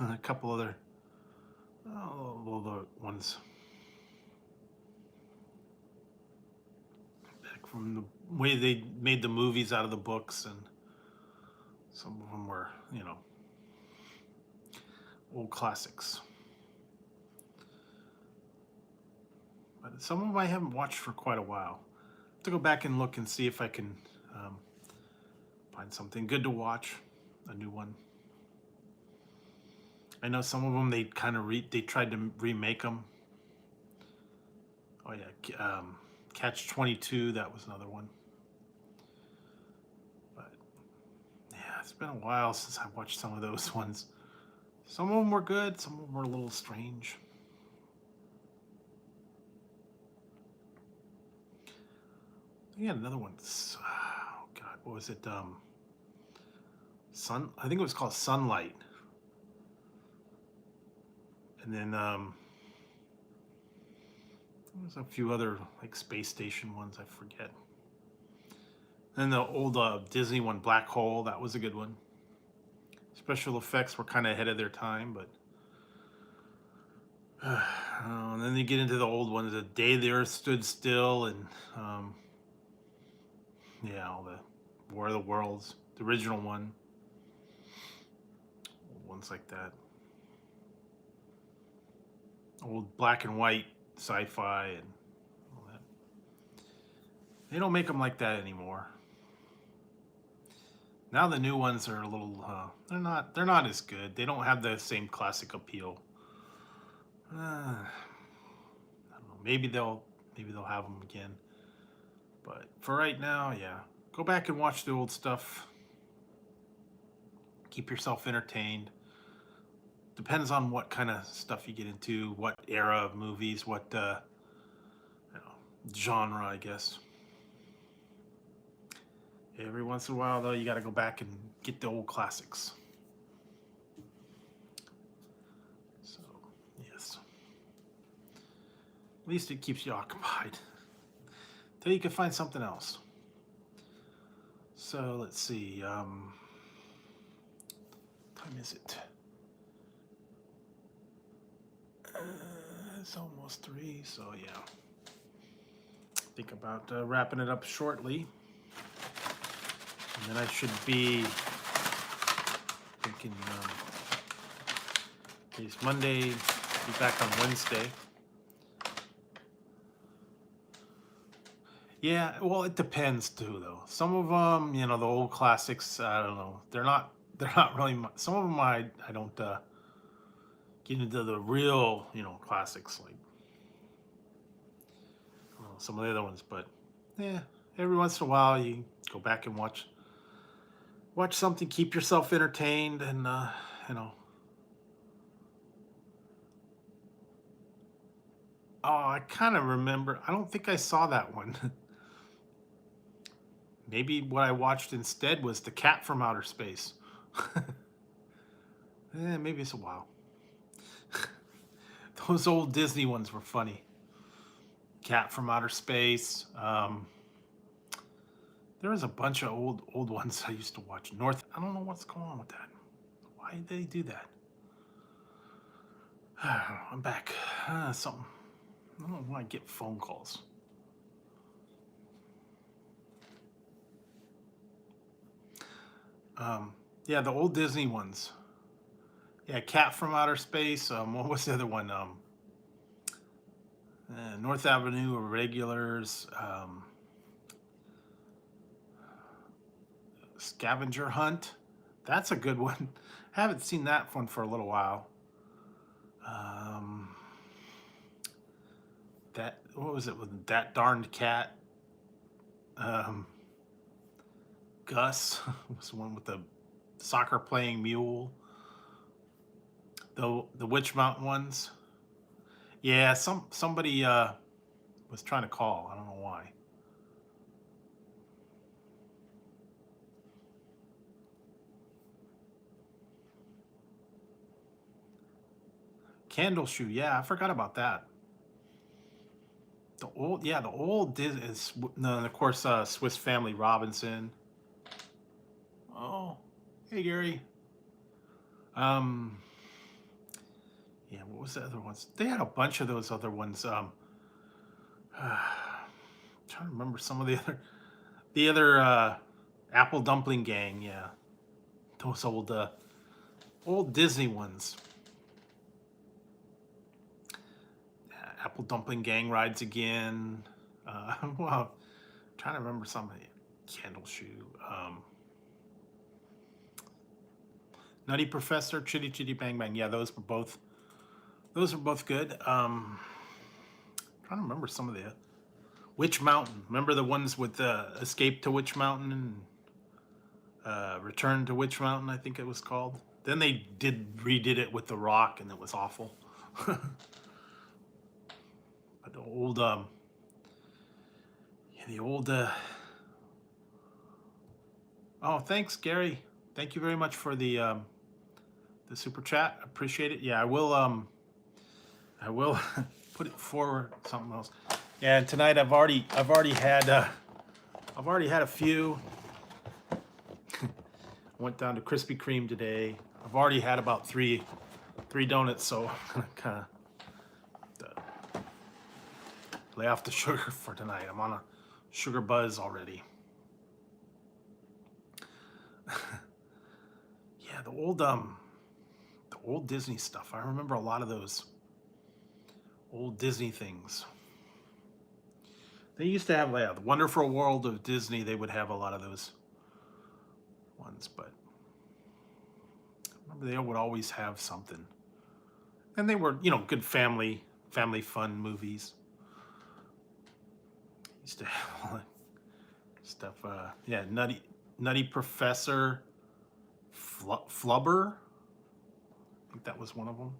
A couple other. All the ones. From the way they made the movies out of the books, and some of them were, you know, old classics. But some of them I haven't watched for quite a while. I have to go back and look and see if I can find something good to watch, a new one. I know some of them they kind of they tried to remake them. Oh yeah. Catch 22, that was another one. But yeah, it's been a while since I watched some of those ones. Some of them were good, some of them were a little strange. I had another one. Oh God, what was it? I think it was called Sunlight. And then there's a few other like space station ones, I forget. And the old Disney one, Black Hole, that was a good one. Special effects were kind of ahead of their time, but and then you get into the old ones, The Day the Earth Stood Still, and yeah, all the War of the Worlds, the original one, old ones like that. Old black and white sci-fi and all that. They don't make them like that anymore. Now the new ones are a little they're not as good. They don't have the same classic appeal. I don't know. Maybe they'll have them again. But for right now, yeah. Go back and watch the old stuff. Keep yourself entertained. Depends on what kind of stuff you get into, what era of movies, what genre, I guess. Every once in a while, though, you got to go back and get the old classics. So, yes. At least it keeps you occupied till you can find something else. So, let's see. Time is it? It's almost 3, so yeah. Think about wrapping it up shortly. And then I should be thinking, it's Monday, be back on Wednesday. Yeah, well, it depends too, though. Some of them, you know, the old classics, I don't know. They're not really some of them I don't get into the real, you know, classics like some of the other ones, but yeah, every once in a while you go back and watch something, keep yourself entertained, and you know. Oh, I kind of remember. I don't think I saw that one. Maybe what I watched instead was The Cat from Outer Space. Maybe it's a while. Those old Disney ones were funny. Cat from Outer Space. There was a bunch of old ones I used to watch. I don't know what's going on with that. Why did they do that? I'm back. Something. I don't know why I get phone calls. Yeah, the old Disney ones. Yeah, Cat from Outer Space. What was the other one? North Avenue Irregulars. Scavenger Hunt. That's a good one. Haven't seen that one for a little while. What was it with That Darned Cat? Gus was the one with the soccer playing mule. The Witch Mountain ones. Yeah, somebody was trying to call. I don't know why. Candle Shoe. Yeah, I forgot about that. The old is, and of course, Swiss Family Robinson. Oh, hey Gary. Yeah, what was the other ones? They had a bunch of those other ones. Trying to remember some of the other Apple Dumpling Gang. Yeah, those old Disney ones. Apple Dumpling Gang Rides Again. Well, trying to remember some of the Candle Shoe. Nutty Professor, Chitty Chitty Bang Bang. Yeah, those were both good. Trying to remember some of the Witch Mountain. Remember the ones with Escape to Witch Mountain and Return to Witch Mountain, I think it was called. Then they redid it with The Rock, and it was awful. But the old oh, thanks Gary. Thank you very much for the super chat. Appreciate it. Yeah, I will put it forward something else. Yeah, and tonight I've already had a few. Went down to Krispy Kreme today. I've already had about three donuts, so I'm gonna kind of lay off the sugar for tonight. I'm on a sugar buzz already. Yeah, the old Disney stuff. I remember a lot of those old Disney things. They used to have the Wonderful World of Disney. They would have a lot of those ones, but I remember they would always have something. And they were, good family fun movies. Used to have all that stuff. Yeah, Nutty Professor, Flubber. I think that was one of them.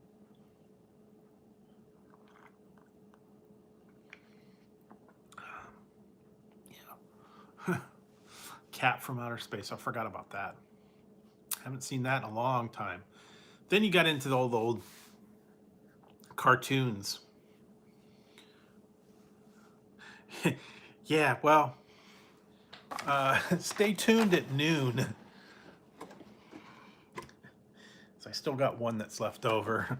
Cat from Outer Space. I forgot about that. Haven't seen that in a long time. Then you got into the old cartoons. Yeah, well, stay tuned at noon. So I still got one that's left over.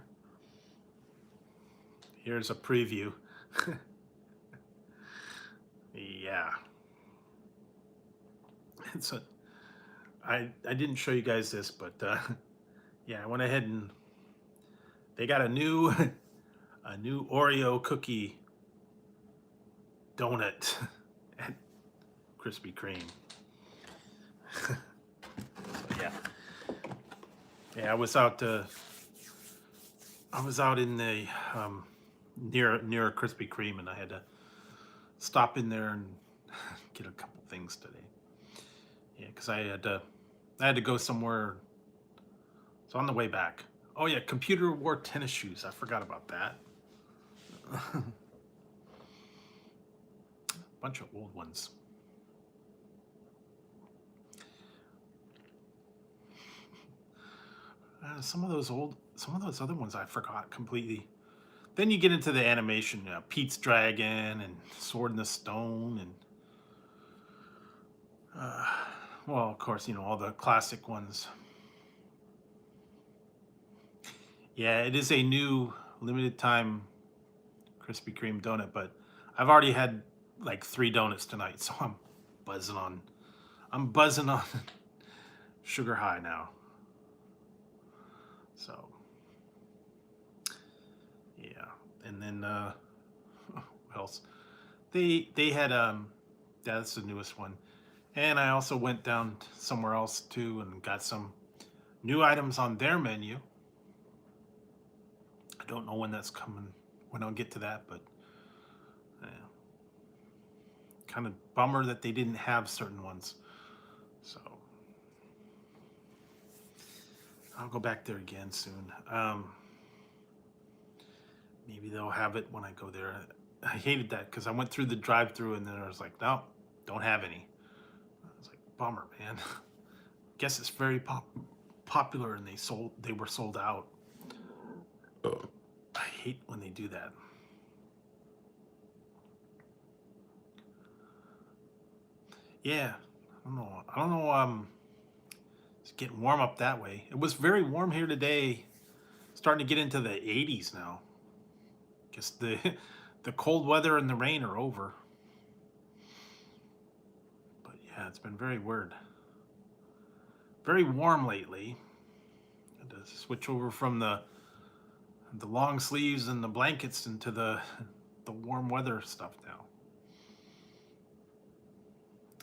Here's a preview. Yeah. So I didn't show you guys this, but yeah, I went ahead and they got a new Oreo cookie donut at Krispy Kreme. So yeah. Yeah, I was out in the near Krispy Kreme, and I had to stop in there and get a couple things today. Yeah, because I had to go somewhere. So on the way back. Oh yeah, computer wore tennis shoes. I forgot about that. Bunch of old ones. Some of those other ones I forgot completely. Then you get into the animation, Pete's Dragon and Sword in the Stone, and well, of course, all the classic ones. Yeah, it is a new limited time Krispy Kreme donut, but I've already had like 3 donuts tonight, so I'm buzzing on sugar high now. So yeah, and then what else? They had that's the newest one, and I also went down somewhere else too and got some new items on their menu. I don't know when that's coming, when I'll get to that, but kind of bummer that they didn't have certain ones. So I'll go back there again soon. Maybe they'll have it when I go there. I hated that because I went through the drive-through and then I was like, no, don't have any. I was like, bummer, man. Guess it's very popular and they were sold out. I hate when they do that. Yeah, I don't know. It's getting warm up that way. It was very warm here today. Starting to get into the 80s now. Guess the cold weather and the rain are over. But yeah, it's been very weird. Very warm lately. I had to switch over from the long sleeves and the blankets into the warm weather stuff now.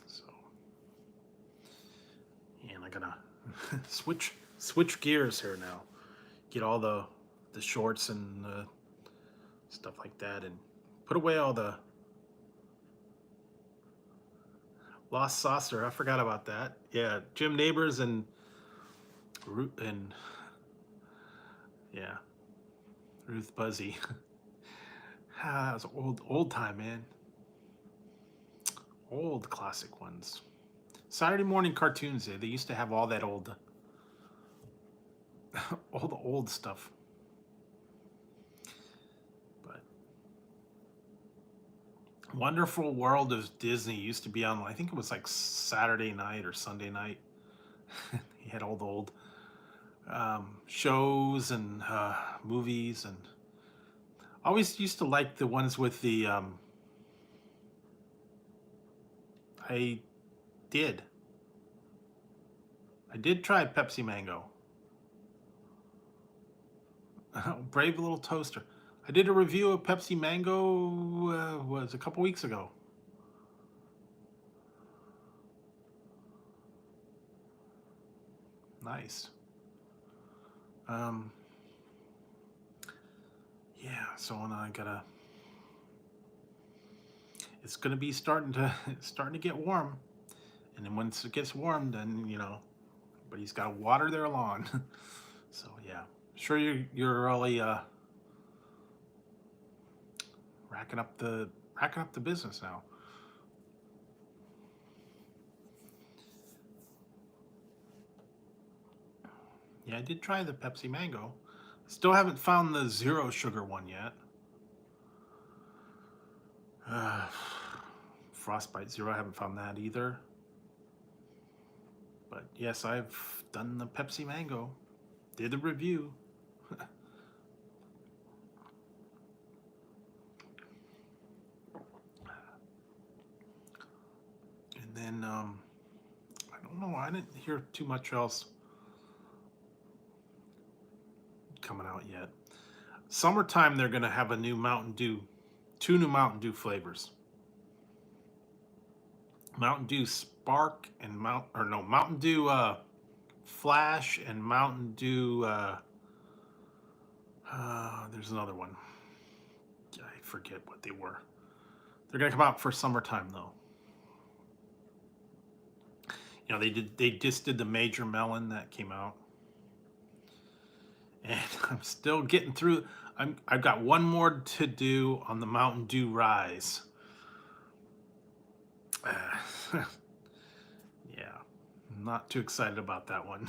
So, and I gotta switch gears here now. Get all the shorts and stuff like that, and put away all the Lost Saucer. I forgot about that. Yeah, Jim Neighbors and yeah, Ruth Buzzy. That was old time, man. Old classic ones. Saturday morning cartoons. They used to have all that old stuff. But Wonderful World of Disney used to be on, I think it was like Saturday night or Sunday night. He had all the old shows and movies, and I always used to like the ones with the I did try Pepsi Mango. Brave Little Toaster. I did a review of Pepsi Mango was a couple weeks ago. Nice. Yeah, so I gotta. It's gonna be starting to get warm, and then once it gets warm, then everybody's got to water their lawn. So yeah, sure you're really racking up the business now. Yeah, I did try the Pepsi Mango. Still haven't found the zero sugar one yet. Frostbite Zero, I haven't found that either. But yes, I've done the Pepsi Mango. Did the review. And then, I don't know, I didn't hear too much else coming out yet. Summertime, they're going to have a new Mountain Dew, 2 new Mountain Dew flavors. Mountain Dew Spark and Mountain Dew Flash and Mountain Dew, there's another one. I forget what they were. They're going to come out for summertime though. You know, they just did the Major Melon that came out. And I'm still getting through. I've got one more to do on the Mountain Dew Rise. Yeah, I'm not too excited about that one.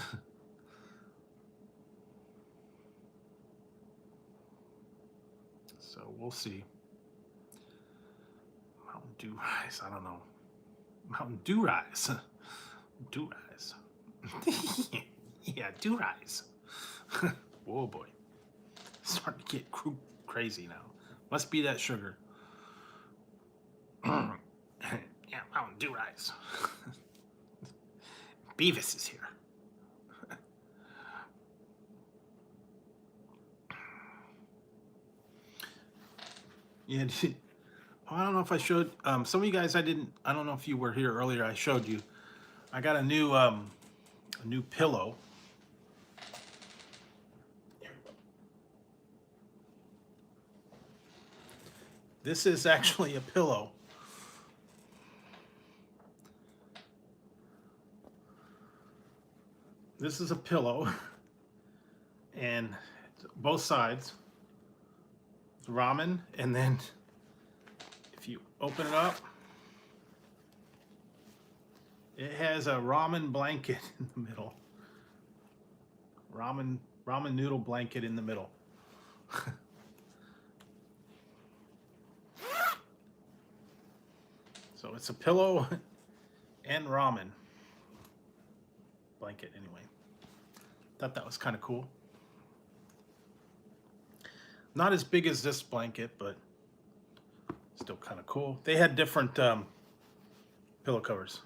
So we'll see. Mountain Dew Rise, I don't know. Mountain Dew Rise. Dew Rise. Yeah, Dew Rise. Whoa, boy. Starting to get crazy now. Must be that sugar. Yeah, Mountain Dew Rise. Beavis is here. Yeah, I don't know if I showed some of you guys. I don't know if you were here earlier. I showed you. I got a new pillow. This is actually a pillow. This is a pillow, and both sides. Ramen, and then if you open it up, it has a ramen blanket in the middle. Ramen noodle blanket in the middle. So it's a pillow and ramen blanket anyway. Thought that was kind of cool. Not as big as this blanket, but still kind of cool. They had different pillow covers.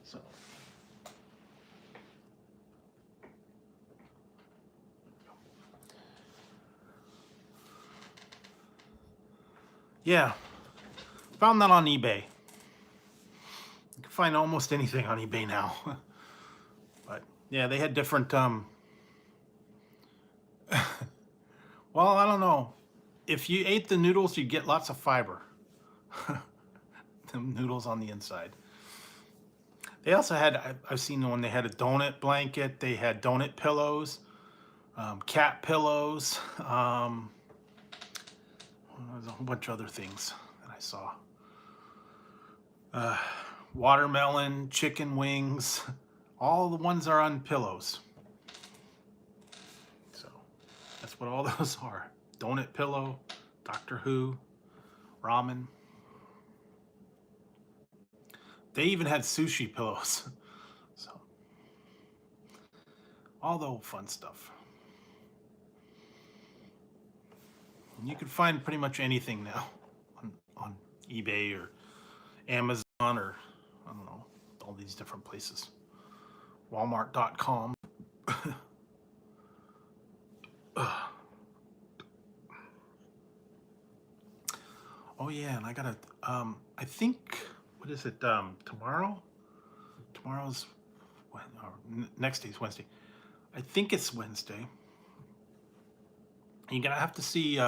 So yeah, found that on eBay. You can find almost anything on eBay now. But yeah, they had different well, I don't know. If you ate the noodles, you'd get lots of fiber. The noodles on the inside. They also had, I've seen when they had a donut blanket, they had donut pillows, cat pillows, there's a whole bunch of other things that I saw. Watermelon, chicken wings, all the ones are on pillows. So that's what all those are. Donut pillow, Doctor Who, ramen. They even had sushi pillows. So all the old fun stuff. And you can find pretty much anything now on eBay or Amazon or I don't know, all these different places. Walmart.com. Oh yeah, and I gotta I think what is it, tomorrow? Tomorrow's next day's Wednesday. I think it's Wednesday. You're gonna have to see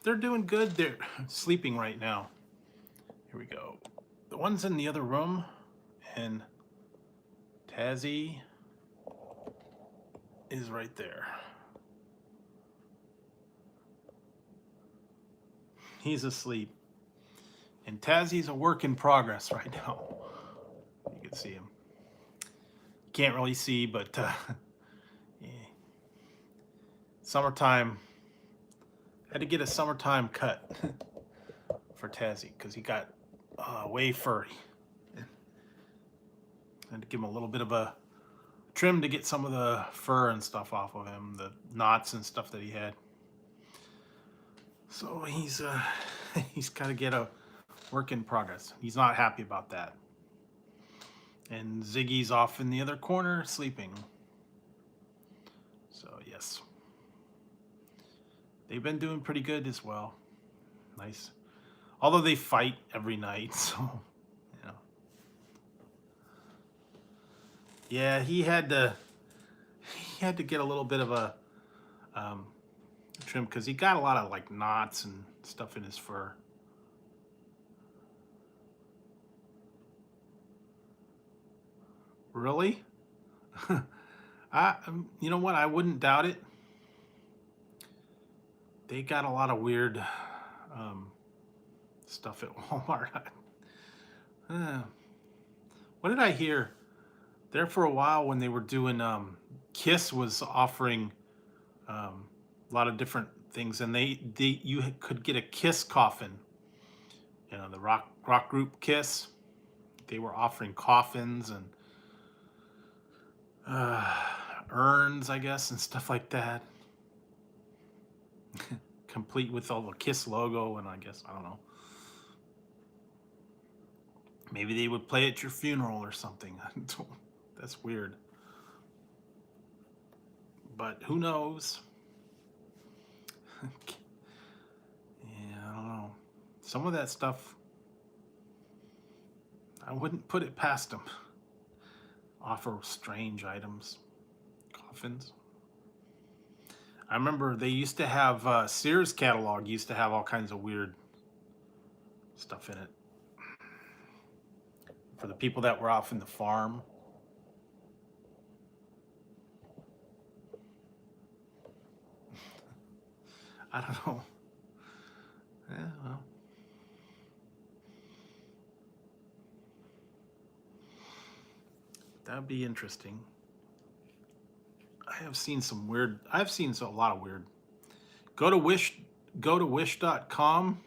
they're doing good. They're sleeping right now. Here we go. The one's in the other room, and Tazzy is right there. He's asleep. And Tazzy's a work in progress right now. You can see him. Can't really see, but yeah. Summertime. Had to get a summertime cut for Tazzy because he got way furry. Had to give him a little bit of a trim to get some of the fur and stuff off of him, the knots and stuff that he had. So he's got to get a work in progress. He's not happy about that. And Ziggy's off in the other corner sleeping. So yes, they've been doing pretty good as well. Nice. Although they fight every night, so you know. Yeah, he had to get a little bit of a trim because he got a lot of like knots and stuff in his fur. Really? You know what? I wouldn't doubt it. They got a lot of weird stuff at Walmart. What did I hear? There for a while when they were doing Kiss was offering a lot of different things, and you could get a Kiss coffin. You know, the rock group Kiss. They were offering coffins and urns, I guess, and stuff like that. Complete with all the Kiss logo, and I guess, I don't know. Maybe they would play at your funeral or something. That's weird. But who knows? Yeah, I don't know. Some of that stuff, I wouldn't put it past them. Offer strange items. Coffins. I remember they used to have, Sears catalog used to have all kinds of weird stuff in it. For the people that were off in the farm. I don't know. Yeah, well. That'd be interesting. I've seen a lot of weird. Go to wish.com.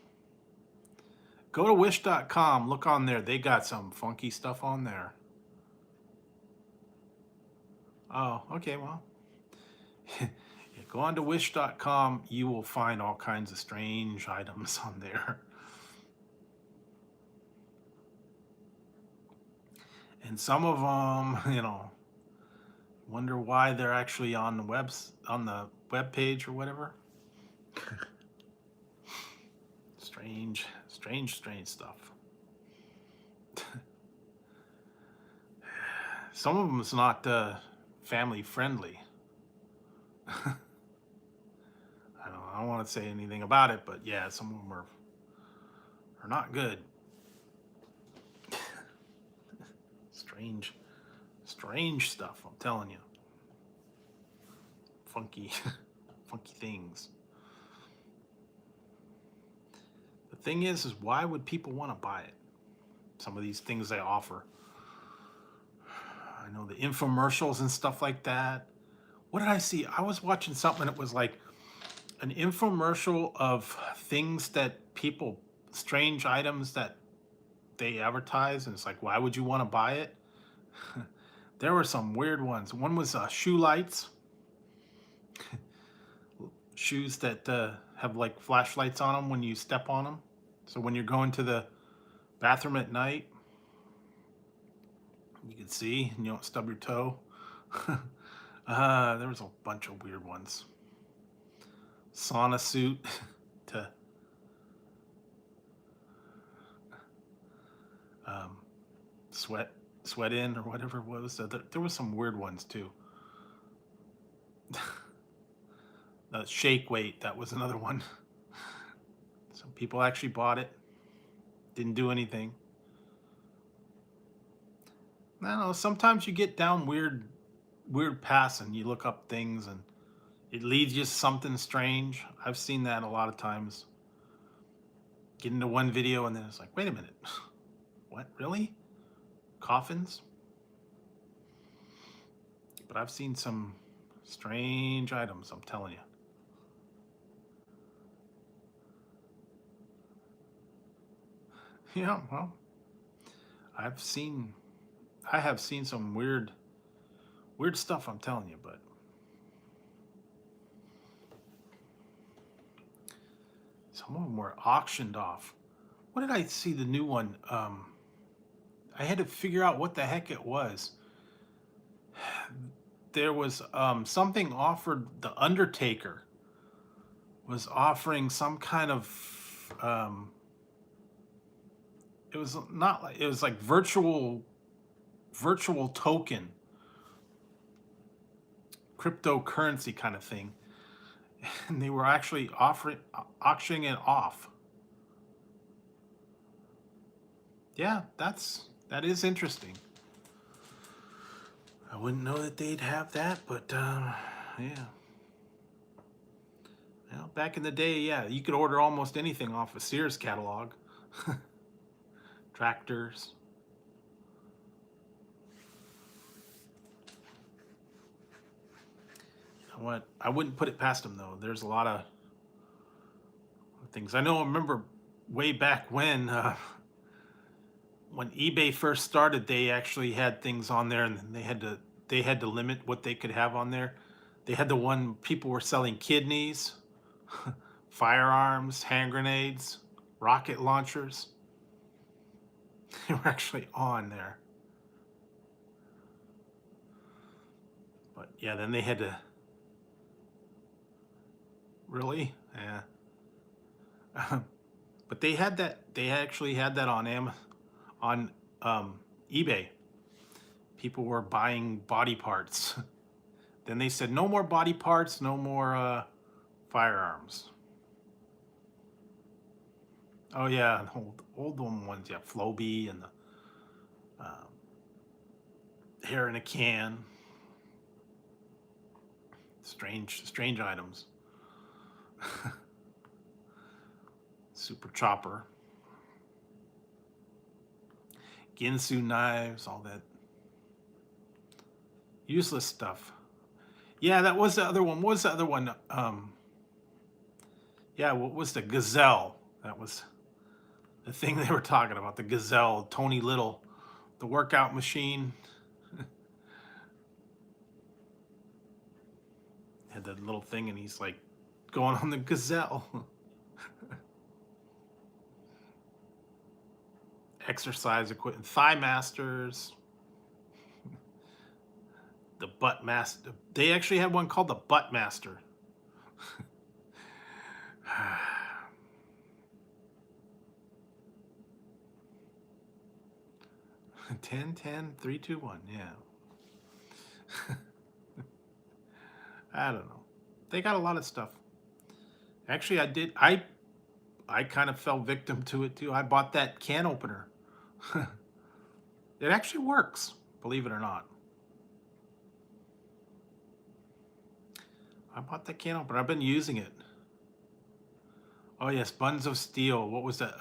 Go to wish.com, look on there. They got some funky stuff on there. Oh, okay, well. Yeah, go on to wish.com, you will find all kinds of strange items on there. And some of them, you know, wonder why they're actually on the web page or whatever. Strange stuff. Some of them is not family friendly. I don't want to say anything about it, but yeah, some of them are not good. Strange stuff, I'm telling you. Funky things. The thing is why would people want to buy it? Some of these things they offer. I know the infomercials and stuff like that. What did I see? I was watching something and it was like an infomercial of things that strange items that they advertise, and it's like, why would you want to buy it? There were some weird ones. One was shoe lights. Shoes that have like flashlights on them when you step on them. So when you're going to the bathroom at night, you can see and you don't stub your toe. There was a bunch of weird ones. Sauna suit to sweat in or whatever it was. There was some weird ones too. Shake weight, that was another one. Some people actually bought it. Didn't do anything. I don't know, sometimes you get down weird paths and you look up things and it leads you to something strange. I've seen that a lot of times. Get into one video and then it's like, wait a minute. What, really? Coffins? But I've seen some strange items, I'm telling you. Yeah, well, I have seen some weird stuff, I'm telling you, but some of them were auctioned off. What did I see the new one? I had to figure out what the heck it was. There was something offered. The Undertaker was offering some kind of it was not like, it was like virtual token, cryptocurrency kind of thing, and they were actually auctioning it off. Yeah, that is interesting. I wouldn't know that they'd have that, but yeah. Well, back in the day, yeah, you could order almost anything off a Sears catalog. Tractors. You know what? I wouldn't put it past them though. There's a lot of things. I remember way back when eBay first started, they actually had things on there, and they had to limit what they could have on there. They had the one people were selling kidneys, firearms, hand grenades, rocket launchers. They were actually on there. But yeah, then they had to. Really? Yeah. But they had that. They actually had that on eBay. People were buying body parts. Then they said no more body parts, no more firearms. Oh yeah, old ones. Yeah, Floby and the hair in a can. Strange items. Super chopper. Ginsu knives, all that useless stuff. Yeah, that was the other one. What was the other one? Yeah, what was the Gazelle? That was the thing they were talking about. The Gazelle, Tony Little, the workout machine. Had that little thing, and he's like going on the Gazelle. Exercise equipment, Thigh Masters. The Butt Master. They actually had one called the Butt Master. 10-10-3-2-1. Yeah. I don't know. They got a lot of stuff. Actually, I kind of fell victim to it too. I bought that can opener. It actually works, believe it or not. I bought that can opener. I've been using it. Oh yes, Buns of Steel. What was that?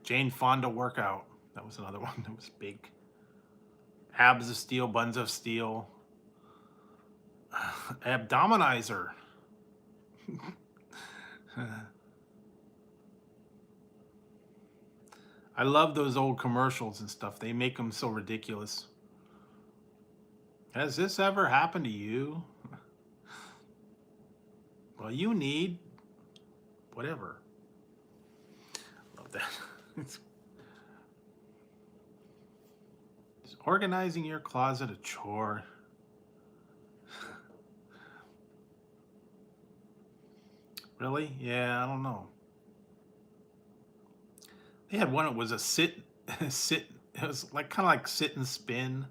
Jane Fonda workout. That was another one that was big. Abs of Steel, Buns of Steel. Abdominizer. I love those old commercials and stuff. They make them so ridiculous. Has this ever happened to you? Well, you need whatever. Love that. Is organizing your closet a chore? Really? Yeah, I don't know. They had one that was a sit. It was like kind of like sit and spin,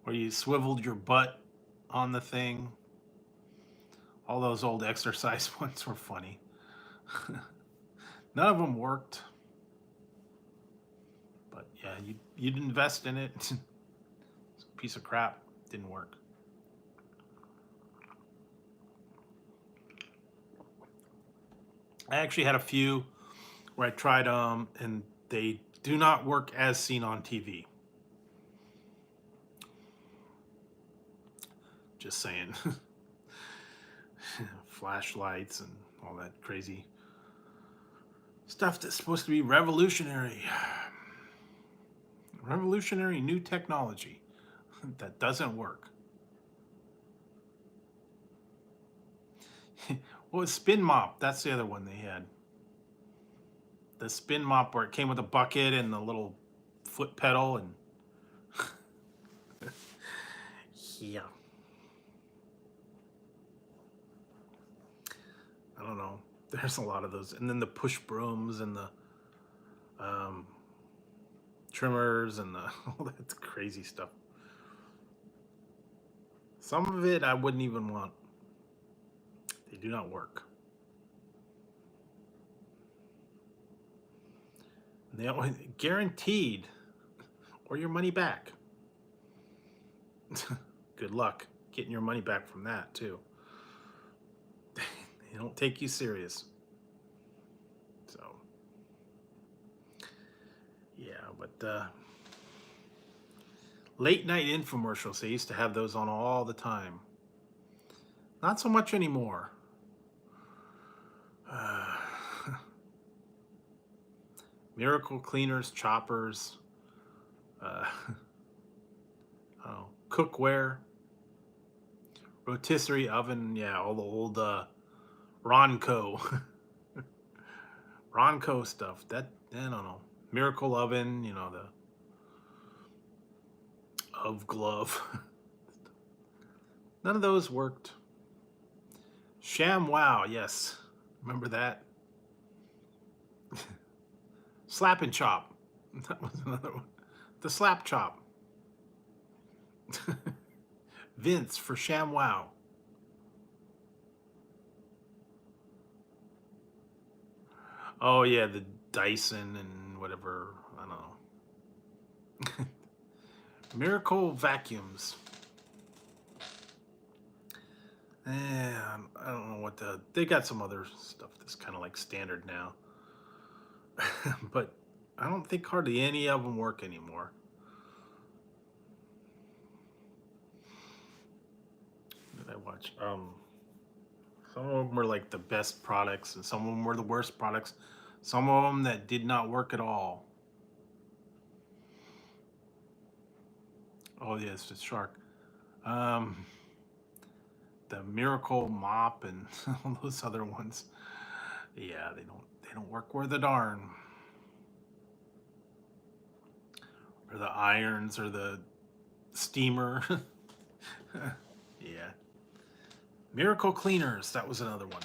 where you swiveled your butt on the thing. All those old exercise ones were funny. None of them worked. But yeah, you'd invest in it. It's a piece of crap. Didn't work. I actually had a few where I tried and they do not work as seen on TV. Just saying. Flashlights and all that crazy stuff that's supposed to be revolutionary. Revolutionary new technology that doesn't work. Well, spin mop. That's the other one they had. The spin mop where it came with a bucket and the little foot pedal and yeah. I don't know. There's a lot of those. And then the push brooms and the um, trimmers and the all that crazy stuff. Some of it I wouldn't even want. They do not work. They always guaranteed or your money back. Good luck getting your money back from that too. They don't take you serious. So yeah, but late night infomercials, they used to have those on all the time. Not so much anymore. Miracle cleaners, choppers, oh, cookware, rotisserie oven, yeah, all the old Ronco, Ronco stuff. That I don't know. Miracle oven, you know, the of glove. None of those worked. Sham Wow, yes, remember that. Slap and chop. That was another one. The slap chop. Vince for Sham Wow. Oh yeah, the Dyson and whatever. I don't know. Miracle vacuums. And I don't know what they got some other stuff that's kind of like standard now. But I don't think hardly any of them work anymore. What did I watch? Some of them were like the best products, and some of them were the worst products. Some of them that did not work at all. Oh yes, it's shark. Um, the Miracle Mop and all those other ones. Yeah, they don't work worth a darn. Or the irons or the steamer. Yeah. Miracle cleaners, that was another one.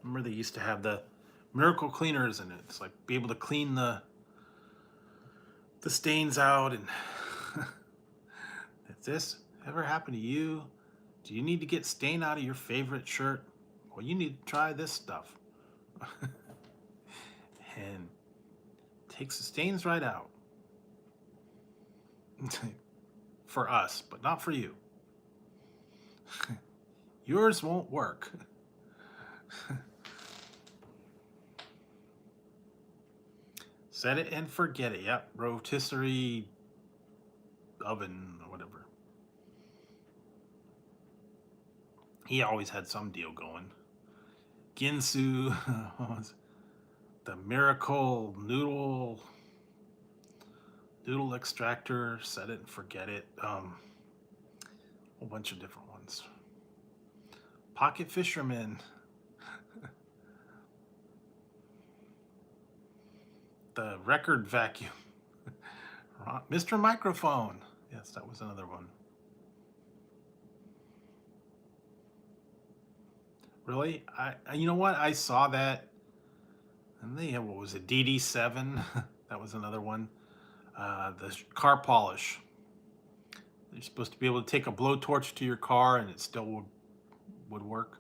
Remember they used to have the miracle cleaners in it. It's like be able to clean the stains out. And if this ever happened to you, do you need to get stain out of your favorite shirt? Well, you need to try this stuff. And takes the stains right out. For us, but not for you. Yours won't work. Set it and forget it. Yep, rotisserie oven or whatever. He always had some deal going. Ginsu, the Miracle Noodle extractor, set it and forget it. A whole bunch of different ones. Pocket Fisherman. The record vacuum. Mr. Microphone. Yes, that was another one. Really? You know what? I saw that. And they had, what was it, DD7? That was another one. The car polish. You're supposed to be able to take a blowtorch to your car and it still would work.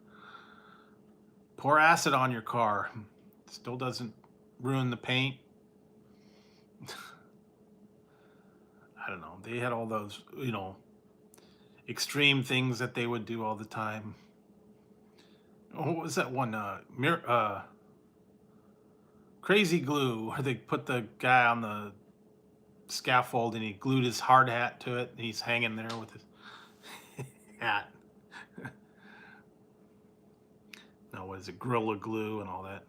Pour acid on your car. Still doesn't ruin the paint. I don't know. They had all those, you know, extreme things that they would do all the time. Oh, what was that one? Crazy glue, where they put the guy on the scaffold and he glued his hard hat to it and he's hanging there with his hat. No, what is it? Gorilla Glue and all that.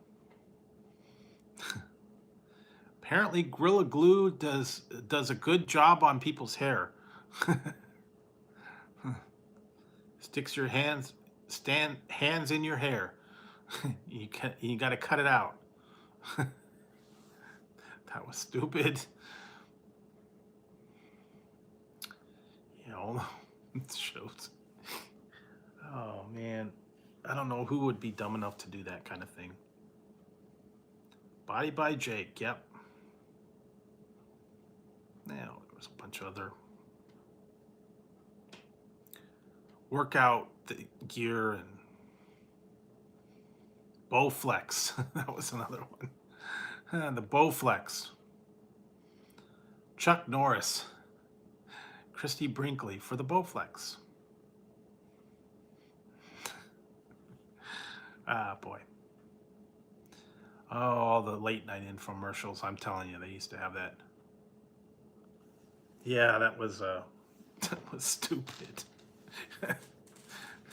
Apparently, Gorilla Glue does a good job on people's hair. Sticks your hands in your hair. You got to cut it out. That was stupid. You know, it shows. Oh man, I don't know who would be dumb enough to do that kind of thing. Body by Jake. Yep. Now there was a bunch of other workout gear and Bowflex. That was another one. The Bowflex. Chuck Norris. Christy Brinkley for the Bowflex. Ah, boy. Oh, all the late night infomercials. I'm telling you, they used to have that. Yeah, that was that was stupid.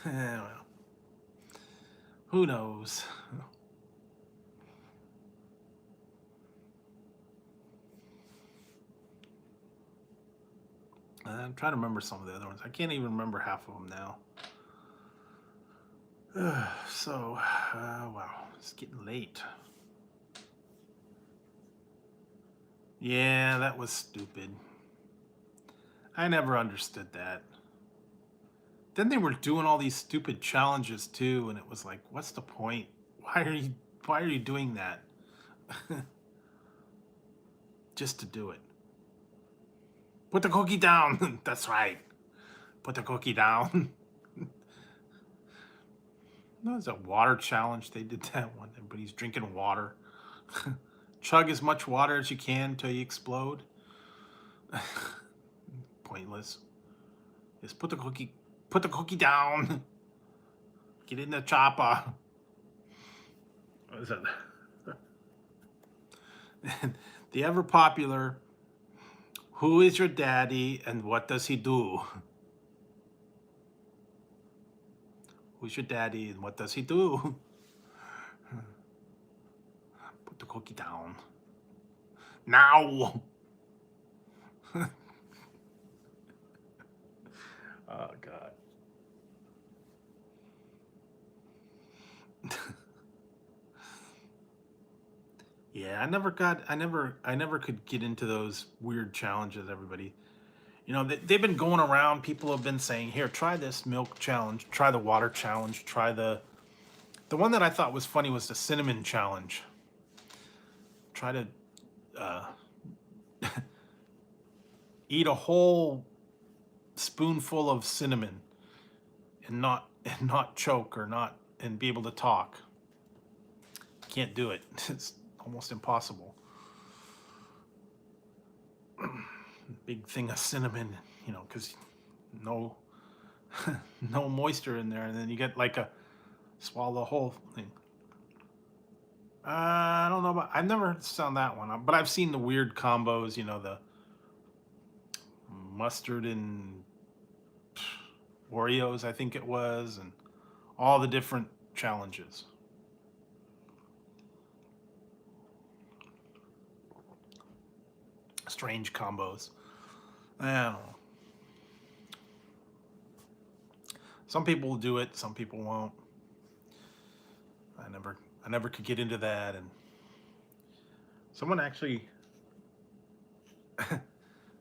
Well, who knows? I'm trying to remember some of the other ones. I can't even remember half of them now. So, wow, it's getting late. Yeah, that was stupid. I never understood that. Then they were doing all these stupid challenges too, and it was like, what's the point? Why are you doing that? Just to do it. Put the cookie down. That's right. Put the cookie down. That was a water challenge. They did that one. Everybody's drinking water. Chug as much water as you can until you explode. Pointless. Just put the cookie down. Get in the chopper. What is that? The ever popular, who is your daddy and what does he do? Who's your daddy and what does he do? Put the cookie down. Now! Oh, God. Yeah, I never could get into those weird challenges, everybody. You know, they've been going around, people have been saying, here, try this milk challenge, try the water challenge, try the one that I thought was funny was the cinnamon challenge. Try to eat a whole spoonful of cinnamon and not choke and be able to talk. Can't do it. It's almost impossible. Big thing of cinnamon, you know, because no moisture in there, and then you get like swallow the whole thing. I don't know about. I've never found that one, but I've seen the weird combos. You know, the mustard and Oreos, I think it was, and all the different challenges. Strange combos. I don't know. Some people will do it, some people won't. I never could get into that, and someone actually I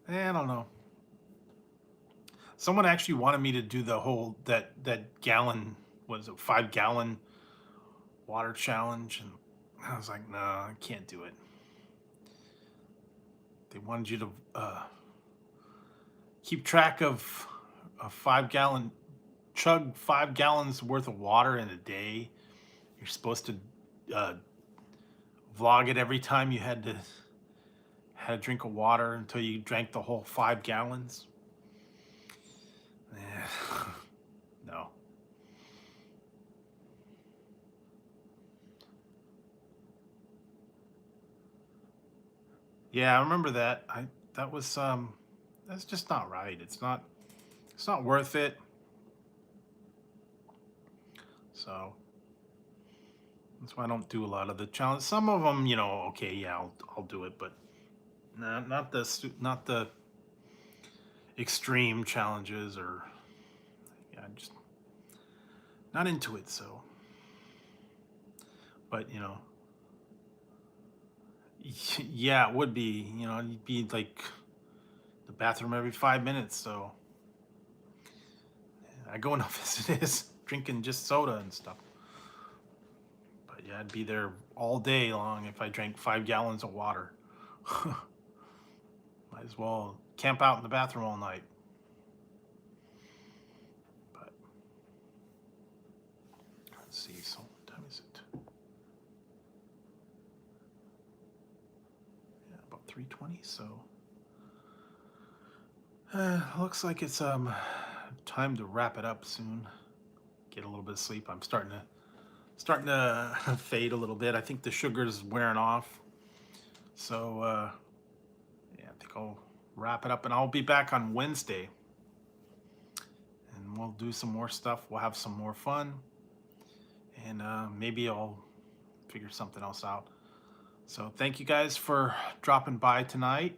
don't know. Someone actually wanted me to do the whole that gallon, was it 5-gallon water challenge, and I was like, no, I can't do it. They wanted you to keep track of a 5-gallon, chug 5 gallons worth of water in a day. You're supposed to vlog it every time you had a drink of water until you drank the whole 5 gallons. No. Yeah, I remember that. That was that's just not right. It's not worth it. So that's why I don't do a lot of the challenges. Some of them, you know, okay, yeah, I'll do it, but not the extreme challenges, or yeah, I'm just not into it. So, but you know, yeah, it would be, you know, you'd be like the bathroom every 5 minutes. So I go enough as it is, drinking just soda and stuff. But yeah, I'd be there all day long if I drank 5 gallons of water. Might as well camp out in the bathroom all night. But let's see, so what time is it? Yeah, about 3:20. So looks like it's time to wrap it up soon. Get a little bit of sleep. I'm starting to fade a little bit. I think the sugar's wearing off. So yeah, I think I'll wrap it up, and I'll be back on Wednesday, and we'll do some more stuff. We'll have some more fun, and maybe I'll figure something else out. So thank you guys for dropping by tonight.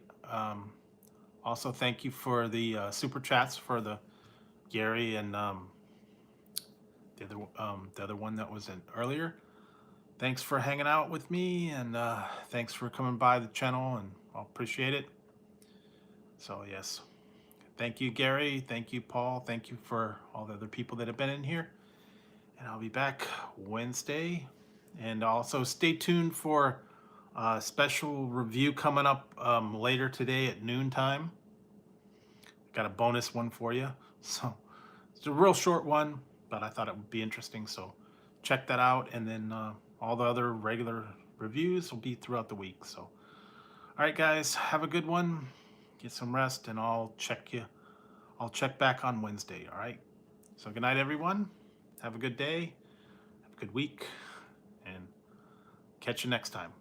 Also, thank you for the super chats for the Gary and the other one that was in earlier. Thanks for hanging out with me, and thanks for coming by the channel, and I'll appreciate it. So yes, thank you, Gary. Thank you, Paul. Thank you for all the other people that have been in here. And I'll be back Wednesday. And also stay tuned for a special review coming up later today at noontime. Got a bonus one for you. So it's a real short one, but I thought it would be interesting. So check that out. And then all the other regular reviews will be throughout the week. So, all right, guys, have a good one. Get some rest, and I'll check back on Wednesday. All right. So good night, everyone. Have a good day. Have a good week, and catch you next time.